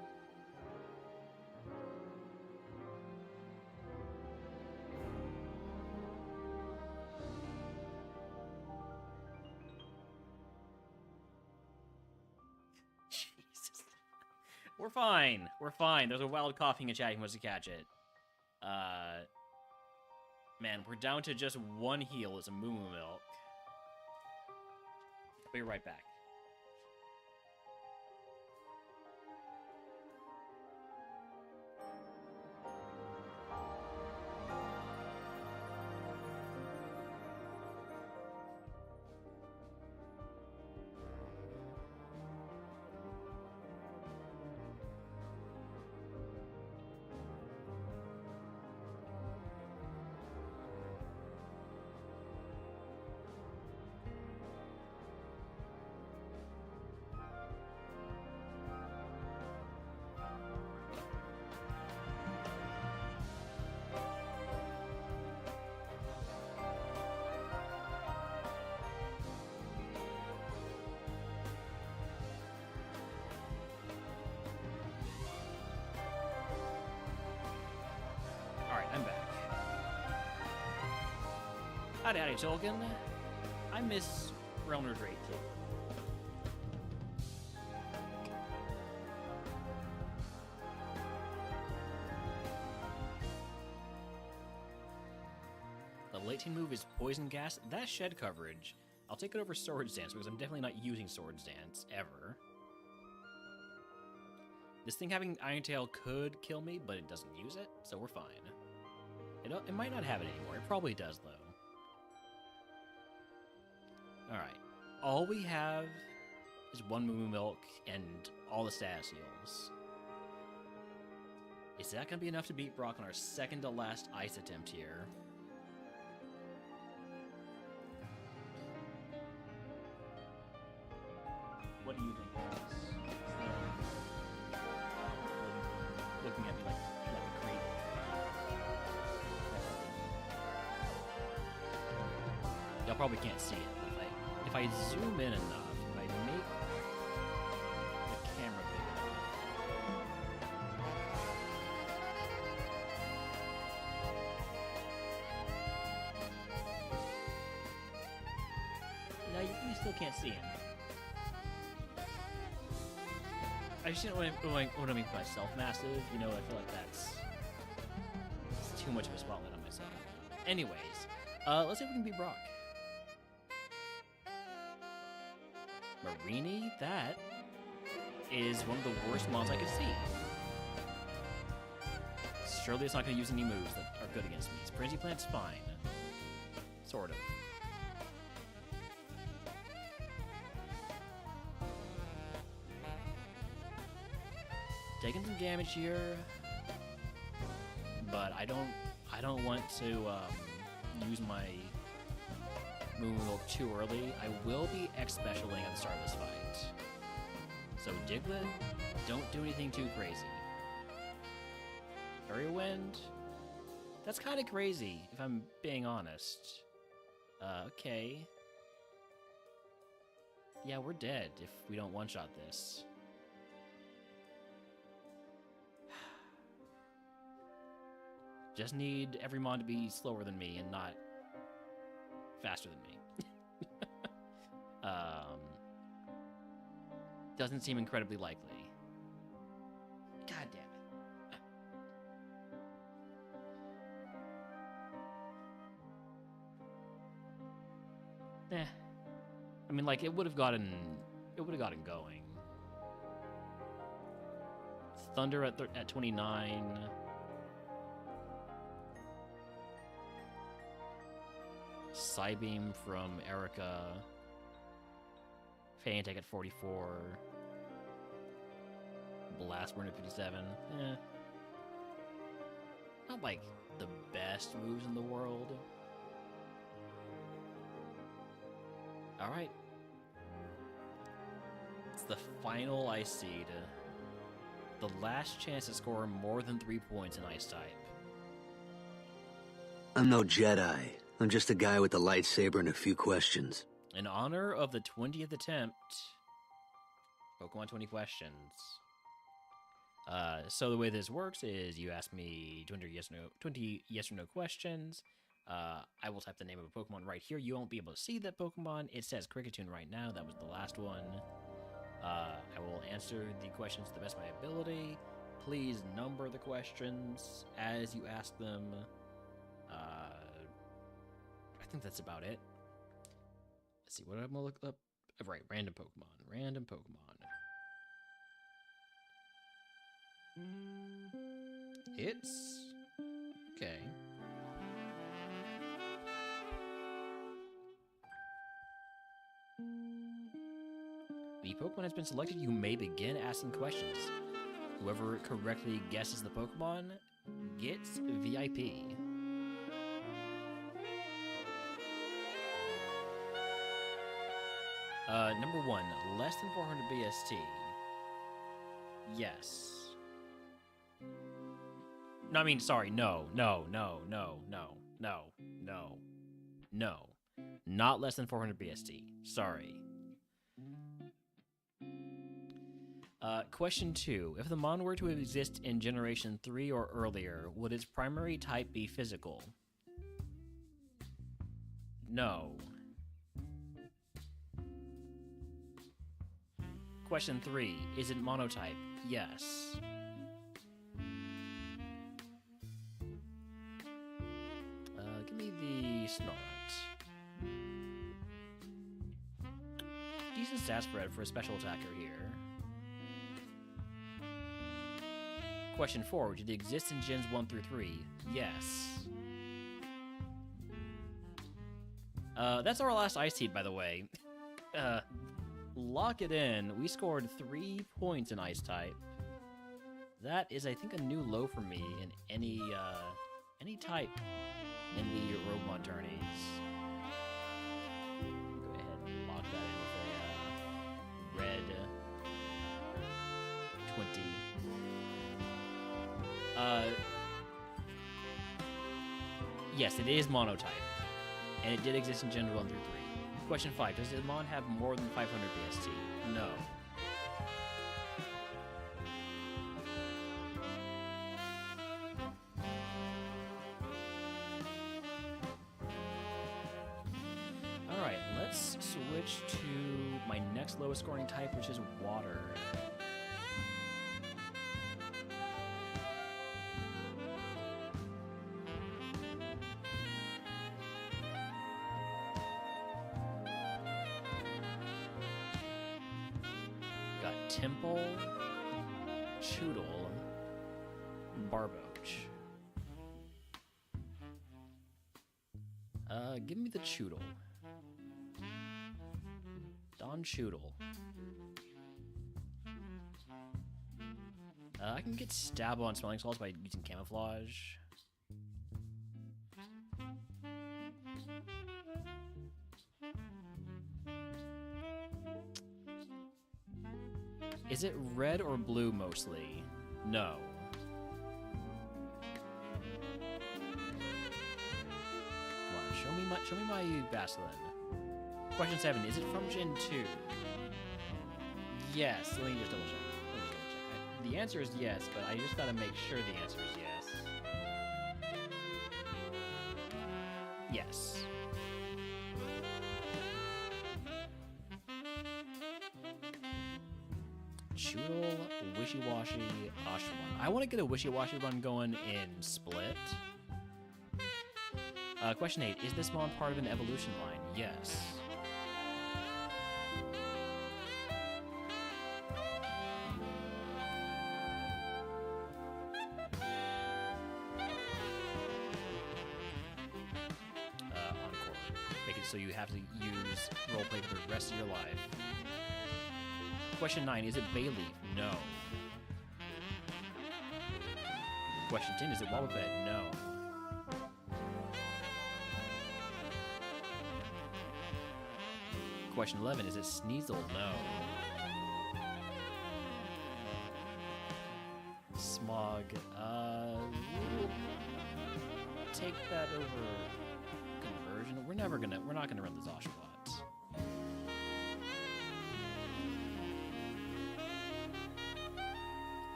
S2: Jesus. We're fine. We're fine. There's a wild coughing and chatting once to catch it.
S1: Man, we're down to just one heal as a Moo Moo Milk. Be right back. Alright, I'm back. Howdy, howdy, Tolkien. I miss Realmer greatly. Level 18 move is Poison Gas. That's Shed coverage. I'll take it over Swords Dance because I'm definitely not using Swords Dance, ever. This thing having Iron Tail could kill me, but it doesn't use it, so we're fine. It might not have it anymore. It probably does, though. Alright. All we have is one Moo Moo Milk and all the status heals. Is that going to be enough to beat Brock on our second to last ice attempt here? What do you think, Ross? Looking at me like a creep. Y'all probably can't see it, but if I zoom in enough, if I make the camera big enough, now you still can't see him. I just didn't want to make myself massive, you know, I feel like it's too much of a spotlight on myself. Anyways, let's see if we can beat Brock. Marini, that is one of the worst mons I could see. Surely it's not going to use any moves that are good against me. Frenzy Plant's fine. Sort of. Taking some damage here, but I don't want to use my Moo Moo Milk too early. I will be X-Specialing at the start of this fight. So Diglett, don't do anything too crazy. Fairy Wind, that's kind of crazy, if I'm being honest. Okay. Yeah, we're dead if we don't one-shot this. Just need every mon to be slower than me and not faster than me. Doesn't seem incredibly likely. God damn it. I mean, like, it would have gotten going. Thunder at 29. Psybeam from Erica. Fantek at 44. Blastburn at 57. Not like the best moves in the world. Alright. It's the final Ice Seed. The last chance to score more than 3 points in Ice type.
S3: I'm no Jedi. I'm just a guy with a lightsaber and a few questions.
S1: In honor of the 20th attempt, Pokemon 20 questions. So the way this works is you ask me 20 yes or no questions. I will type the name of a Pokemon right here. You won't be able to see that Pokemon. It says Kricketune right now. That was the last one. I will answer the questions to the best of my ability. Please number the questions as you ask them.
S2: think that's about it. Let's see, what I'm gonna look up. Right, random Pokemon. Random Pokemon. It's... okay. The Pokemon has been selected. You may begin asking questions. Whoever correctly guesses the Pokemon gets VIP. Number 1, less than 400 BST. Yes. No, I mean, sorry, no. Not less than 400 BST. Sorry. Question 2. If the Mon were to exist in Generation 3 or earlier, would its primary type be physical? No. Question 3. Is it monotype? Yes. Give me the Snorunt. Decent stat spread for a special attacker here. Question 4. Did it exist in Gens 1 through 3? Yes. That's our last Ice Team, by the way. Lock it in. We scored 3 points in Ice type. That is, I think, a new low for me in any type in the RogueMon tourneys. Go ahead and lock that in with a red 20. Yes, it is monotype, and it did exist in Gen 1 through 3. Question 5. Does Mon have more than 500 BST? No. Alright, let's switch to my next lowest scoring type, which is water. Temple, Choodle, Barboach. Give me the Choodle. Don Choodle. I can get Stab on Smelling Salts by using Camouflage. Is it red or blue mostly? No. Come on, show me my Basculin. Question 7, is it from Gen 2? Yes, let me just double check. The answer is yes, but I just gotta make sure the answer is yes. Yes. Choodle, Wishy-Washy, Oshawott. I want to get a Wishy-Washy run going in Split. Question 8. Is this Mon part of an evolution line? Yes. Encore. Make it so you have to use roleplay for the rest of your life. Question 9, is it Bayleaf? No. Question 10, is it Wobbuffet? No. Question 11, is it Sneasel? No. Smog, we'll take that over conversion. We're not gonna run this Oshawott.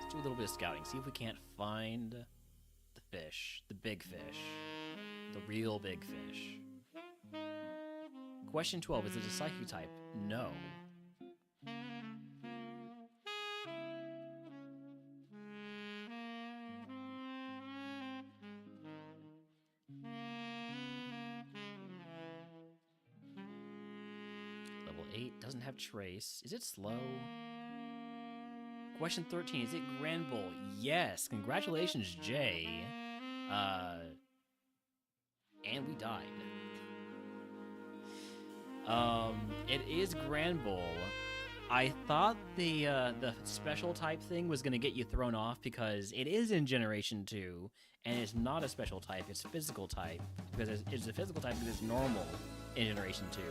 S2: Let's do a little bit of scouting. See if we can't find the fish, the big fish, the real big fish. Question 12, is it a Psychic type? No. doesn't have Trace. Is it slow? Question 13, is it Granbull? Yes, congratulations, Jay. And we died. It is Granbull. I thought the special type thing was going to get you thrown off because it is in Generation 2, and it's not a special type, it's physical type. Because it's a physical type because it's normal in Generation 2.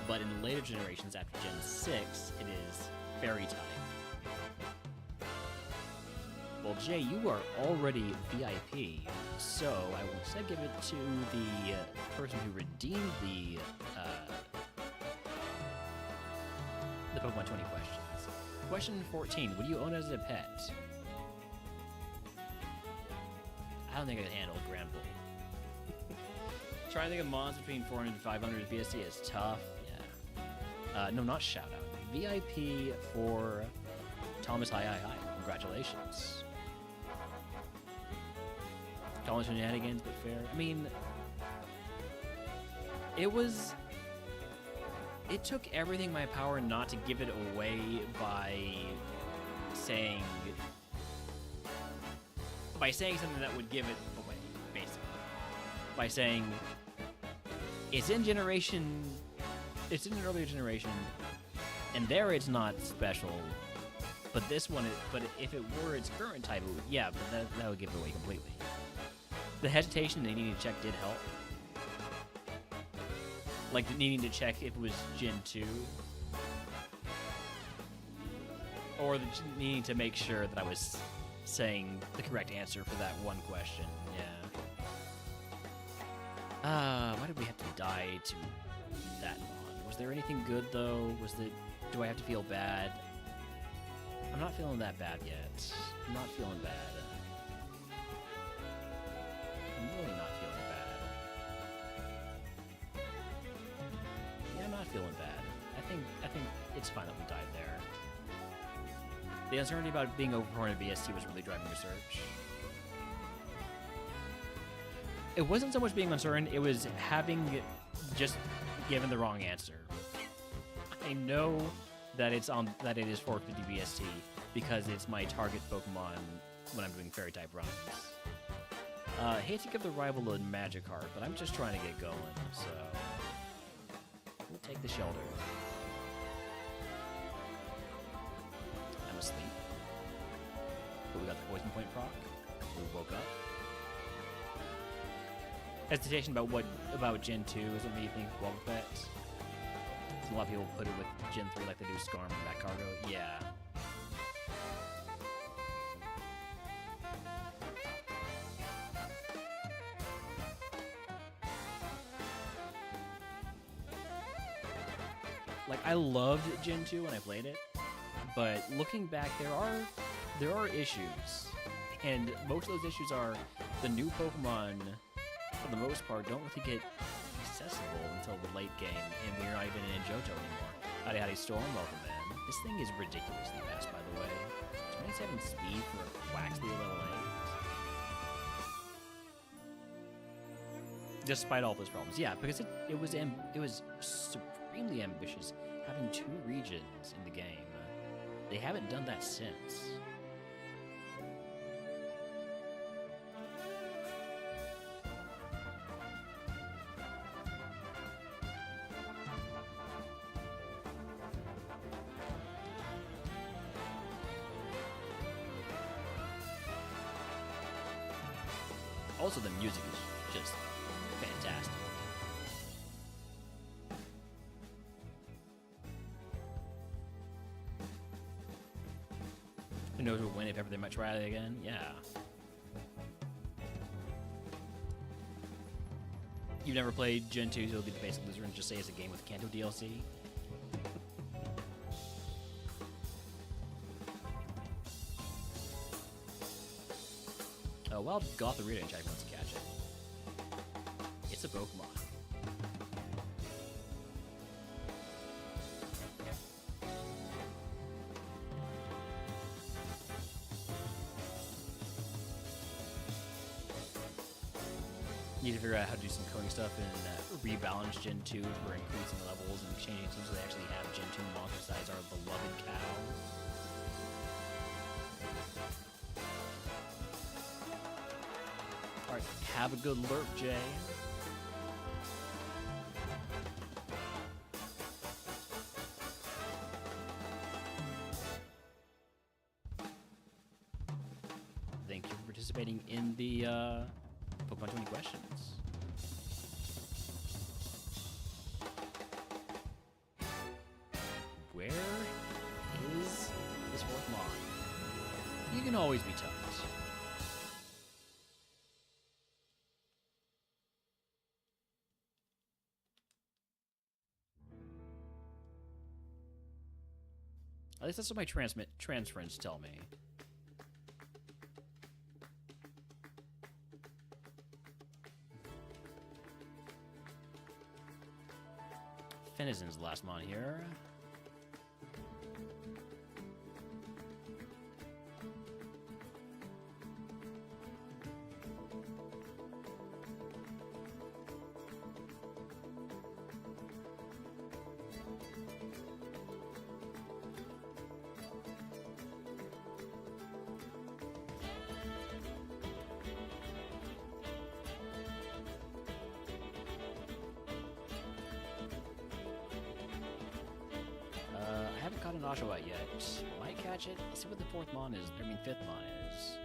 S2: But in later generations after Gen 6, it is fairy type. Well, Jay, you are already VIP, so I will instead give it to the person who redeemed the Pokemon 20 questions. Question 14, would you own it as a pet? I don't think I could handle Granbull. Trying to think of monsters between 400 and 500 VSC is tough. Yeah. No, not shout out. VIP for Thomas. Hi. Congratulations. College shenanigans, but fair. I mean, it took everything in my power not to give it away by saying something that would give it away, basically. By saying it's in an earlier generation, and there it's not special, but this one, but if it were its current type, it would, yeah, but that would give it away completely. The hesitation they needed to check did help. Like needing to check if it was Gen 2. Or needing to make sure that I was saying the correct answer for that one question. Yeah. Why did we have to die to that mon? Was there anything good though? Do I have to feel bad? I'm not feeling that bad yet. I'm not feeling bad. I'm really not feeling bad. Yeah, I'm not feeling bad. I think it's fine that we died there. The uncertainty about being overpowered in VST was really driving research. It wasn't so much being uncertain, it was having just given the wrong answer. I know that it is 450 VST because it's my target Pokemon when I'm doing fairy type runs. Hate to give the rival a Magikarp, but I'm just trying to get going, so we'll take the shelter. I'm asleep. But we got the poison point proc. We woke up. Hesitation about Gen 2 isn't me think Wog Bet. A lot of people put it with Gen 3 like they do Skarm and Back Cargo. Yeah. Like, I loved Gen 2 when I played it, but looking back, there are issues, and most of those issues are the new Pokemon, for the most part, don't really get accessible until the late game, and we're not even in Johto anymore. Howdy Storm, welcome in. This thing is ridiculously fast, by the way. 27 speed for a Quaxley level 8. Despite all those problems, yeah, because it was supremely ambitious, having 2 regions in the game. They haven't done that since. Also, the music is just fantastic. Who knows who will win if ever they might try it again? Yeah. You've never played Gen 2, so it'll be the basic loser and just say it's a game with Kanto DLC. Oh, well, Gothorita and Jack wants to catch it. It's a Pokemon. Need to figure out how to do some coding stuff and rebalance Gen 2 for increasing levels and changing teams so they actually have Gen 2 monster besides our beloved cow. Alright, have a good lurk, Jay. Thank you for participating in the Pokemon 20 questions. Where is this fourth Mon? You can always be touched. At least that's what my transference tell me. Finizen's the last Mon here. I haven't caught an Oshawott yet. Might catch it. Let's see what the fourth Mon is. I mean, fifth Mon is.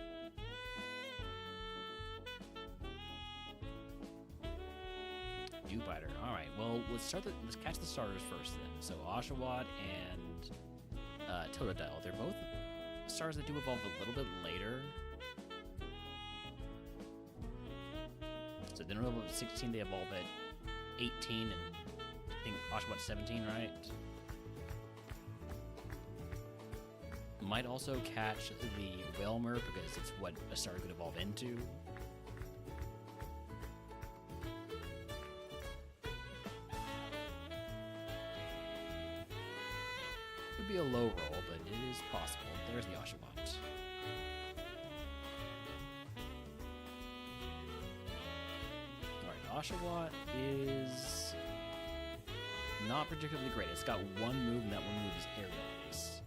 S2: Dewbiter. All right. Well, let's catch the starters first then. So Oshawott and Totodile. They're both stars that do evolve a little bit later. So then level 16 they evolve at 18, and I think Oshawott's 17, right? Might also catch the Whelmer because it's what a star could evolve into. Would be a low roll, but it is possible. There's the Oshawott. Alright, Oshawott is not particularly great. It's got one move, and that one move is Aerial Ice.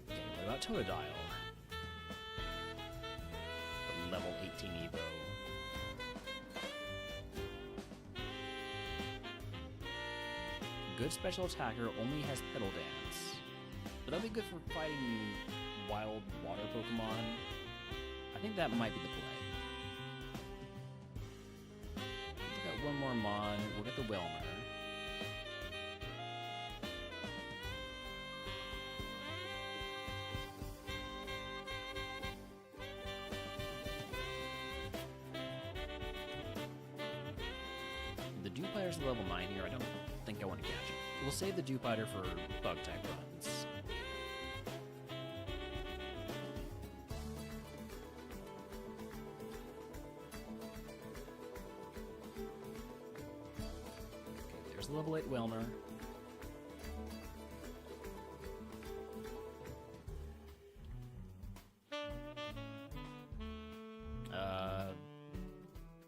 S2: Okay, what about Totodile? The level 18 Evo. Good special attacker, only has Petal Dance. But that'll be good for fighting wild water Pokemon. I think that might be the play. We got one more Mon. We'll get the Whelmer. The Dewpider's level 9 here. I don't think I want to catch it. We'll save the Dewpider for bug type runs. Okay, there's the level 8 Whelmer.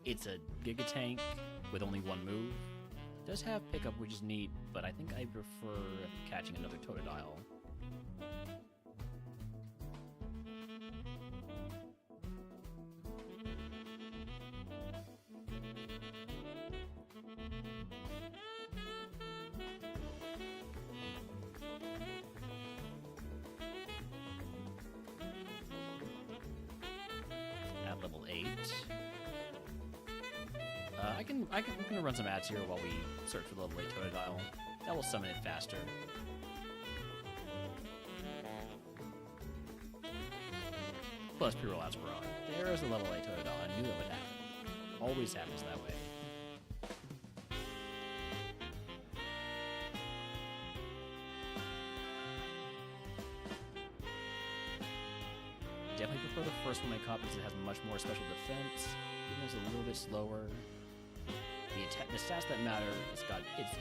S2: It's a Giga Tank with only one move. Does have pickup, which is neat, but I think I prefer catching another Totodile. At level 8. I'm gonna run some ads here while we search for the level 8 Totodile. That will summon it faster. Plus pre-roll ads were on. There's the level 8 Totodile. I knew that would happen. Always happens that way. Definitely prefer the first one I caught because it has much more special defense. Even though it's a little bit slower. The stats that matter, it's better at.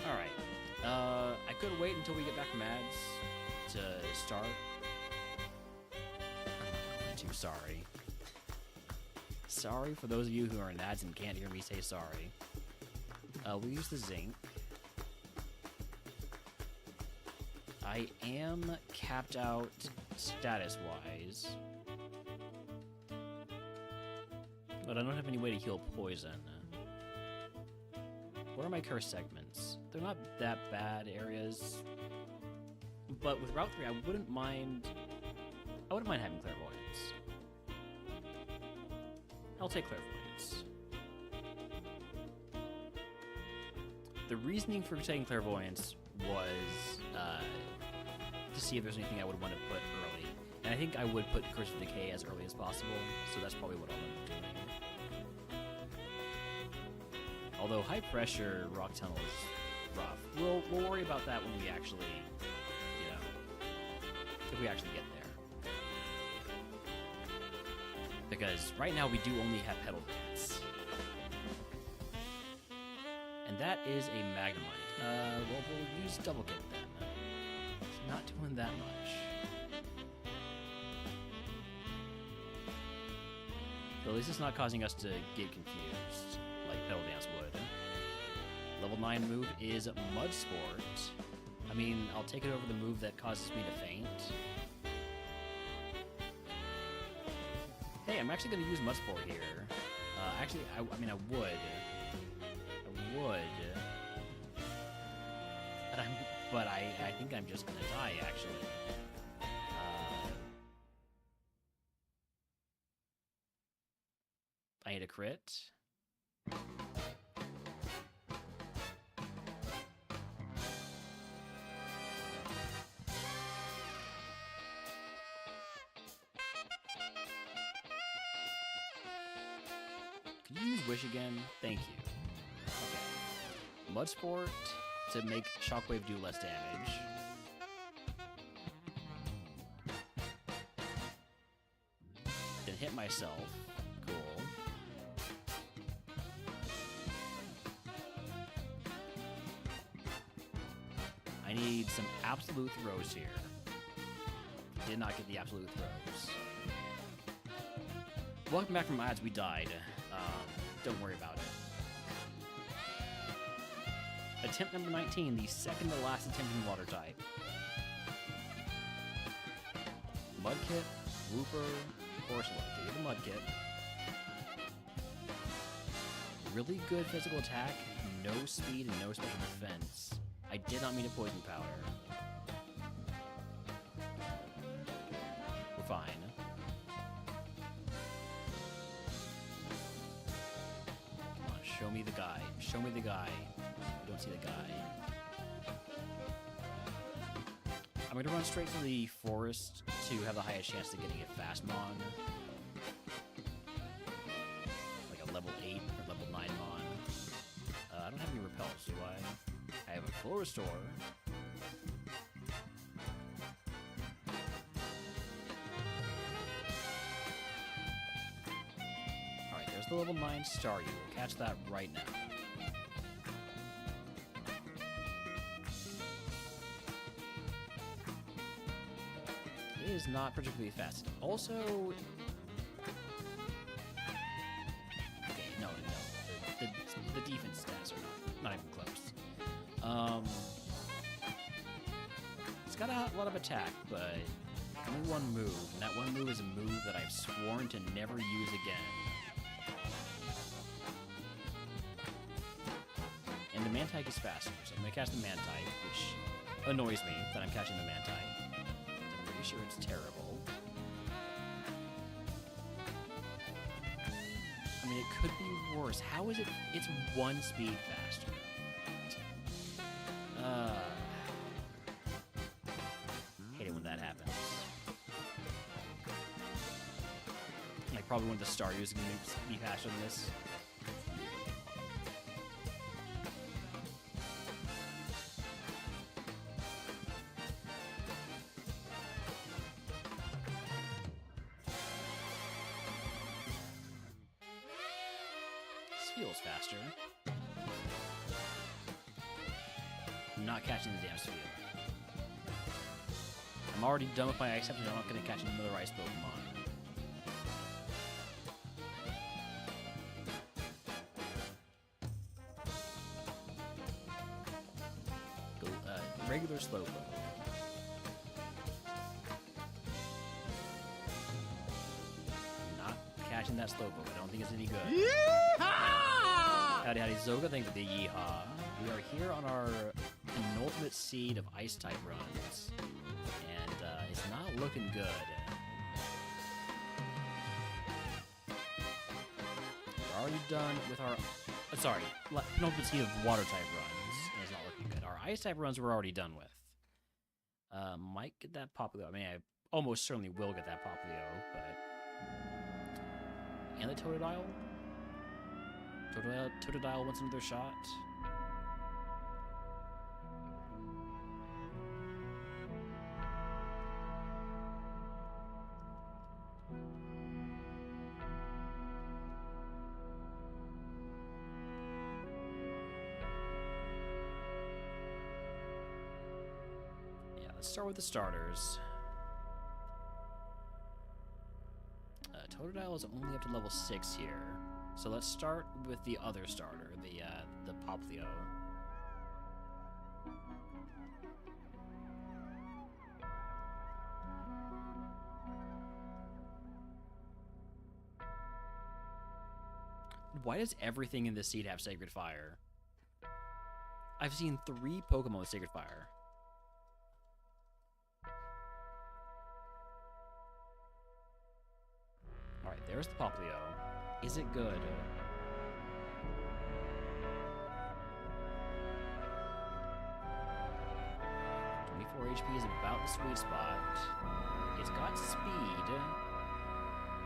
S2: Alright. I could wait until we get back from ads to start. I'm not going to, sorry. sorry for those of you who are in ads and can't hear me say sorry. We'll use the zinc. I am capped out status-wise. But I don't have any way to heal poison. What are my curse segments? They're not that bad areas. But with Route 3, I wouldn't mind having clairvoyance. I'll take clairvoyance. The reasoning for taking clairvoyance was to see if there's anything I would want to put early. And I think I would put Curse of Decay as early as possible, so that's probably what I'll end up doing. Although high pressure rock tunnel is rough. We'll worry about that when we actually, if we actually get there. Because right now we do only have Petal Dance. And that is a Magnemite. Well, we'll use Double Kick then. It's not doing that much. So at least it's not causing us to get confused, like Petal Dance would. Level 9 move is Mud Sport. I mean, I'll take it over the move that causes me to faint. Hey, I'm actually going to use Mud Sport here. Actually, I would. But I think I'm just gonna die, actually. I need a crit. Could you use Wish again? Thank you. Okay. Mud Sport to make Shockwave do less damage. Then hit myself. Cool. I need some absolute throws here. Did not get the absolute throws. Welcome back from ads. We died. Don't worry about it. Attempt number 19, the second to last attempt in water type. Mudkip, Wooper, Corsola. Give the Mudkip. Really good physical attack, no speed, and no special defense. I did not mean a poison powder. We're fine. Come on, show me the guy. Show me the guy. Don't see the guy. I'm going to run straight to the forest to have the highest chance of getting a fast Mon. Like a level 8 or level 9 Mon. I don't have any repels, do I? I have a full restore. Alright, there's the level 9 Staryu. We'll catch that right now. It is not particularly fast. Also... Okay, no. The defense stats are not even close. It's got a lot of attack, but only one move, and that one move is a move that I've sworn to never use again. And the Mantike is faster, so I'm going to catch the Mantike, which annoys me that I'm catching the Mantike. I'm pretty sure it's terrible. I mean, it could be worse. How is it? It's one speed faster. Hate it when that happens. Like, probably one of the Staryus is going to be faster than this. Feels faster. I'm not catching the damn Sphere. I'm already done with my Exception. I'm not going to catch another Ice Pokemon. Slowpoke. Not catching that Slowpoke. I don't think it's any good. Howdy, howdy, Zoga. Thanks for the yeehaw. We are here on our penultimate seed of Ice-type runs, and it's not looking good. We're already done with our... sorry, penultimate seed of Water-type runs, and it's not looking good. Our Ice-type runs we're already done with. Might get that Popplio. I mean, I almost certainly will get that Popplio, but... And the Totodile? Totodile wants another shot. Yeah, let's start with the starters. Totodile is only up to level 6 here. So let's start with the other starter, the Popplio. Why does everything in this seed have Sacred Fire? I've seen 3 Pokemon with Sacred Fire. Alright, there's the Popplio. Is it good? HP is about the sweet spot. It's got speed.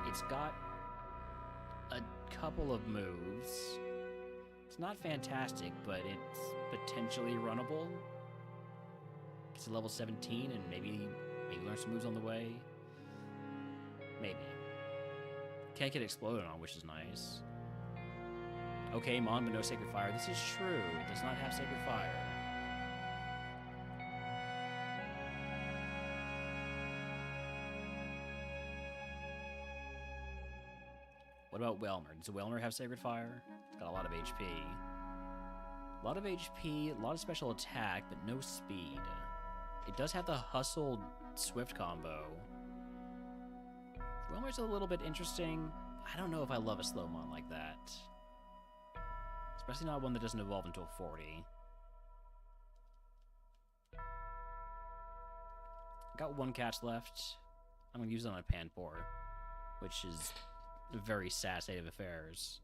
S2: It's got a couple of moves. It's not fantastic, but it's potentially runnable. It's a level 17 and maybe learn some moves on the way. Maybe. Can't get exploded on, which is nice. Okay, Mon, but no Sacred Fire. This is true. It does not have Sacred Fire. What about Whelmer? Does Whelmer have Sacred Fire? It's got a lot of HP. A lot of HP, a lot of special attack, but no speed. It does have the Hustle Swift combo. Whelmer's a little bit interesting. I don't know if I love a Slowmon like that. Especially not one that doesn't evolve until 40. Got 1 catch left. I'm going to use it on a Panpour, which is a very sad state of affairs.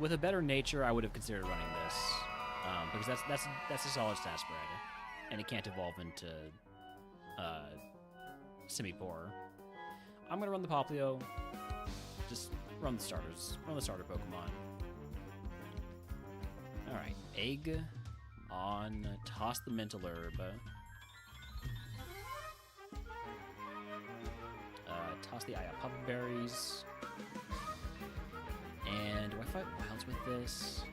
S2: With a better nature, I would have considered running this. Because that's a solid stat spread. And it can't evolve into Simipour. I'm gonna run the Popplio. Just run the starters. Run the starter Pokemon. Alright. Egg on Toss the Mental Herb. Toss the Papa Berries. And do I fight Wilds with this?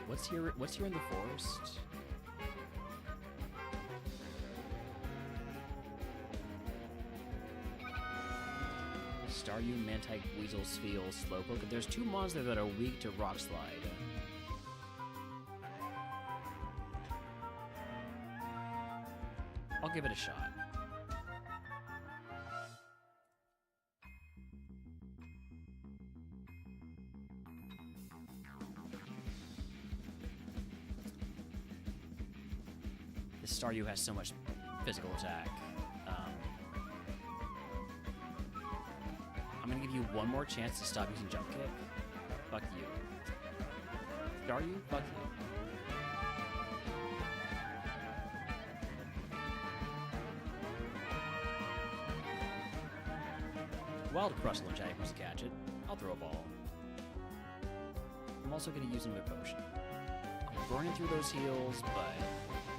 S2: What's here in the forest? Staryu, Mantike, Weasel, Spheal, Slowpoke. There's 2 mons there that are weak to Rock Slide. I'll give it a shot. This Staryu has so much physical attack. I'm gonna give you 1 more chance to stop using Jump Kick. Fuck you. Staryu, fuck you. Wild Crustle and Jack wants to catch it. I'll throw a ball. I'm also going to use a Mid Potion. I'm burning through those heals, but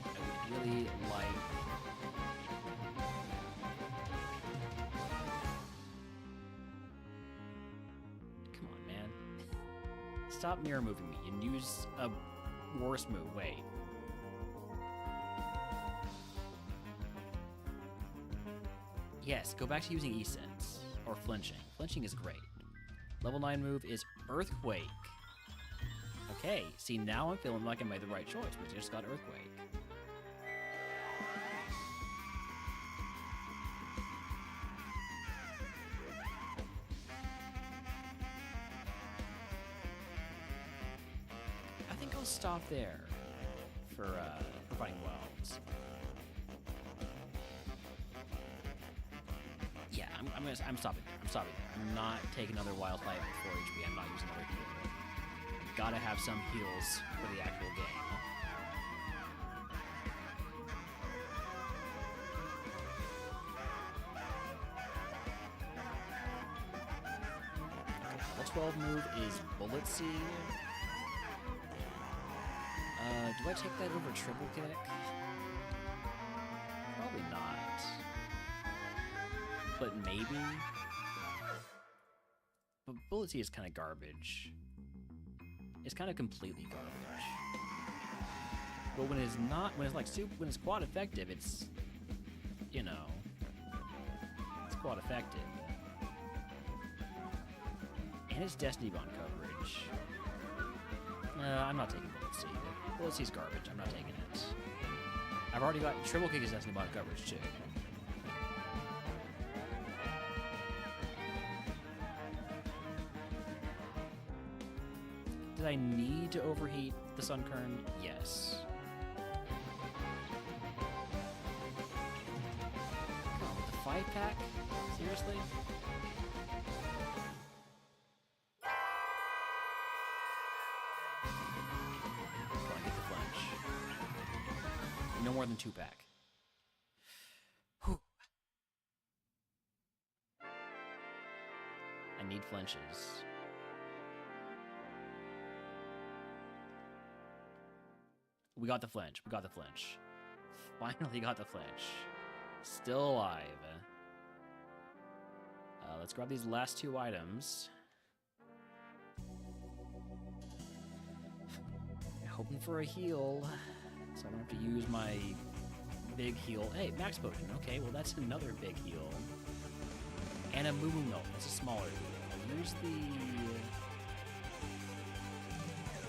S2: I would really like... Come on, man. Stop mirror moving me and use a worse move. Wait. Yes, go back to using E-Sense. Or flinching. Flinching is great. Level 9 move is Earthquake. Okay, see, now I'm feeling like I made the right choice, because I just got Earthquake. I think I'll stop there for fighting wilds. Yeah, I'm stopping there. I'm stopping there. I'm not taking another wild fight with 4 HP. I'm not using another heal. Gotta have some heals for the actual game. Okay, level 12 move is Bullet Seed. Do I take that over Triple Kick? Probably not. But maybe? But Bullet Seed is kind of garbage. It's kind of completely garbage. But when it's not, when it's quad effective, it's, you know, it's quad effective. And it's Destiny Bond coverage. I'm not taking Bullet Seed. Bullet Seed's garbage. I'm not taking it. I've already got Triple Kick as Destiny Bond coverage too. Did I need to overheat the Sunkern? Yes. Oh, with the 5-pack? Seriously? Come on, get the flinch. No more than 2-pack. Whew. I need flinches. We got the flinch. We got the flinch. Finally got the flinch. Still alive. Let's grab these last 2 items. Hoping for a heal, so I don't have to use my big heal. Hey, max potion. Okay, well that's another big heal. And a Moo Moo Milk. That's a smaller heal. I'll use the...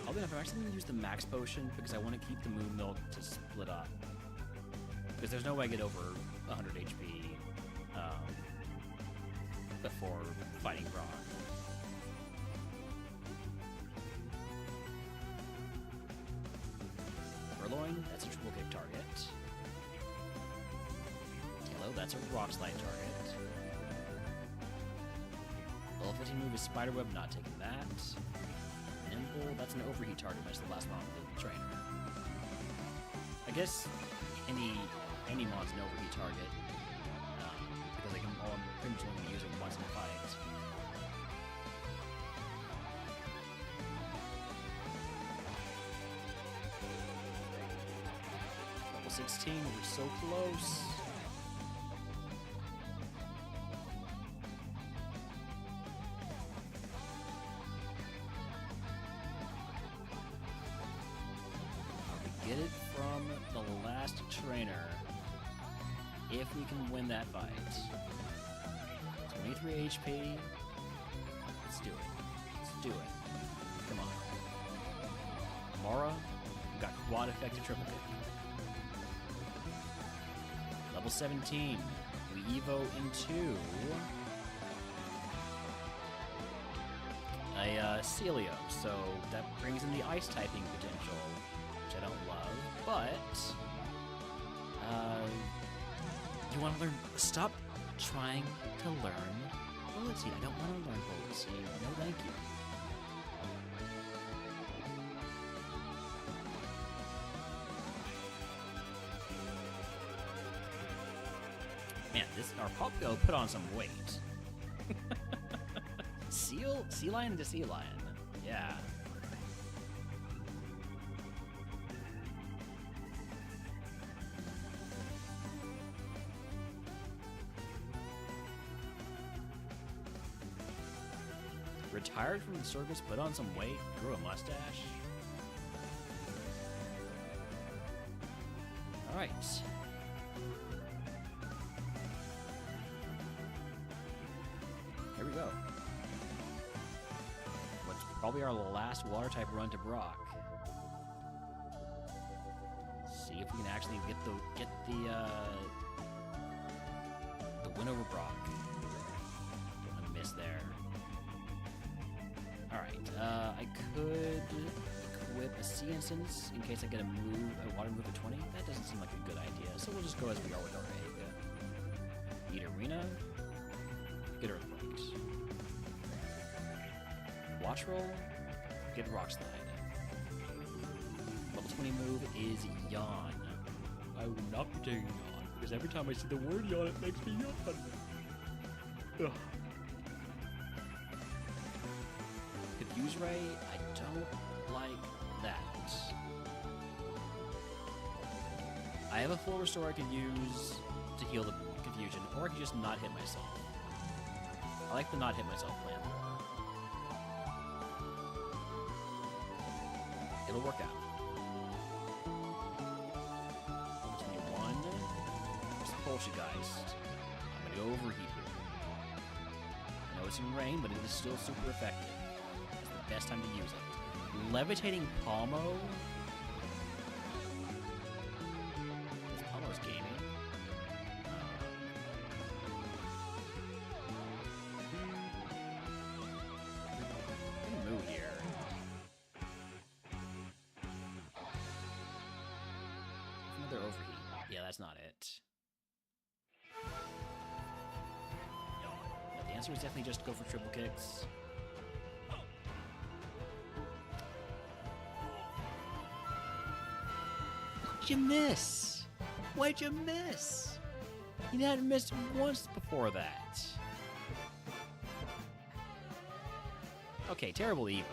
S2: I'm actually going to use the max potion because I want to keep the Moon Milk to split up. Because there's no way I get over 100 HP before fighting Rock. Furloin, that's a triple kick target. Talo, that's a rock slide target. Level 15 move is Spiderweb, not taking that. Nimble, that's an overheat target, that's the last one with the trainer. I guess any mon's an overheat target, because they can all pretty much only use it once in a fight. Level 16, we're so close. Get it from the last trainer if we can win that fight. 23 HP. Let's do it. Let's do it. Come on. Mara, we got quad effective triple kick. Level 17. We evo into a Celio, so that brings in the ice typing potential, which I don't love, but you want to learn? Stop trying to learn Bullet Seed. I don't want to learn Bullet Seed. No, thank you. Man, our Popgo put on some weight. Sea lion to sea lion. Yeah. Retired from the service, put on some weight, grew a mustache. Alright. go. What's probably our last water type run to Brock. See if we can actually get the win over Brock. A miss there. All right, I could equip a Sea Instance in case I get a water move at 20. That doesn't seem like a good idea, so we'll just go as we are with our egg. Eat Arena, get Earthquakes. Watch Roll, get Rock Slide. Level 20 move is Yawn. I will not be taking Yawn, because every time I see the word Yawn, it makes me yawn. Ugh. Confuse Ray, I don't like that. I have a full restore I can use to heal the confusion, or I can just not hit myself. I like the not hit myself plan. It'll work out. 21. There's Poltergeist. I'm gonna go overheat here. I know it's in rain, but it is still super effective. It's the best time to use it. Levitating Palmo. Palmo's gaming. Move here. Another overheat. Yeah, that's not it. No, the answer is definitely just go for triple kicks. What'd you miss? Why'd you miss? You hadn't missed once before that. Okay, terrible Evo.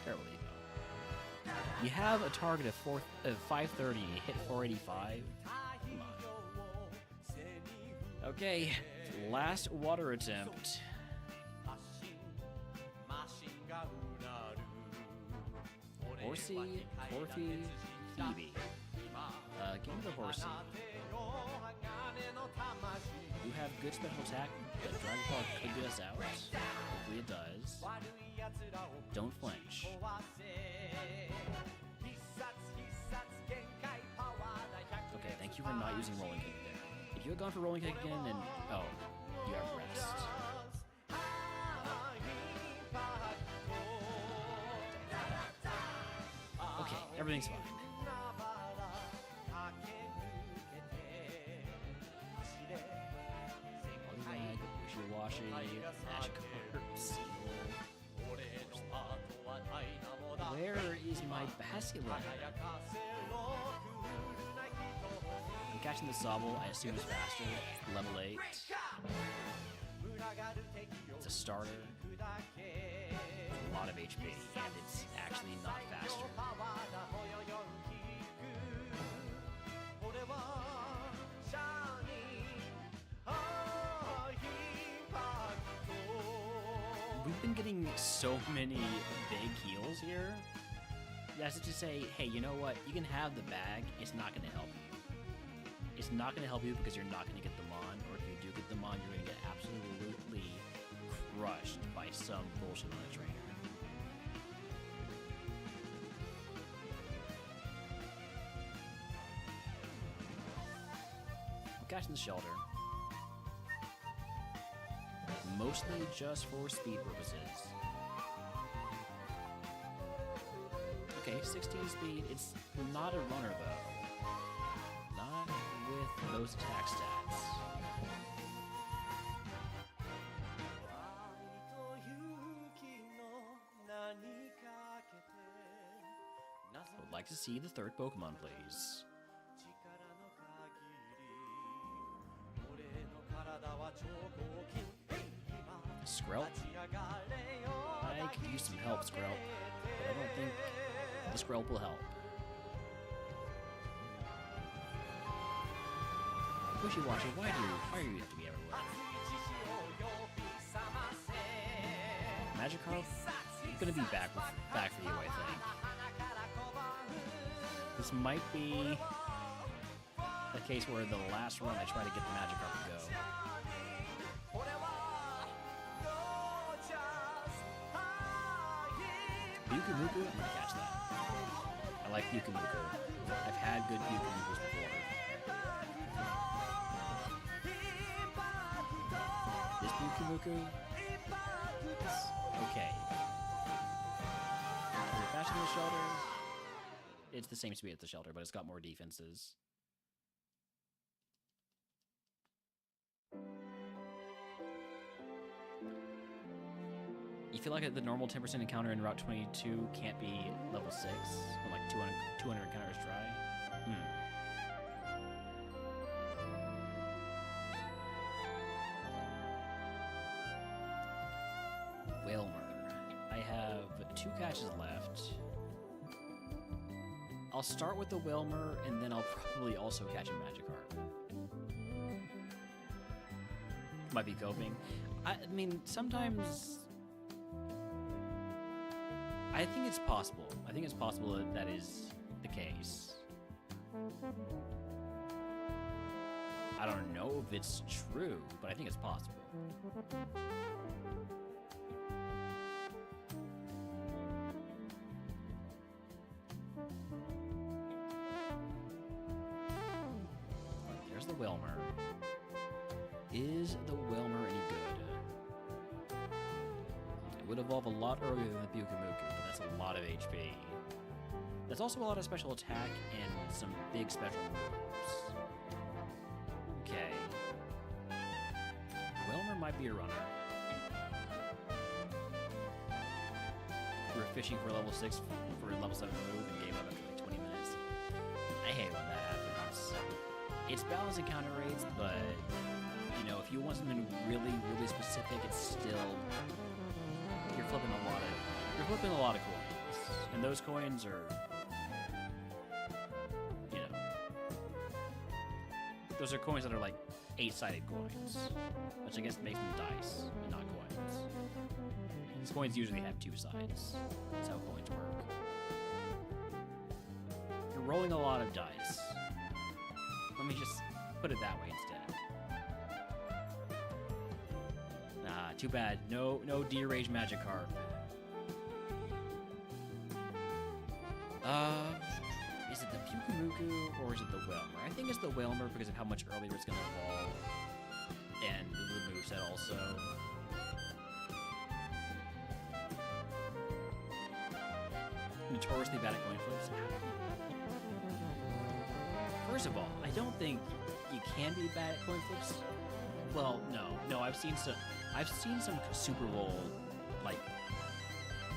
S2: Terrible Evo. You have a target of 530 and you hit 485. Come on. Okay, last water attempt. Horsey, Corfi, Phoebe. Give me the Horsey. You have good special attack, but Dragon Ball could get us out. Hopefully it does. Don't flinch. Okay, thank you for not using Rolling Kick there. If you had gone for Rolling Kick again, then... Oh, you have rest. Okay, everything's fine. Wishy-washy, Magikarp, Seal. Where is my Basculin? I'm catching the Sobble, I assume it's faster. Level 8. It's a starter. It's a lot of HP, and it's actually not faster. We've been getting so many big heals here. That's to say, hey, you know what? You can have the bag, it's not going to help you. It's not going to help you because you're not going to get them on, or if you do get them on, you're going to get absolutely crushed by some bullshit on a trainer. I'm catching the shelter. Mostly just for speed purposes. Okay, 16 speed. It's not a runner, though. Not with those attack stats. I would like to see the third Pokemon, please. Skrelp? I could use some help, Skrelp, but I don't think the Skrelp will help. Wishy-washy, why do you have to be everywhere? Magikarp? Gonna be back for you, I think. This might be a case where the last run I try to get the Magikarp to go. Pyukumuku? I'm gonna catch that. I like Pyukumuku. I've had good Pyukumukus before. This Pyukumuku? It's okay. Is it faster than the shelter? It's the same speed as the shelter, but it's got more defenses. You feel like the normal 10% encounter in Route 22 can't be level 6 when like 200 encounters try? Whalmer. I have 2 catches left. I'll start with the Whalmer, and then I'll probably also catch a Magikarp. Might be coping. I mean, sometimes... I think it's possible. I think it's possible that that is the case. I don't know if it's true, but I think it's possible. There's the Whalmer. Is the Whalmer any good? It would evolve a lot earlier than the Pyukumuku, but that's a lot of HP. That's also a lot of special attack and some big special moves. Okay. Whalmer might be a runner. We were fishing for level 6 for a level 7 move and gave up after like 20 minutes. I hate when that happens. It's balanced encounter rates, but you know, if you want something really, really specific, it's still you're flipping a lot of coins, and those coins are, you know, those are coins that are like 8-sided coins, which I guess makes them dice and not coins. These coins usually have 2 sides. That's how coins work. You're rolling a lot of dice. Let me just put it that way instead. Ah, too bad. No deranged Magikarp. Is it the Pyukumuku or is it the Whalmer? I think it's the Whalmer because of how much earlier it's going to evolve. And the moveset also. Notoriously bad at coin flips. First of all, I don't think you can be bad at coin flips. Well, no. I've seen some Super Bowl like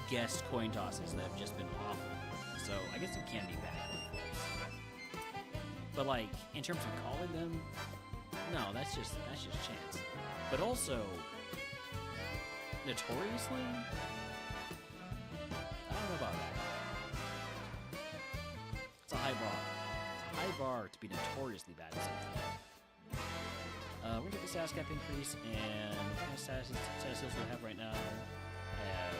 S2: guest coin tosses that have just been awful. So I guess you can be bad at coin flips. But like in terms of calling them, no, that's just chance. But also, notoriously, I don't know about that. It's a high bar. High bar to be notoriously bad at something. We're gonna get the status cap increase, and what kind of status heals do I have right now? I have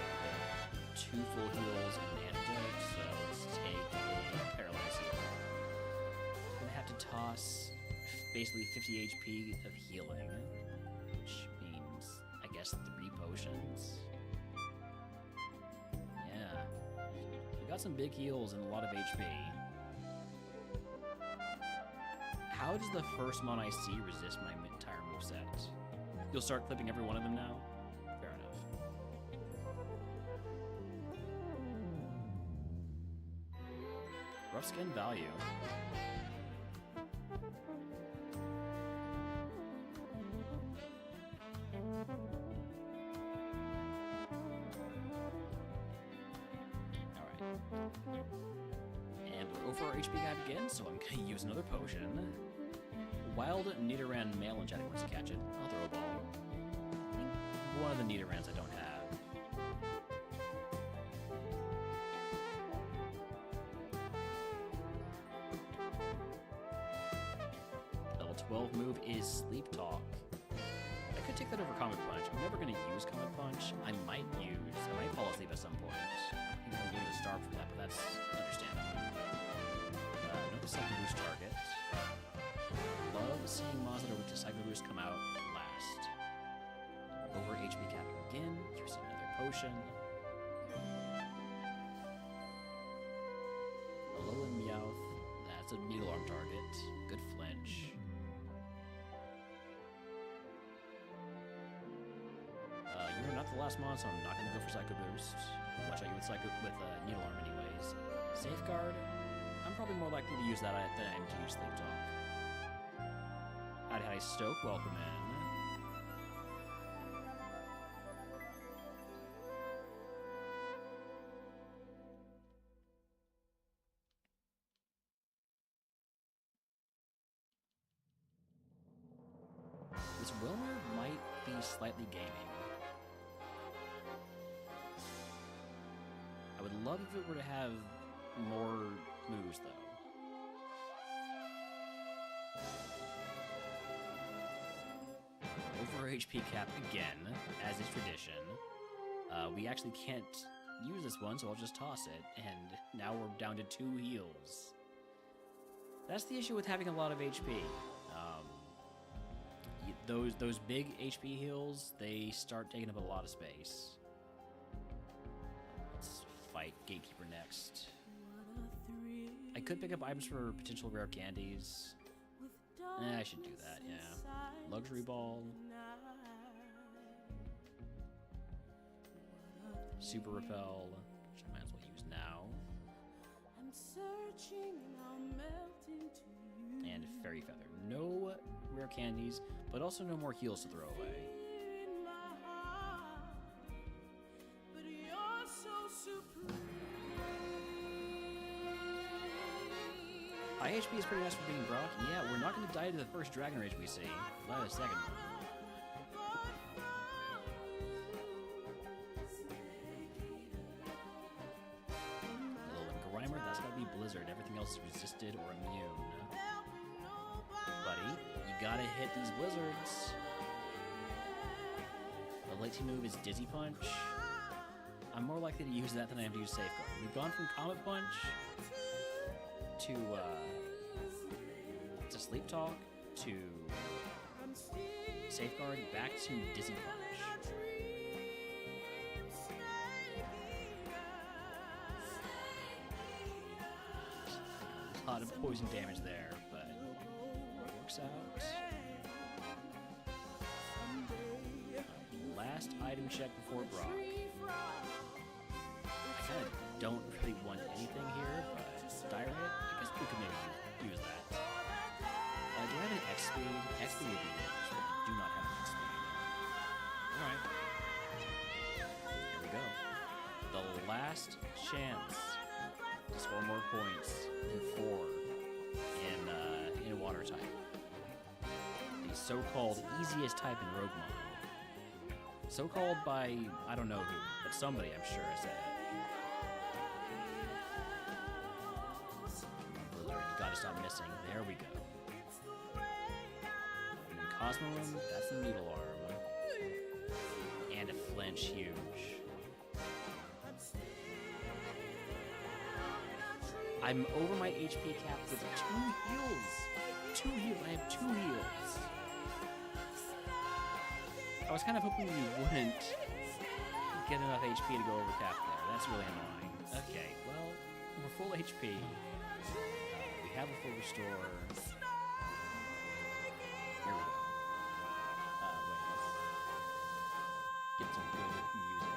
S2: 2 full heals and an antidote, so let's take a paralyze heal. I'm gonna have to toss basically 50 HP of healing, which means, I guess, 3 potions. Yeah. We got some big heals and a lot of HP. How does the first mon I see resist my entire moveset? You'll start clipping every one of them now? Fair enough. Rough skin value. Alright. And we're over our HP cap again, so I'm gonna use another potion. Wild Nidoran male enchanting wants to catch it. I'll throw a ball. One of the Nidorans I don't have. Level 12 move is Sleep Talk. I could take that over Comet Punch. I'm never going to use Comet Punch. I might fall asleep at some point. I think I'm going to starve for that, but that's understandable. Another second boost target. Love seeing Mazda with the Cycle Boost come out last. Over HP cap again. Here's another potion. That's a needle arm target. Good flinch. You're not the last mon, so I'm not gonna go for Psycho Boost. Watch out, you with needle arm anyways. Safeguard. I'm probably more likely to use that than I am to use Sleep Talk. Howdy, Stoke. Welcome in. This Wilmer might be slightly gaming. I would love if it were to have more moves, though. Over HP cap again, as is tradition. We actually can't use this one, so I'll just toss it, and now we're down to 2 heals. That's the issue with having a lot of HP. Those big HP heals, they start taking up a lot of space. Let's fight Gatekeeper next. I could pick up items for potential rare candies. I should do that, yeah. Luxury Ball. Super Repel, which I might as well use now. And Fairy Feather. No rare candies, but also no more heals to throw away. High HP is pretty nice for being Brock. Yeah, we're not going to die to the first Dragon Rage we see. We'll have a second one. Grimer, that's got to be Blizzard. Everything else is resisted or immune. Buddy, you gotta hit these blizzards. The late team move is Dizzy Punch. I'm more likely to use that than I am to use Safeguard. We've gone from Comet Punch to Sleep Talk to Safeguard back to Dizzy Punch. A lot of poison damage there, but it works out. Last item check before Brock. I kind of don't really want anything here, but Dire Hit, I guess we could maybe use that. Do I have an X speed? X speed would be used, but I do not have an X speed. Alright. Here we go. The last chance to score more points than 4 in water type. The so-called easiest type in RogueMon. So-called by, I don't know who, but somebody I'm sure has said it. You gotta stop missing. There we go. And then Cosmo Room, that's the Needle Arm. And a flinch, huge. I'm over my HP cap with 2 heals. 2 heals. I have 2 heals. I was kind of hoping we wouldn't get enough HP to go over cap there. That's really annoying. Okay, well, we're full HP. We have a full restore. Here we go. Wait, let's get some good music.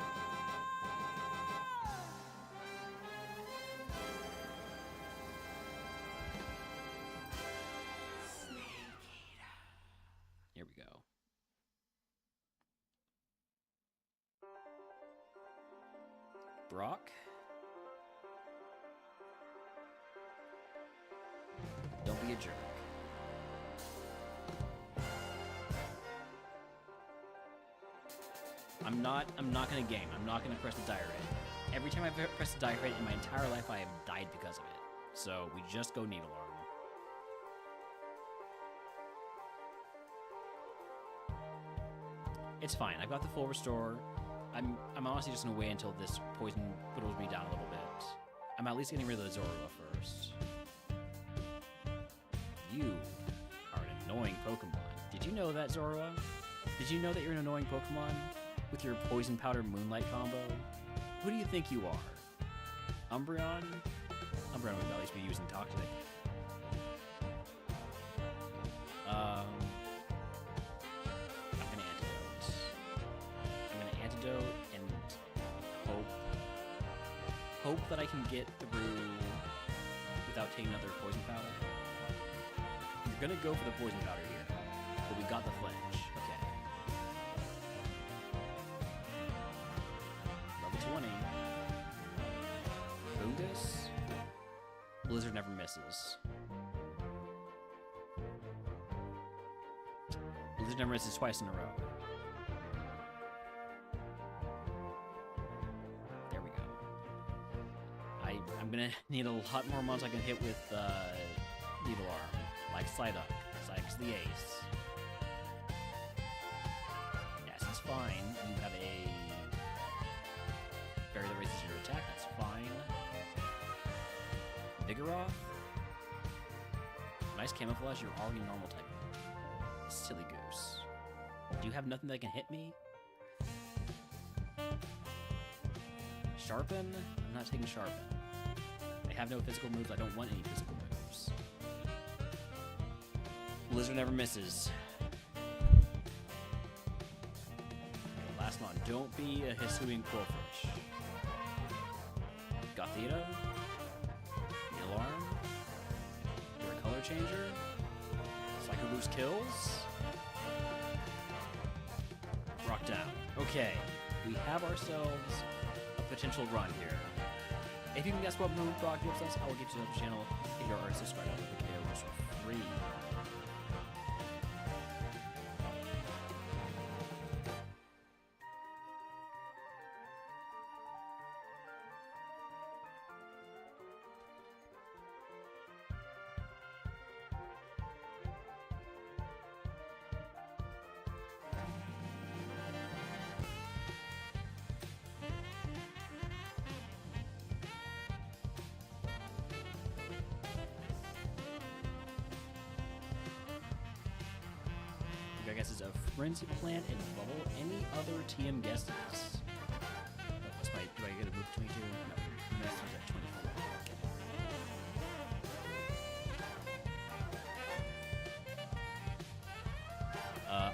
S2: Here we go. Brock? Don't be a jerk. I'm not gonna game. I'm not gonna press the die rate. Every time I've pressed the die rate in my entire life, I have died because of it. So we just go Needle Arm. It's fine. I've got the full restore. I'm honestly just gonna wait until this poison whittles me down a little bit. I'm at least getting rid of the Zorua first. You are an annoying Pokemon. Did you know that, Zorua? Did you know that you're an annoying Pokemon with your Poison Powder Moonlight combo? Who do you think you are? Umbreon? Umbreon would at least be using Toxic. I'm gonna antidote. I'm gonna antidote and hope that I can get through without taking another poison powder. You're gonna go for the poison powder here, but we got the flinch. Okay. Level 20. Fungus. Blizzard never misses. Blizzard never misses twice in a row. There we go. I'm gonna need a lot more mons I can hit with Needle Arm, like Psyduck. Psyduck's the ace. Yes, it's fine. You have a barrier that raises your attack. That's fine. Vigoroth. Nice camouflage. You're already normal type. Silly goose. Do you have nothing that can hit me? Sharpen? I'm not taking Sharpen. I have no physical moves. I don't want any physical moves. Blizzard never misses. Okay, last one. Don't be a Hisuian Quillfish. Gothita. Alarm. You're a color changer. Psycho Boost kills. Rock down. Okay, we have ourselves a potential run here. If you can guess what move Brock gives us, I will give you to the channel. If you're already subscribed, I will give you for free. I guess it's a Frenzy Plant and Bubble. Any other TM guesses? Do I get a move 22? No. Master's at 24.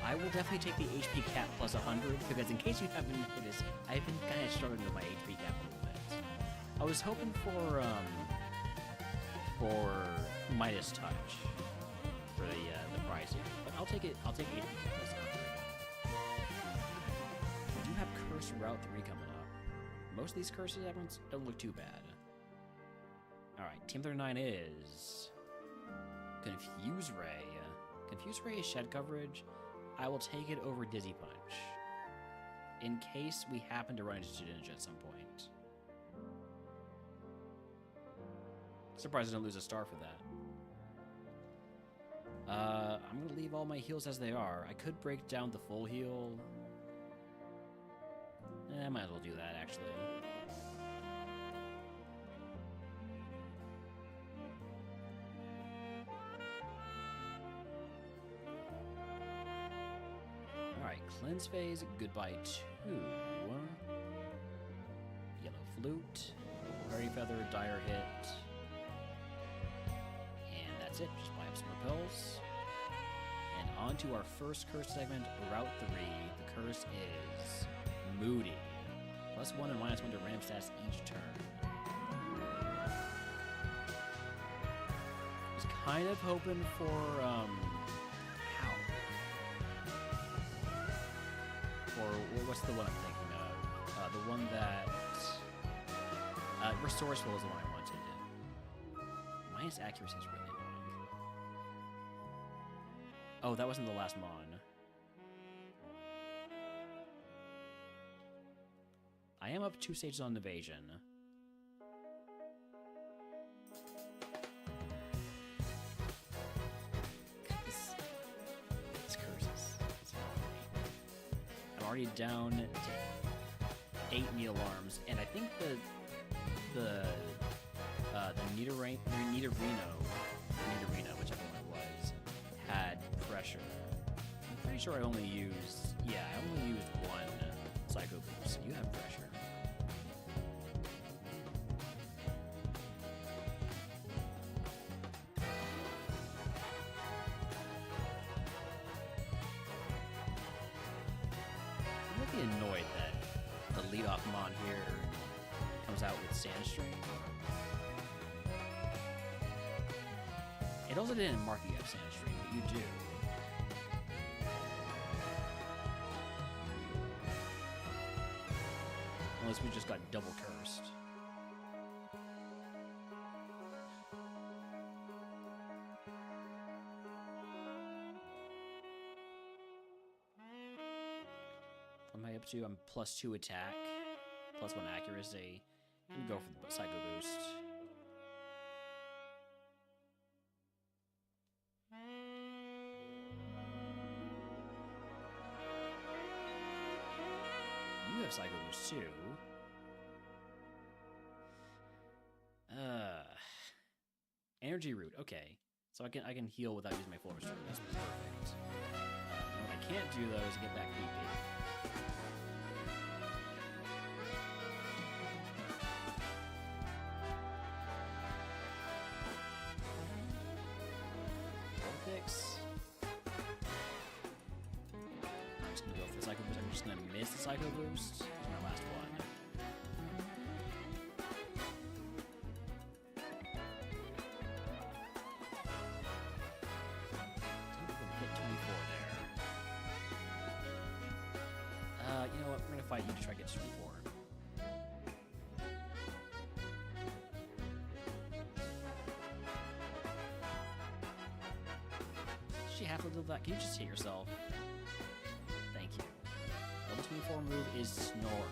S2: I will definitely take the HP cap plus 100, because in case you haven't noticed, I've been kind of struggling with my HP cap a little bit. I was hoping for Midas Touch for the prize here, but I'll take it. I'll take HP cap plus 100. We do have Curse Route 3 coming up. Most of these curses don't look too bad. Alright, Team 39 is Confuse Ray. Confuse Ray is shed coverage. I will take it over Dizzy Punch, in case we happen to run into Ninja at some point. Surprised I don't lose a star for that. I'm gonna leave all my heals as they are. I could break down the full heal. I might as well do that, actually. Alright, Cleanse Phase, goodbye 2. Yellow Flute, Fairy Feather, Dire Hit. And that's it, just buy up some repels. And on to our first curse segment, Route 3. The curse is Moody. +1 and -1 to random stats each turn. I was kind of hoping for, what's the one I'm thinking of? The one that... Resourceful is the one I wanted. Minus accuracy is really annoying. Oh, that wasn't the last Mon. I am up 2 stages on evasion. This curses. I'm already down to 8 needle arms, and I think the Nidorino, whichever one it was, had pressure. I'm pretty sure I only used one Psycho Boost. You have pressure. actually annoyed that the leadoff mon here comes out with Sandstream. It also didn't mark you have Sandstream, but you do. Unless we just got double cursed. What am I up to? I'm +2 attack, +1 accuracy. I'm gonna go for the Psycho Boost. You have Psycho Boost too. Energy Root. Okay, so I can heal without using my full restore. That's perfect. What I can't do though is get back BP. Fix. I'm just gonna go for the Psycho Boost. I'm just gonna miss the Psycho Boost. It's my last one. You know what? We're gonna fight you to try to get to 24. She have to do that. Can you just hit yourself? Thank you. Level 24 move is Snore.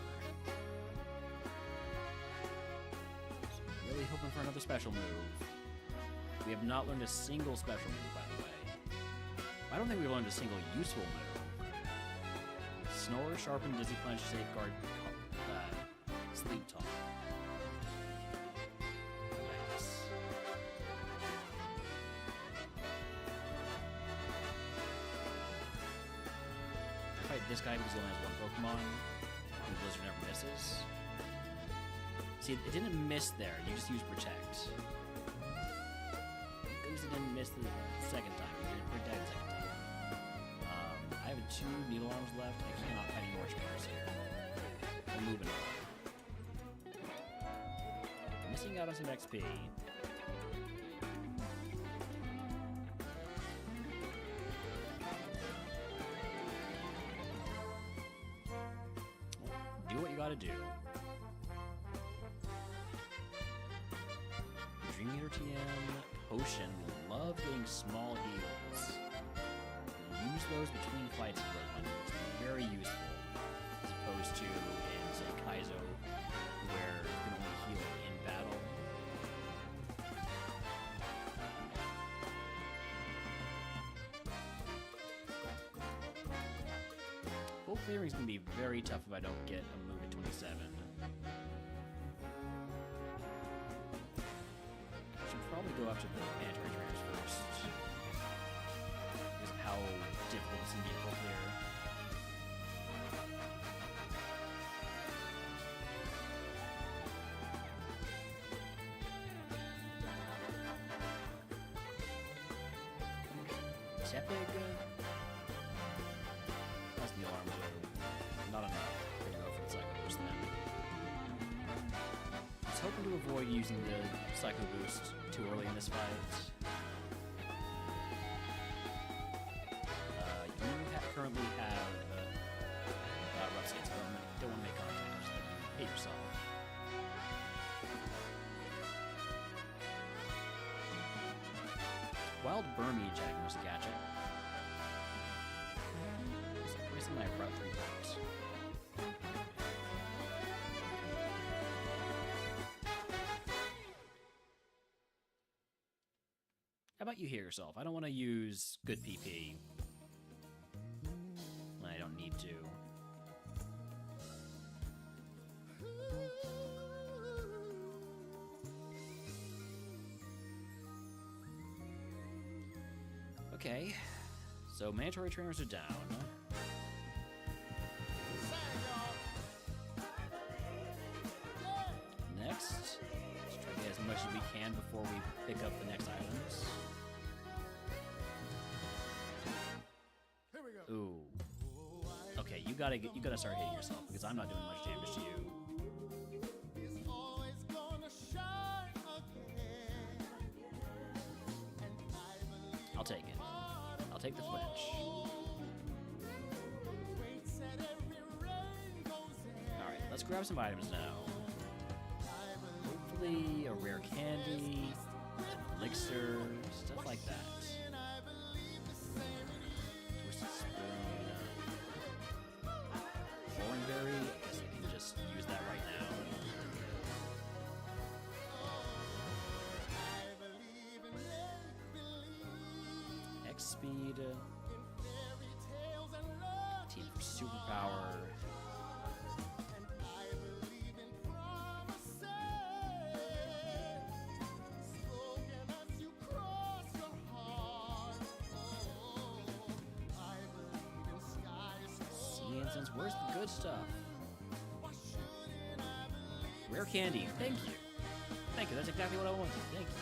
S2: So really hoping for another special move. We have not learned a single special move, by the way. I don't think we've learned a single useful move. Snore, Sharpen, Dizzy Punch, Safeguard, Sleep Talk. Nice. I fight this guy because he only has one Pokemon, and Blizzard never misses. See, it didn't miss there, you just used Protect. Because it didn't miss the second time, it didn't protect the second time. I have 2 Needle Arms left. I cannot fight any more trainers here. I'm moving on. Missing out on some XP. Do what you gotta do. Dream Eater TM, Potion. Love getting small heals. Use those between fights for one. It's very useful, as opposed to in, say, Kaizo, where you can only heal in battle. Full clearing is going to be very tough if I don't get a move at 27. I should probably go after the mandatory trainers first. Because of how difficult this can be full clear. Tepig. That's the alarm blue. Not enough. We're gonna go for the Psycho Boost then. I was hoping to avoid using the Psycho Boost too early in this fight. You currently have rough stance, but I don't want to make contact. Just hit yourself. Wild Burmy Jack must catch it. Wasting my route 3 points. How about you heal yourself? I don't want to use good PP. I don't need to. Okay, so mandatory trainers are down. Next, let's try to get as much as we can before we pick up the next items. Here we go. Ooh. Okay. Okay, you gotta start hitting yourself because I'm not doing much damage to you. I'll take it. I'll take the flinch. Alright, let's grab some items now. Hopefully a rare candy, an elixir, stuff like that. Twisted spoon. Thornberry, I guess I can just use that right now. X speed. Team for superpower. Where's the good stuff? Rare candy. Thank you. Thank you. That's exactly what I wanted. Thank you.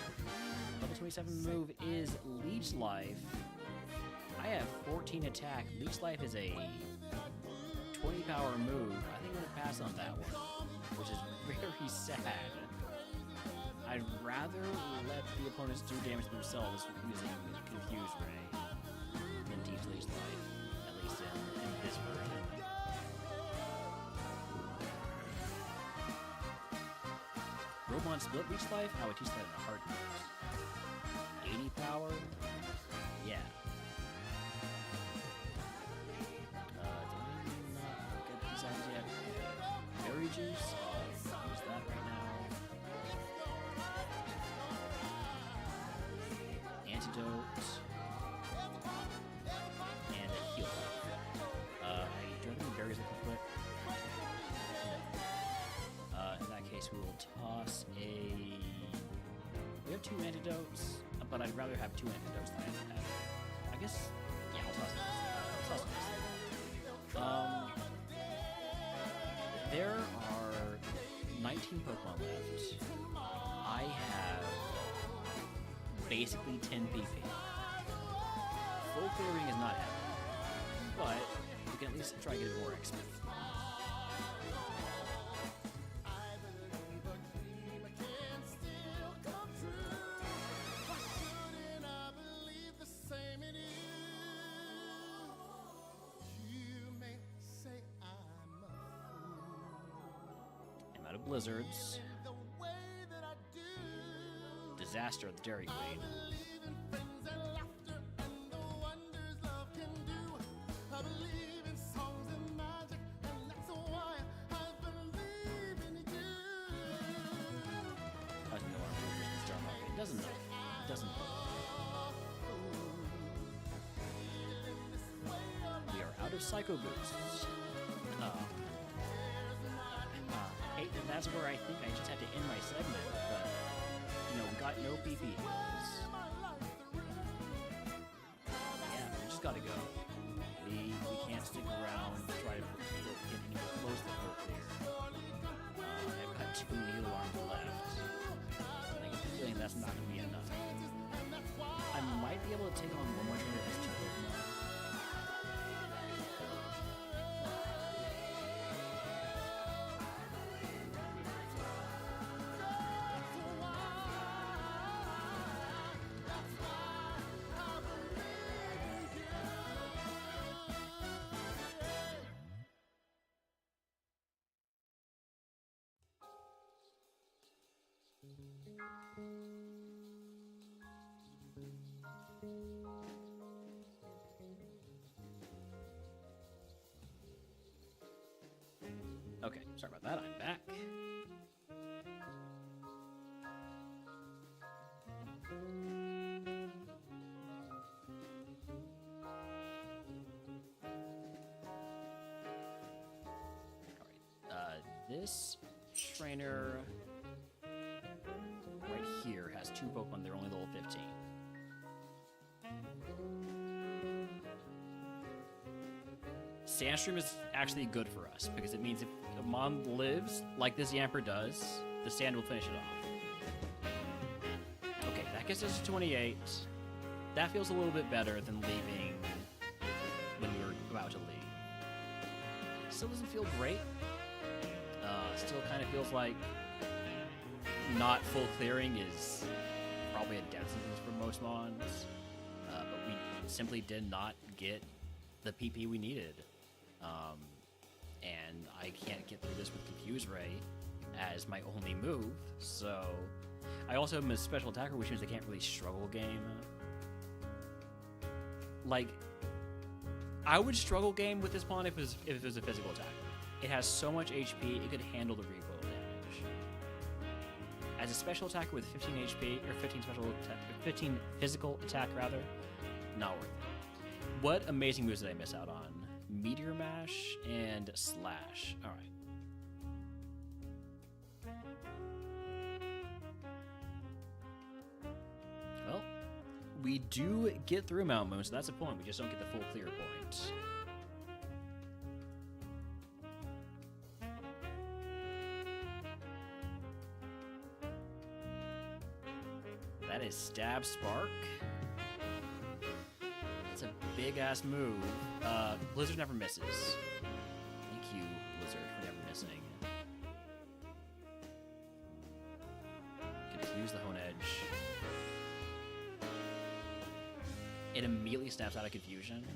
S2: Level 27 move is Leech Life. I have 14 attack. Leech Life is a 20 power move. I think I'm going to pass on that one, which is very sad. I'd rather let the opponents do damage themselves using Confuse Ray than teach Leech Life, at least in this version. RogueMon split Leech Life? I would teach that in a heartbeat. 80 power? Yeah. Did I not get these items yet? Berry juice? I'll use that right now. Antidote. And a heal. Do I have any berries I can put? In that case, we will toss a... We have 2 antidotes, but I'd rather have 2 antidotes than I have. I guess... Yeah, I'll toss this. There are 19 Pokemon left. I have basically 10 PP. Full clearing is not happening, but we can at least try to get more XP. Blizzards. Disaster at the Dairy Queen. It doesn't know. It doesn't know. We are out of Psycho Boosts. That's where I think I just had to end my segment, but, you know, we got no PP heals. Yeah, we just gotta go. We can't stick around and try to get anywhere close to full clear. I've got 2 heal arms left. And I get the feeling that's not gonna be enough. I might be able to take on one more trainer of these 2 Pokemon. Okay, sorry about that, I'm back. Alright, this trainer right here has 2 Pokemon, they're only level 15. Sandstream is actually good for us, because it means if a Mon lives, like this Yamper does, the Sand will finish it off. Okay, that gets us to 28. That feels a little bit better than leaving when we were about to leave. still doesn't feel great. Still kind of feels like not full clearing is probably a death sentence for most mons. But we simply did not get the PP we needed. And I can't get through this with Confuse Ray as my only move, so I also am a special attacker, which means I can't really struggle game. Like, I would struggle game with this pawn if it was a physical attacker. It has so much HP, it could handle the recoil damage. As a special attacker with 15 HP, or 15 physical attack rather, not worth it. What amazing moves did I miss out on? Meteor Mash and Slash. Alright. Well, we do get through Mount Moon, so that's a point. We just don't get the full clear point. That is Stab Spark. That's a big-ass move. Blizzard never misses. Thank you, Blizzard, for never missing. Confuse the Hone Edge. It immediately snaps out of confusion.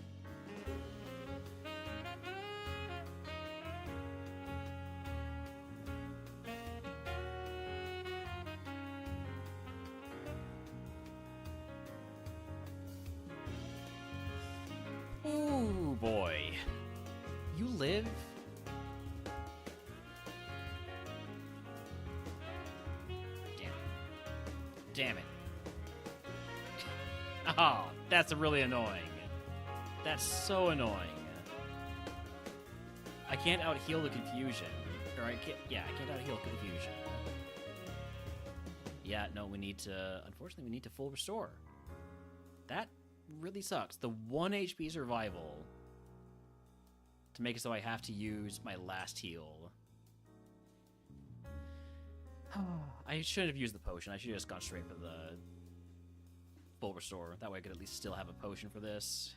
S2: Ooh, boy. You live? Damn it. Oh, that's really annoying. That's so annoying. I can't out-heal the confusion. Or I can't out-heal confusion. Yeah, no, unfortunately, we need to full restore. That really sucks. The 1 HP survival to make it so I have to use my last heal. I shouldn't have used the potion. I should have just gone straight for the full restore. That way I could at least still have a potion for this.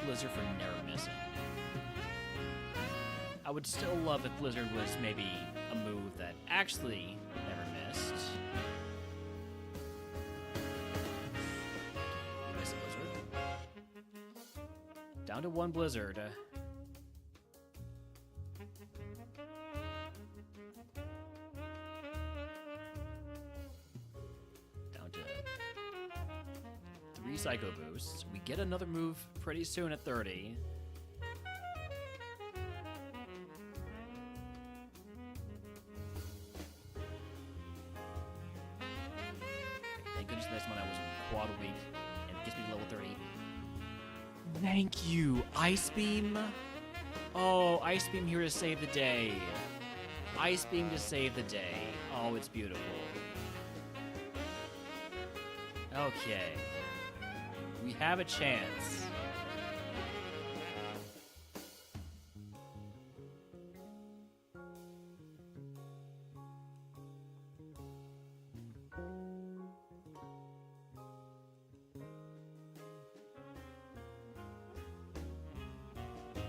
S2: Blizzard for never missing. I would still love if Blizzard was maybe a move that actually never missed. Miss a Blizzard. Down to 1 Blizzard. Down to 3 Psycho Boosts. We get another move pretty soon at 30. Thank goodness this one I was quad weak and it gets me to level 30. Thank you, Ice Beam. Oh, Ice Beam here to save the day. Ice Beam to save the day. Oh, it's beautiful. Okay. We have a chance.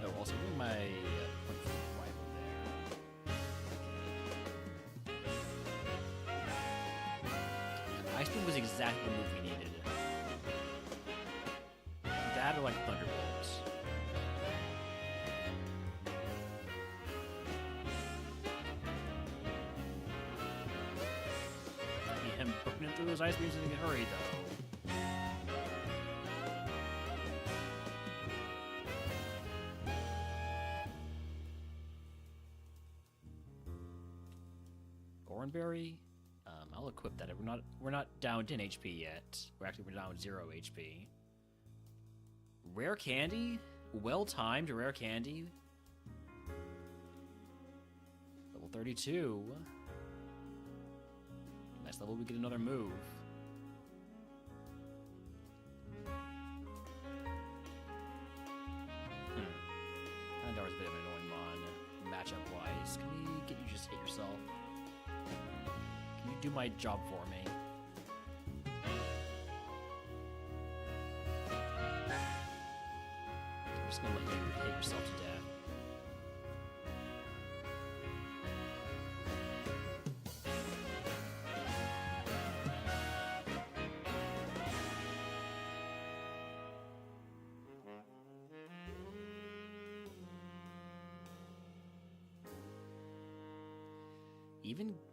S2: Oh, also doing my point for rival there. Ice Beam was exactly the move we needed. That or like Thunderbolts. Him burning through those ice beams in a hurry, though. Gorenberry. I'll equip that. We're not down 10 HP yet. We're down 0 HP. Rare Candy? Well-timed Rare Candy. Level 32. Next level, we get another move. Pandar's a bit of an annoying mon, matchup-wise. Can we get you just hit yourself? Can you do my job for me? I'm just gonna let you hit yourself to death.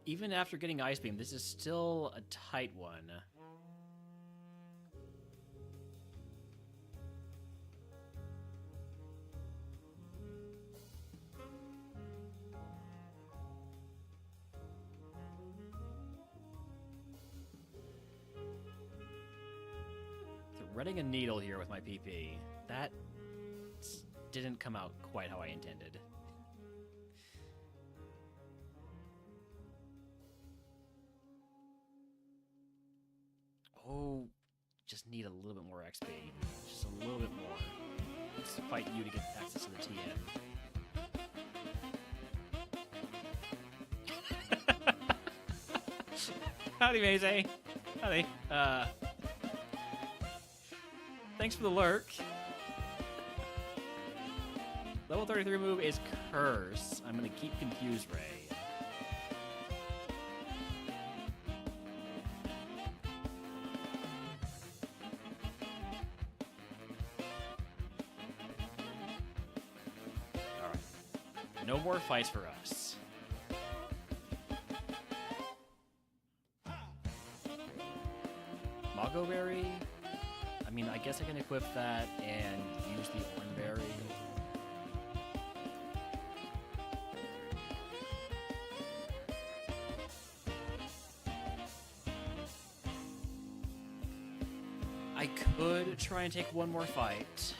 S2: Even after getting Ice Beam, this is still a tight one. Threading a needle here with my PP. That didn't come out quite how I intended. Oh, just need a little bit more XP. Just a little bit more. Let's fight you to get access to the TN. Howdy, Maze. Howdy. Thanks for the lurk. Level 33 move is Curse. I'm gonna keep Confuse Ray. No more fights for us. Mago Berry? I mean, I guess I can equip that and use the Oranberry. I could try and take one more fight.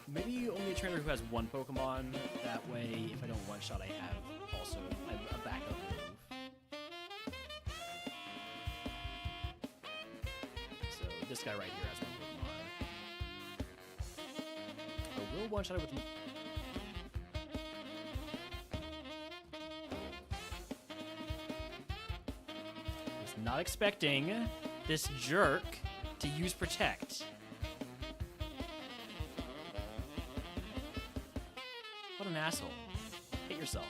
S2: Maybe only a trainer who has one Pokemon. That way, if I don't one-shot, I have also a backup move. So this guy right here has one Pokemon. I will one-shot it with... I was not expecting this jerk to use Protect. What an asshole. Hit yourself.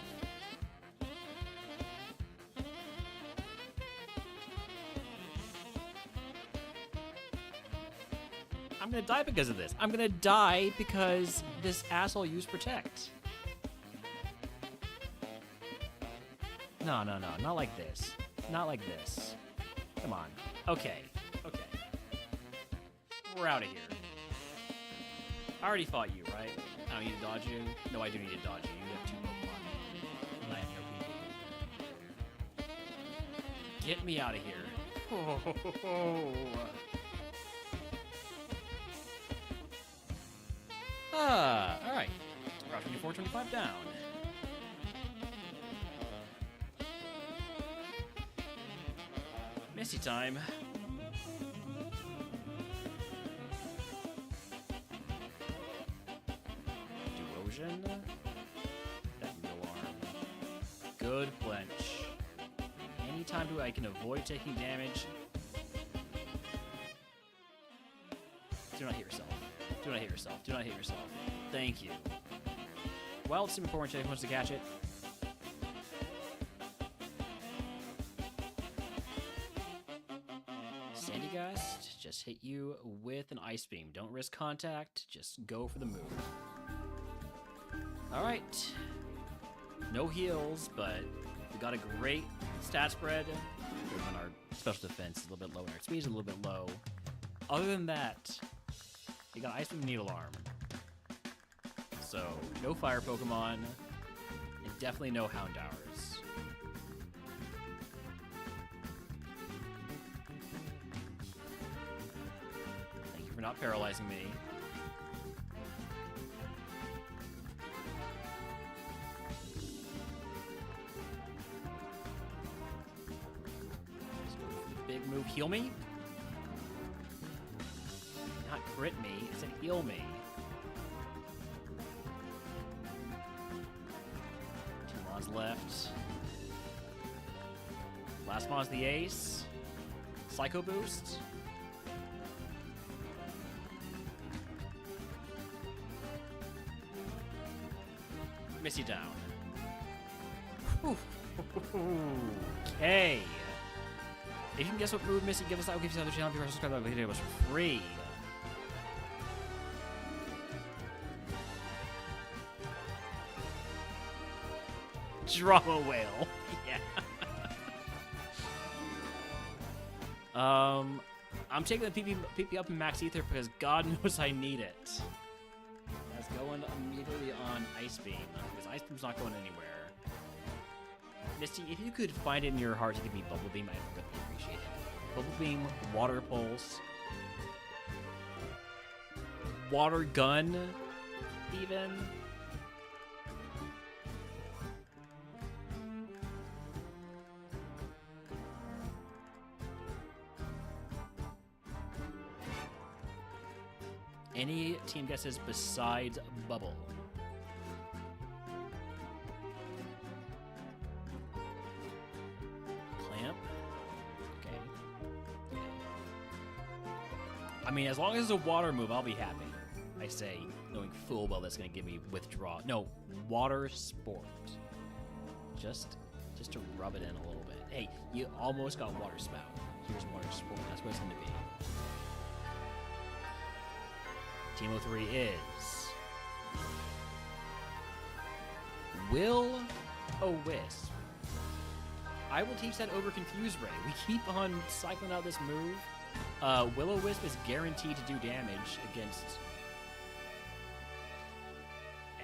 S2: I'm gonna die because of this. I'm gonna die because this asshole used Protect. No, not like this. Not like this. Come on. Okay. We're out of here. I already fought you, right? I don't need to dodge you? No, I do need to dodge you. You have two Pokemon. And I have no PP. Get me out of here. Alright. Route 24, 25 down. Misty time. That alarm. Good flinch. Anytime I can avoid taking damage. Do not hit yourself. Do not hit yourself. Do not hit yourself. Thank you. Wild Sim before Jake wants to catch it. Sandy Gust, just hit you with an Ice Beam. Don't risk contact. Just go for the move. Alright. No heals, but we got a great stat spread. On our special defense is a little bit low, and our speed is a little bit low. Other than that, we got Ice Beam and Needle Arm. So, no fire Pokemon, and definitely no Houndowers. Thank you for not paralyzing me. move. Heal me? Not crit me. It said heal me. 2 mons left. Last mon's the ace. Psycho boost. Misty down. Okay. If you can guess what move Misty gives us, I will give you another channel. If you are subscribed, I will video for free. Drama whale. Yeah. I'm taking the PP up in max ether because God knows I need it. That's going immediately on Ice Beam because Ice Beam's not going anywhere. Misty, if you could find it in your heart to give me Bubble Beam, I'd really appreciate it. Bubble Beam, Water Pulse, Water Gun, even. Any team guesses besides Bubble? Clamp? Okay. I mean, as long as it's a water move, I'll be happy. I say, knowing full well that's going to give me withdraw. No, Water Sport. Just to rub it in a little bit. Hey, you almost got Water Spout. Here's Water Sport. That's what it's going to be. Team 03 is Will-O-Wisp. I will teach that over Confuse Ray. We keep on cycling out this move. Will-O-Wisp is guaranteed to do damage against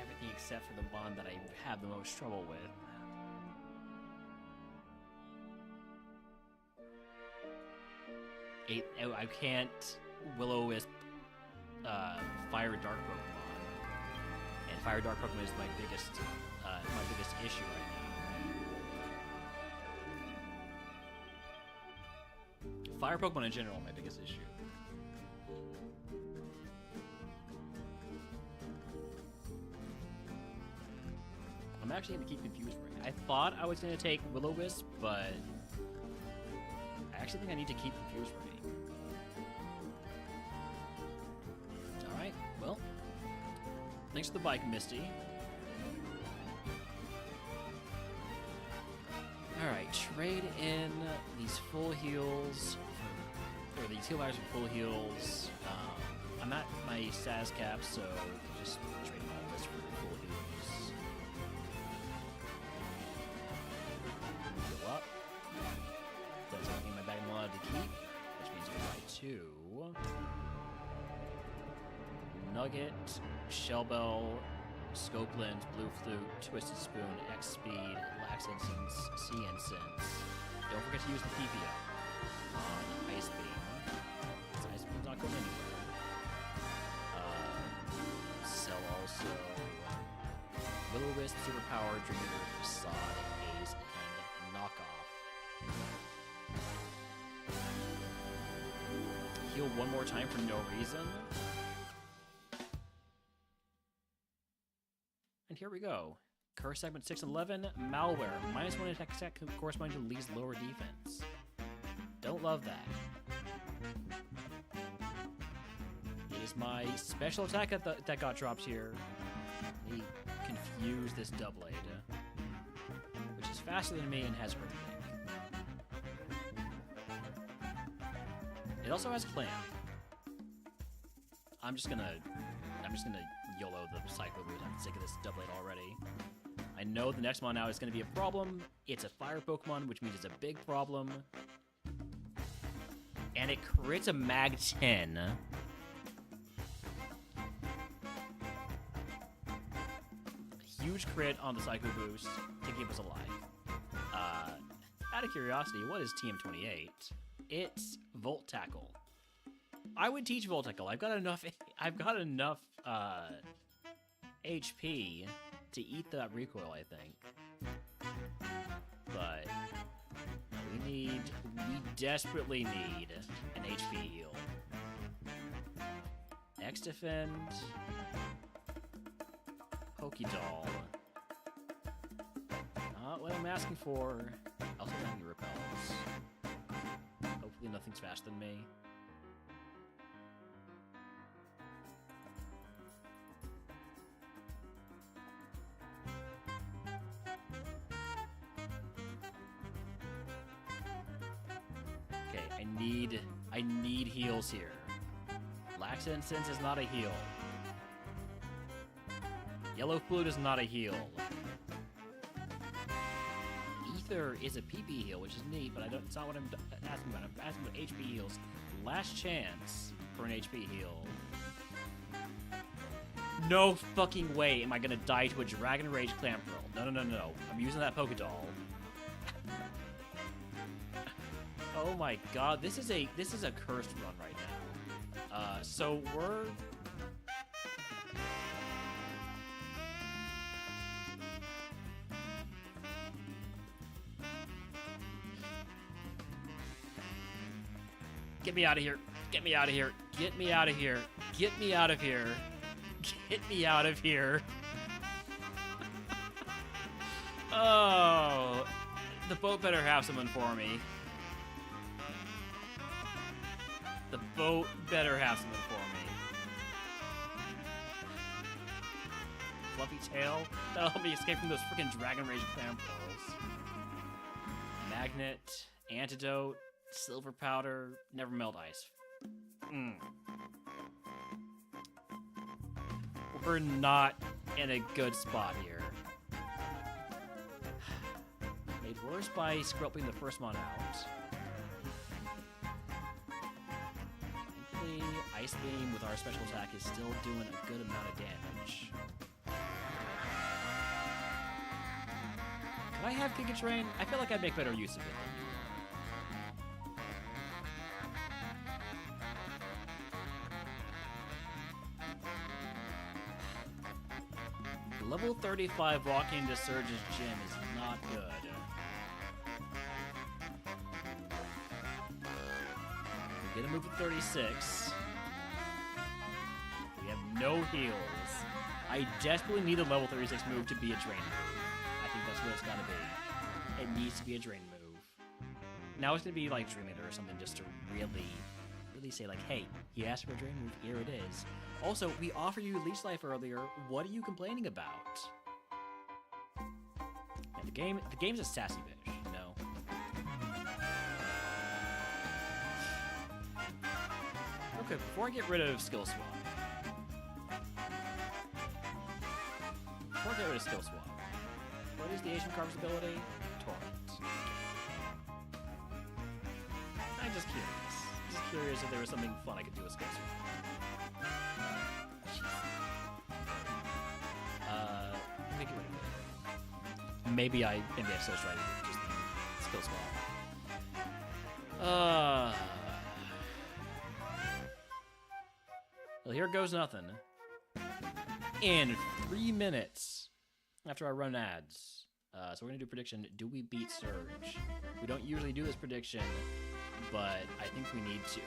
S2: everything except for the bond that I have the most trouble with. I can't Will-O-Wisp Fire Dark Pokemon, and Fire Dark Pokemon is my biggest issue right now. Fire Pokemon in general, my biggest issue. I'm actually gonna keep Confused Ring. I thought I was gonna take Will-O-Wisp, but I actually think I need to keep Confused Ring. Well, thanks for the bike, Misty. Alright, trade in these full heals, or these heal items for full heals. I'm at my SAS cap, so just trade all this for full heals. Heal up. That's everything in my bag I'm allowed to keep, which means we buy 2. Nugget, Shell Bell, Scope Lens, Blue Flute, Twisted Spoon, X Speed, Lax Incense, Sea Incense. Don't forget to use the PPO on Ice Beam. Ice Beam's not going anywhere. Sell also Will-O-Wisp, Superpower, Dreamer, Facade, Haze, and Knockoff. Heal one more time for no reason. And here we go. Curse segment 6 and 11, Malware. -1 attack set corresponding to Lee's lower defense. Don't love that. It is my special attack that got dropped here. He confused this Doublade, which is faster than me and has Earthquake. It also has Clamp. I'm just gonna YOLO the Psycho Boost. I'm sick of this Doublade already. I know the next one now is going to be a problem. It's a fire Pokemon, which means it's a big problem. And it crits a Mag 10. Huge crit on the Psycho Boost to keep us alive. Out of curiosity, what is TM28? It's Volt Tackle. I would teach Volt Tackle. I've got enough HP to eat that recoil, I think. But we we desperately need an HP heal. X defend. Pokédoll. Not what I'm asking for. Also having repels. Hopefully nothing's faster than me. Okay, I need heals here. Lax Incense is not a heal. Yellow Flute is not a heal. Ether is a PP heal, which is neat, but it's not what I'm asking about. I'm asking about HP heals. Last chance for an HP heal. No fucking way am I gonna die to a Dragon Rage Clamp Pearl. No. I'm using that Pokédoll. Oh my god, this is a cursed run right now. So we're... Get me out of here. Get me out of here. Get me out of here. Get me out of here. Get me out of here. Oh, the boat better have someone for me. The boat better have someone for me. Fluffy tail? That'll help me escape from those freaking Dragon Rage Clam Pearls. Magnet, antidote, silver powder, never melt ice. We're not in a good spot here. Made worse by scraping the first mon out. Thankfully, Ice Beam with our special attack is still doing a good amount of damage. Could I have Giga Train? I feel like I'd make better use of it than you. Level 35 walking into Surge's gym is not good. We get a move at 36. We have no heals. I desperately need a level 36 move to be a drain move. I think that's what it's gotta be. It needs to be a drain move. Now it's gonna be like Dream Eater or something just to really say like, hey, he asked for a drain move, here it is. Also, we offered you Leech Life earlier. What are you complaining about? And the game's a sassy bitch, you know? Okay, before I get rid of Skill Swap. What is the Asian Carver's ability? Torrent. I'm just curious. Just curious if there was something fun I could do with Skill Swap. Maybe I still try to just Skill Swap. Well, here goes nothing. In 3 minutes after I run ads. So we're gonna do prediction. Do we beat Surge? We don't usually do this prediction, but I think we need to.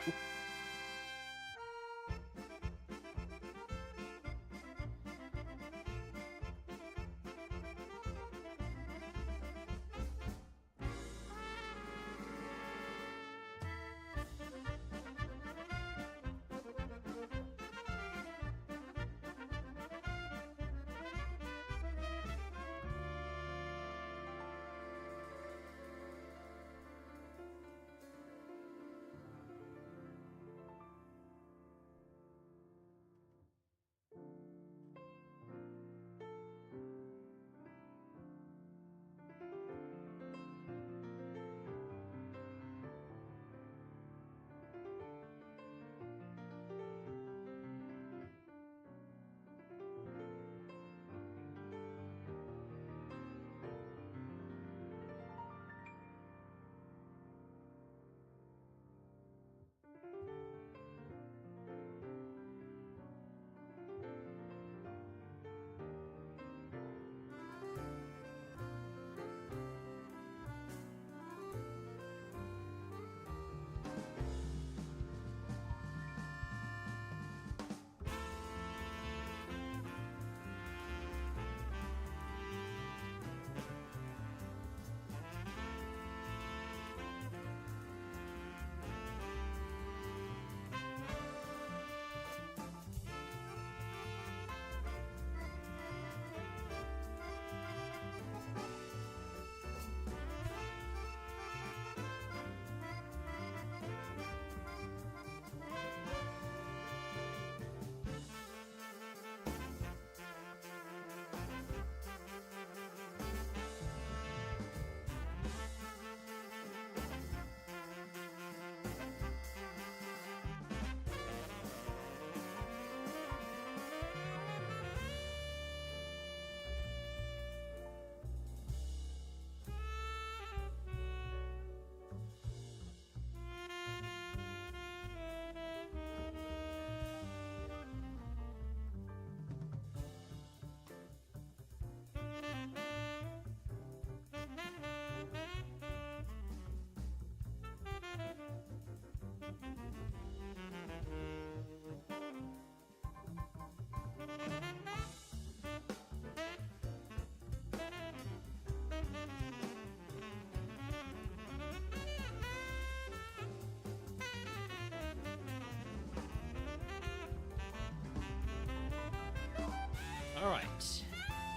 S2: Alright.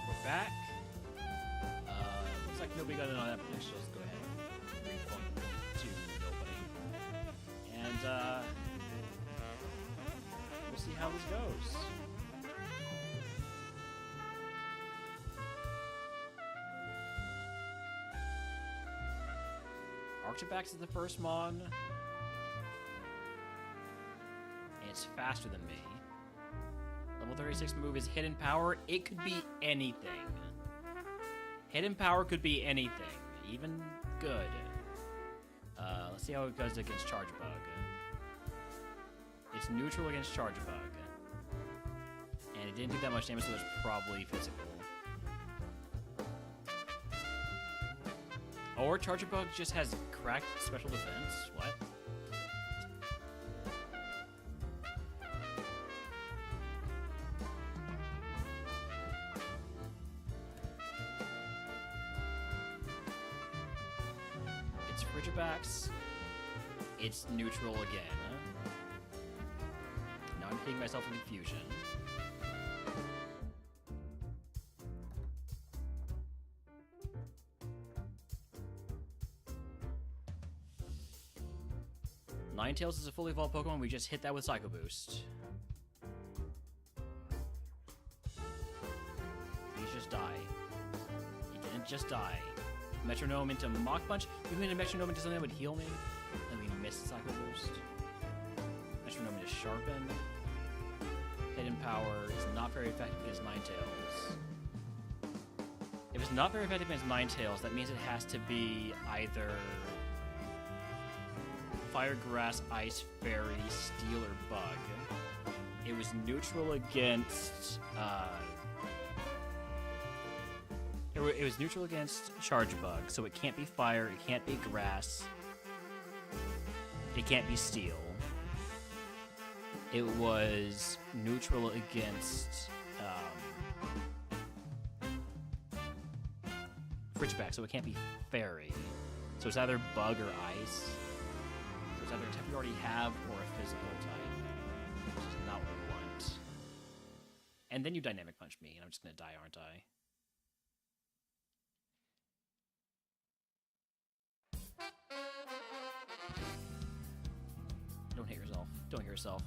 S2: We're back. Looks like nobody got in on that prediction. Let's go ahead and repoint to nobody. And, we'll see how this goes. Archibald is the first Mon. And it's faster than me. Level 36 move is Hidden Power. It could be anything. Hidden Power could be anything. Even good. Let's see how it goes against Charge Bug. It's neutral against Charge Bug. And it didn't do that much damage, so it's probably physical. Or Charge Bug just has cracked special defense. What? It's Frigibax. It's neutral again. Now I'm hitting myself in confusion. Ninetales is a fully evolved Pokemon. We just hit that with Psycho Boost. Please just die. He didn't just die. Metronome into Mach Punch. We made a Metronome into something that would heal me. And we missed Psycho Boost. Metronome into Sharpen. Hidden Power is not very effective against Ninetales. If it's not very effective against Ninetales, that means it has to be either Fire, Grass, Ice, Fairy, Steel, or Bug. It was neutral against it was neutral against Charge Bug, so it can't be Fire, it can't be Grass, it can't be Steel. It was neutral against Frigibax, so it can't be Fairy. So it's either Bug or Ice. So it's either a type you already have or a physical type, which is not what we want. And then you Dynamic Punch me, and I'm just going to die, aren't I? Don't hit yourself. Don't hit yourself.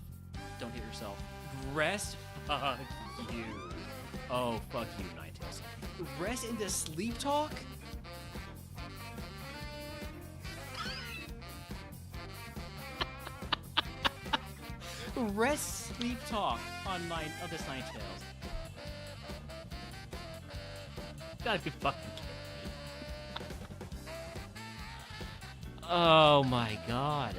S2: Don't hit yourself. Rest? Fuck you. Oh, fuck you, Ninetales. Rest into Sleep Talk? Rest Sleep Talk on this Ninetales. Gotta be fucking kidding me. Oh my god.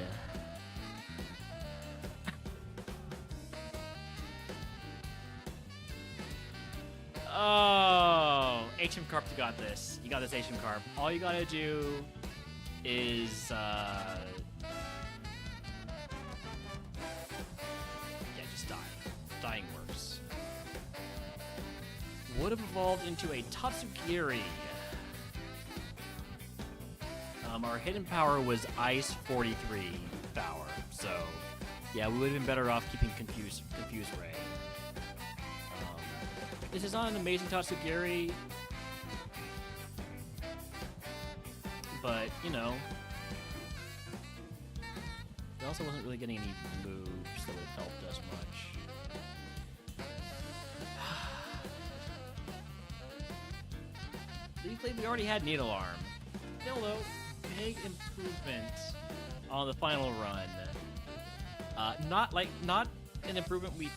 S2: Oh, HM Carp, you got this. You got this, HM Carp. All you gotta do is, yeah, just die. Dying works. Would have evolved into a Tatsugiri. Our hidden power was Ice 43 power, so yeah, we would have been better off keeping Confuse Ray. This is not an amazing Tatsugiri, but, you know, it also wasn't really getting any moves that would have helped us much. Leaf we already had Needle Arm. Still, though, big improvement on the final run. Not the improvement we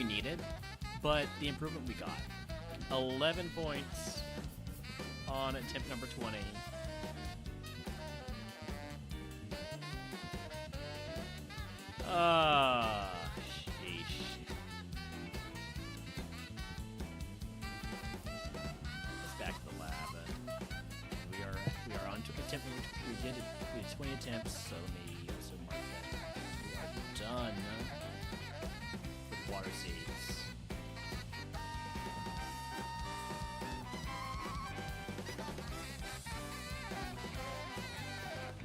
S2: needed, but the improvement we got. 11 points on attempt number 20. Sheesh. Let's back to the lab. We are on to attempt. We did 20 attempts, so let me also mark that. We are done with water seeds.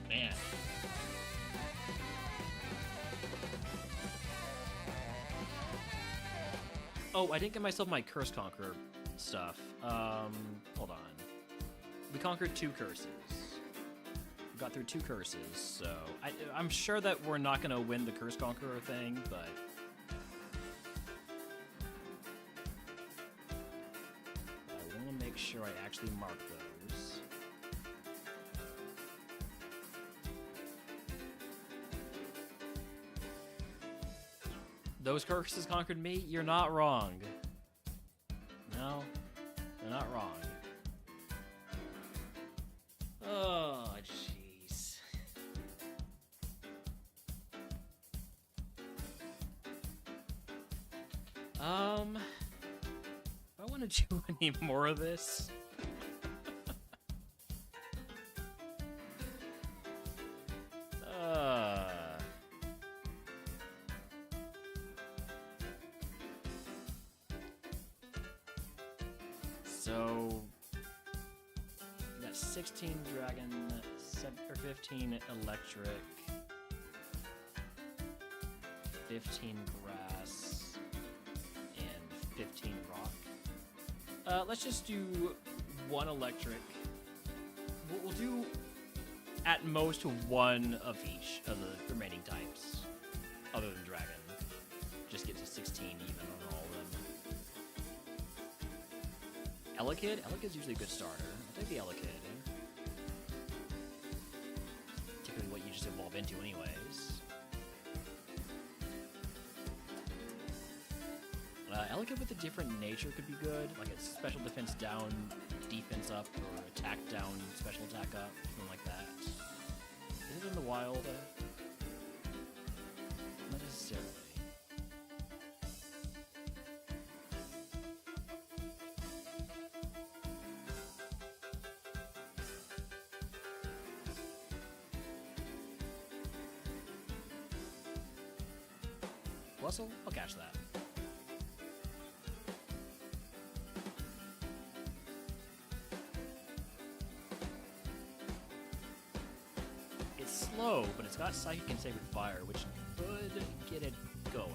S2: Man. Oh, I didn't get myself my Curse Conqueror stuff. Hold on. We conquered 2 curses. We got through 2 curses, so I'm sure that we're not gonna win the Curse Conqueror thing, but I want to make sure I actually mark those. Those curses conquered me? You're not wrong. No, you're not wrong. Oh, jeez. I want to do any more of this. So, we got 16 dragon, 15 electric, 15 grass, and 15 rock. Let's just do 1 electric. We'll do at most 1 of each of the remaining types, other than dragon. Just get to 16 even on all of them. Elekid? Elekid's usually a good starter. I'll take the Elekid. Typically what you just evolve into anyways. Elekid with a different nature could be good. Like a special defense down, defense up, or attack down, special attack up. Something like that. Is it in the wild? Not necessarily. Bustle? I'll catch that. It's slow, but it's got Psychic and Sacred Fire, which could get it going.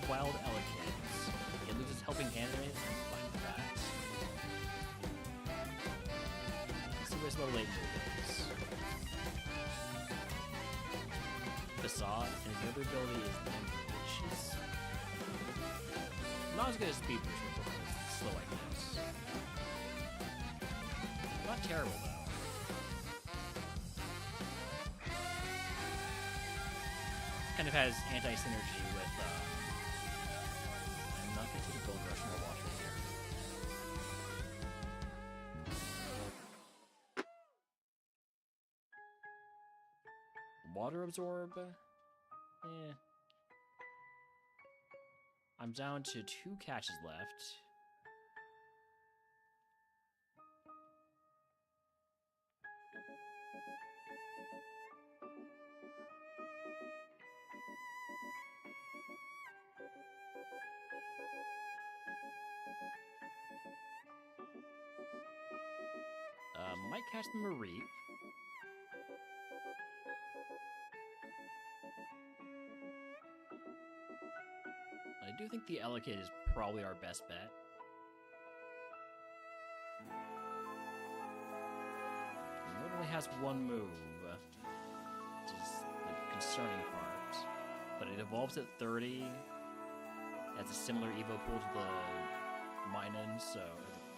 S2: Wild Elekid. It loses Helping Hand in it. I'm fine with that. Let's see where his low latency is. Facade, and his other ability is Nimble, which is not as good as Speed Boost, but it's slow like this. Not terrible, though. Kind of has anti-synergy with, I'm not going to take a Gold Rush more water here. Water Absorb? Eh. I'm down to 2 catches left. Might catch the Mareep. I do think the Elekid is probably our best bet. It only has 1 move, which is the concerning part. But it evolves at 30. It has a similar evo pool to the Minun, so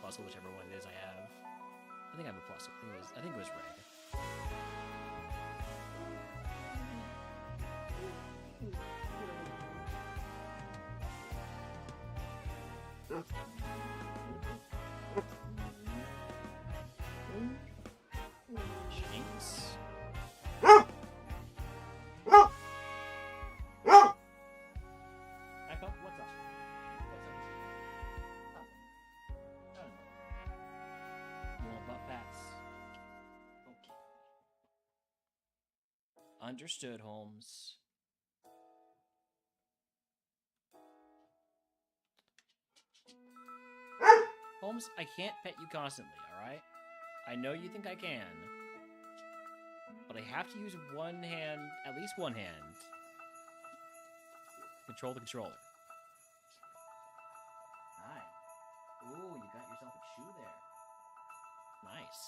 S2: plus whichever one it is I have. I think I have a plus. I think it was red. Jinx. Echo, what's up? You want butt pats? Okay. Understood, Holmes. Holmes, I can't pet you constantly, alright? I know you think I can. But I have to use one hand, at least one hand, to control the controller. Nice. Ooh, you got yourself a shoe there. Nice.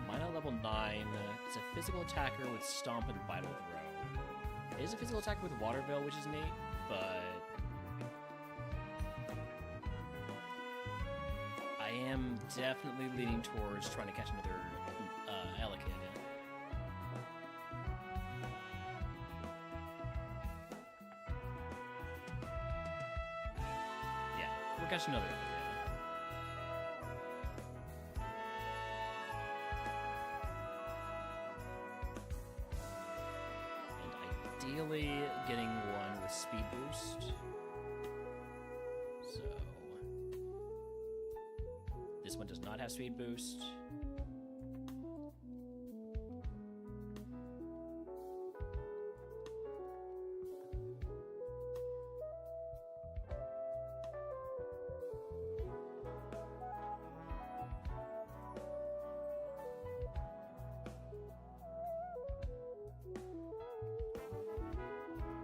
S2: Mine at level 9 is a physical attacker with Stomp and Vital Throw. It is a physical attacker with Water Veil, which is neat, but I am definitely leaning towards trying to catch another Elekid. Yeah, we're catching another Elekid. Ideally, getting one with speed boost. So this one does not have speed boost.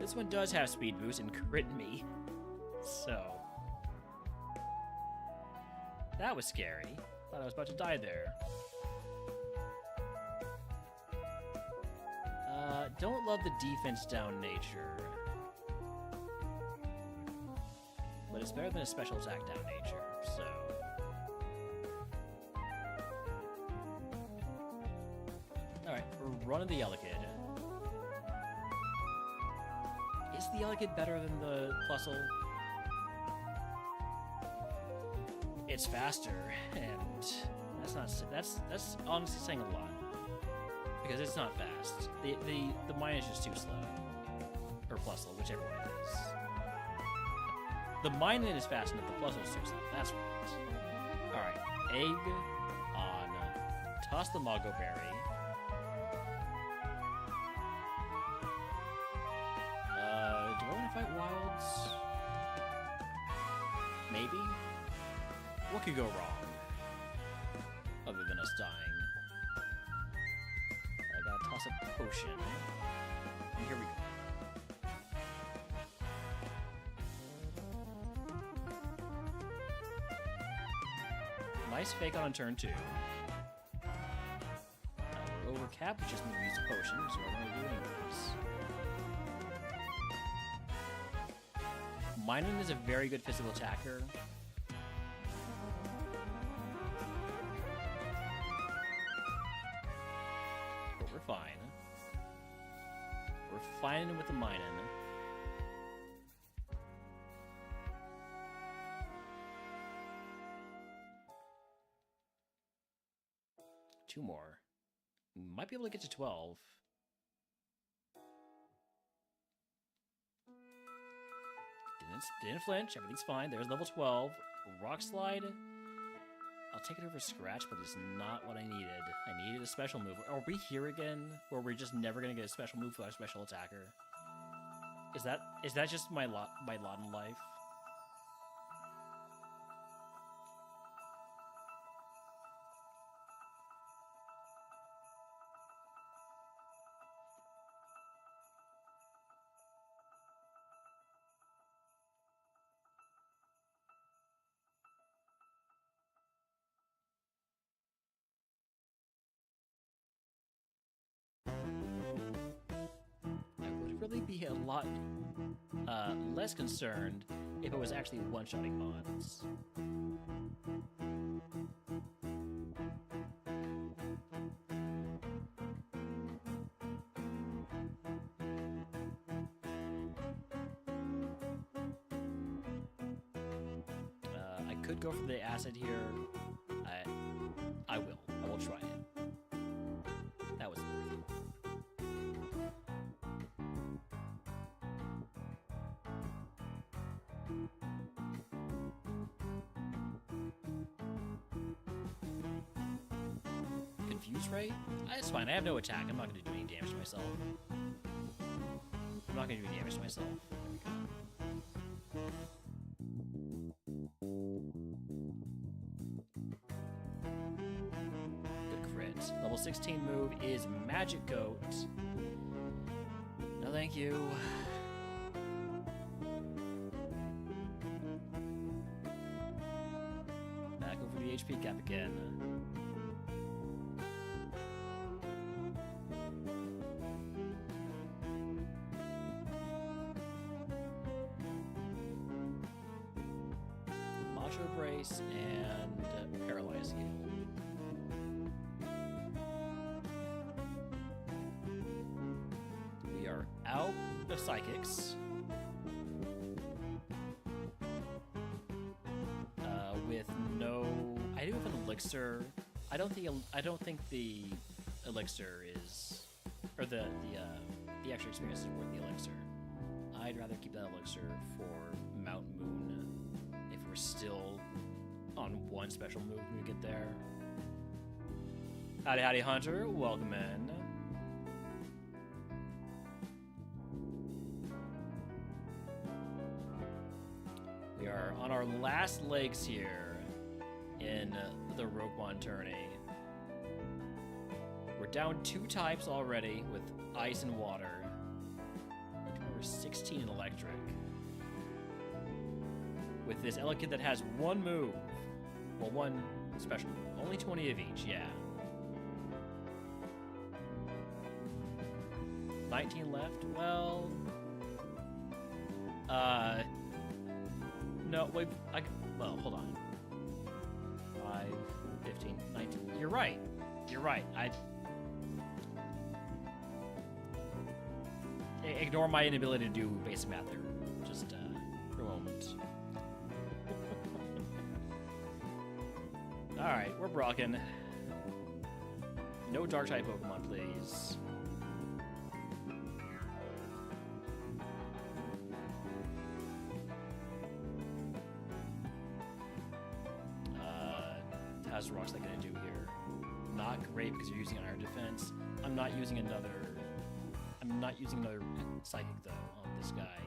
S2: This one does have speed boost and crit me, so that was scary. Thought I was about to die there. Don't love the defense down nature, but it's better than a special attack down nature, so. Alright, we're running the Elekid. Is the Elekid better than the Plusle? It's faster, and that's honestly saying a lot. Because it's not fast. The mine is just too slow. Or Plusle, whichever one it is. The mine is fast enough, the Plusle is too slow. That's right. Alright, egg on toss the Mago Berry. Do I want to fight wilds? Maybe? What could go wrong? Other than us dying. I gotta toss a potion. And here we go. Nice fake on turn 2. We're over cap, which just means we use a potion, so we're going to do anyways. Minun is a very good physical attacker. But we're fine. We're fine with the Minun. Two more. Might be able to get to 12. Didn't flinch, everything's fine. There's level 12. Rock Slide. I'll take it over Scratch, but it's not what I needed. I needed a special move. Are we here again? Where we're just never gonna get a special move for our special attacker? Is that just my lot in life? Really be a lot less concerned if it was actually one-shotting mons. I could go for the acid here. I will. I will try it. That was worth it. Confuse Ray? It's fine. I have no attack. I'm not going to do any damage to myself. I'm not going to do any damage to myself. There we go. level 16 move is Magic Coat. No, thank you. Back over the HP cap again. Macho Brace and Paralyze Heal. We are out of Psychics. With no, I do have an elixir. I don't think the elixir is, or the extra experience is worth the elixir. I'd rather keep that elixir for Mount Moon if we're still on one special move when we get there. Howdy, howdy, Hunter. Welcome in. We are on our last legs here in the RogueMon Tourney. We're down 2 types already with ice and water. We're 16 in electric. With this Elekid that has 1 move. Well, 1 special move. Only 20 of each, yeah. 19 left? Well... No, wait, well, hold on. 5, 15, 19. You're right. You're right. Ignore my inability to do basic math there. Just, for a moment. Alright, we're Brocken. No Dark-type Pokemon, please. How's Rock's that gonna do here? Not great because you're using Iron Defense. I'm not using another Psychic though on this guy.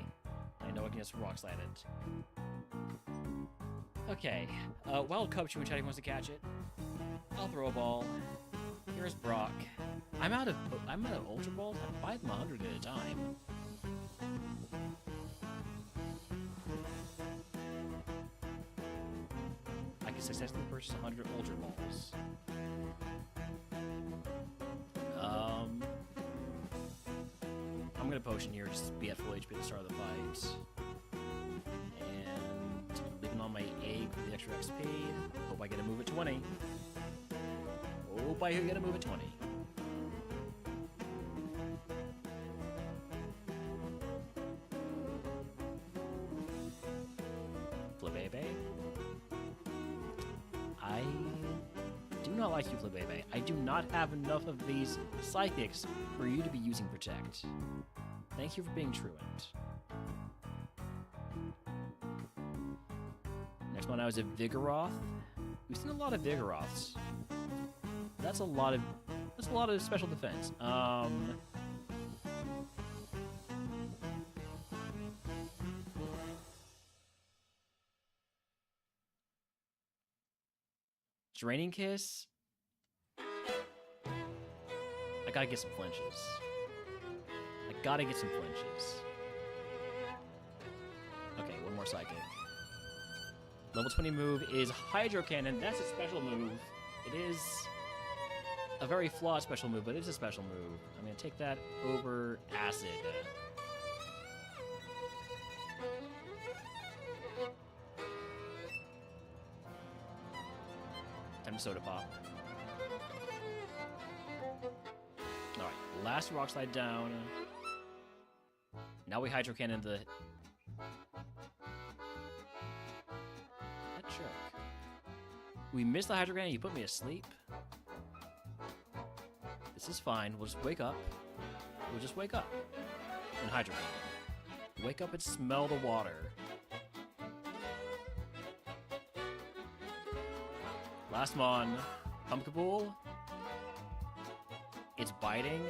S2: I know I can just Rock Slide it. Okay. Wild Cubchoo and Chatty wants to catch it. I'll throw a ball. Here's Brock. I'm out of Ultra Balls. I buy them 100 at a time. I can successfully purchase 100 Ultra Balls. I'm gonna potion here, just be at full HP at the start of the fight. And leaving on my egg for the extra XP. Hope I get a move at 20. Hope I get a move at 20. Flabébé. I do not like you, Flabébé. I do not have enough of these Psychics for you to be using Protect. Thank you for being truant. Next one now is a Vigoroth. We've seen a lot of Vigoroths. That's a lot of special defense. Draining Kiss. I gotta get some flinches. Okay, one more Psychic. Level 20 move is Hydro Cannon. That's a special move. It is a very flawed special move, but it's a special move. I'm gonna take that over Acid. Time to Soda Pop. Alright, last Rock Slide down. Now we Hydro Cannon the... That jerk. We missed the Hydro Cannon, you put me asleep? This is fine, we'll just wake up. We'll just wake up. And Hydro Cannon. Wake up and smell the water. Last mon. Pumpkapool. It's biting.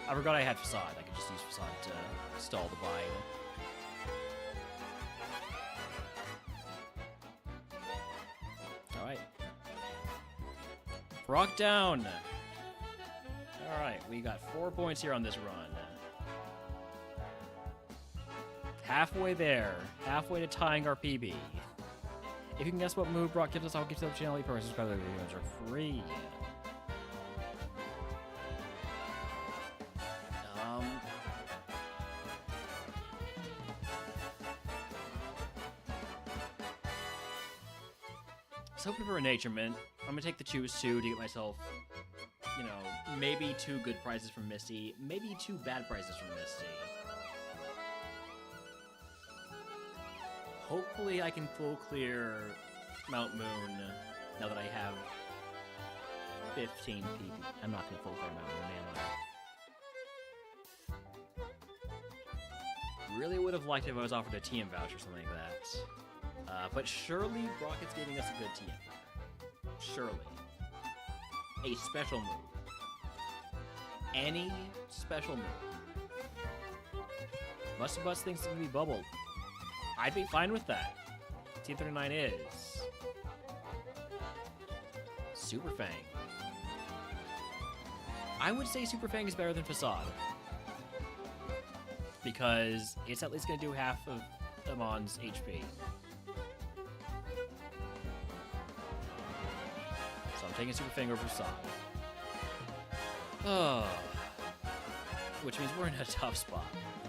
S2: I forgot I had Facade. I could just use Facade to stall the buy. Alright. Rock down! Alright, we got 4 points here on this run. Halfway there. Halfway to tying our PB. If you can guess what move Brock gives us, I'll give you the channel per subscriber videos are free. So for a Nature Mint, I'm gonna take the Choose 2 to get myself, you know, maybe 2 good prizes from Misty, maybe 2 bad prizes from Misty. Hopefully I can full clear Mount Moon now that I have 15 PP. I'm not gonna full clear Mount Moon, am I? Really would have liked it if I was offered a TM voucher or something like that. But surely Rocket's giving us a good TM. Surely. A special move. Any special move. Must Bust thinks it's gonna be bubbled. I'd be fine with that. T39 is. Super Fang. I would say Super Fang is better than Facade. Because it's at least going to do half of Amon's HP. So I'm taking Super Fang over Facade. Oh. Which means we're in a tough spot.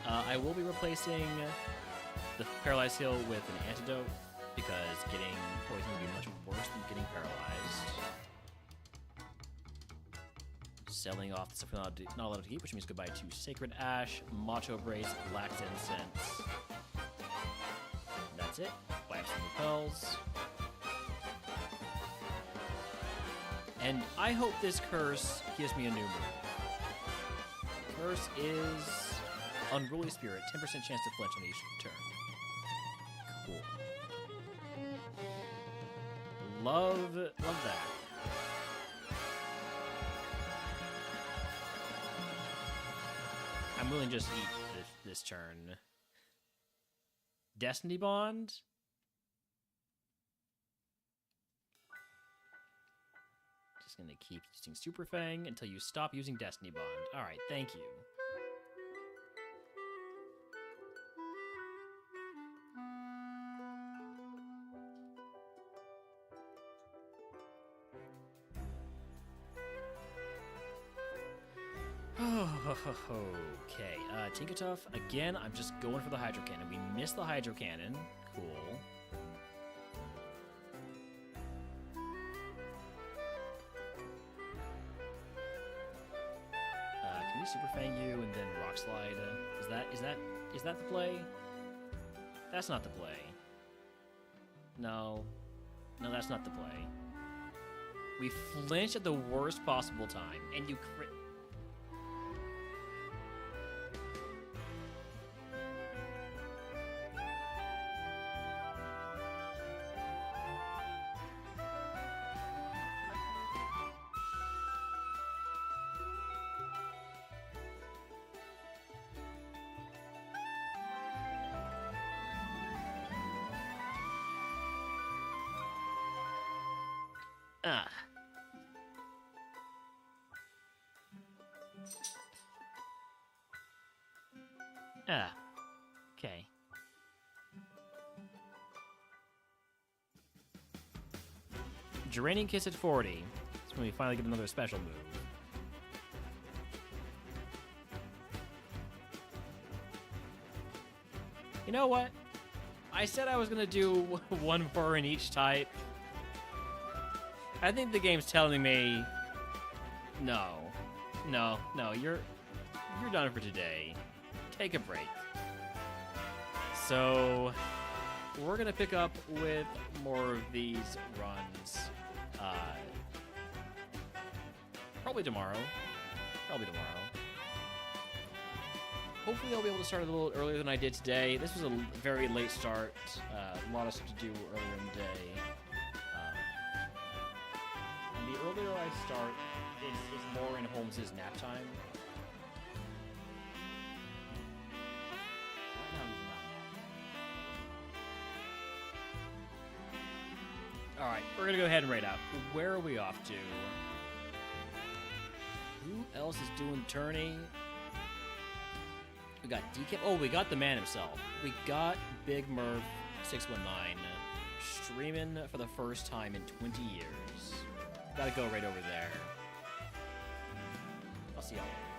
S2: I will be replacing the Paralyzed Heal with an Antidote, because getting poison would be much worse than getting paralyzed. Selling off the stuff we're not allowed to keep, which means goodbye to Sacred Ash, Macho Brace, Lax Incense. That's it. Buy some repels. And I hope this curse gives me a new move. Curse is Unruly Spirit, 10% chance to flinch on each turn. Cool. Love that. I'm willing to just eat this turn. Destiny Bond? Just gonna keep using Super Fang until you stop using Destiny Bond. Alright, thank you. Okay, Tinkatuff, again, I'm just going for the Hydro Cannon. We missed the Hydro Cannon. Cool. Can we Super Fang you and then Rock Slide? Is that the play? That's not the play. No, that's not the play. We flinch at the worst possible time, and you crit. Okay. Geranium Kiss at 40. That's when we finally get another special move. You know what? I said I was gonna do one fur in each type. I think the game's telling me, no, you're done for today. Take a break. So we're gonna pick up with more of these runs, probably tomorrow. Hopefully I'll be able to start a little earlier than I did today. This was a very late start. A lot of stuff to do earlier in the day. And the earlier I start, it's more in Holmes' nap time.
S1: Alright, we're gonna go ahead and raid out. Where are we off to? Who else is doing Tourney? We got DK. Oh, we got the man himself. We got Big Murph 619 streaming for the first time in 20 years. Gotta go right over there. I'll see y'all later.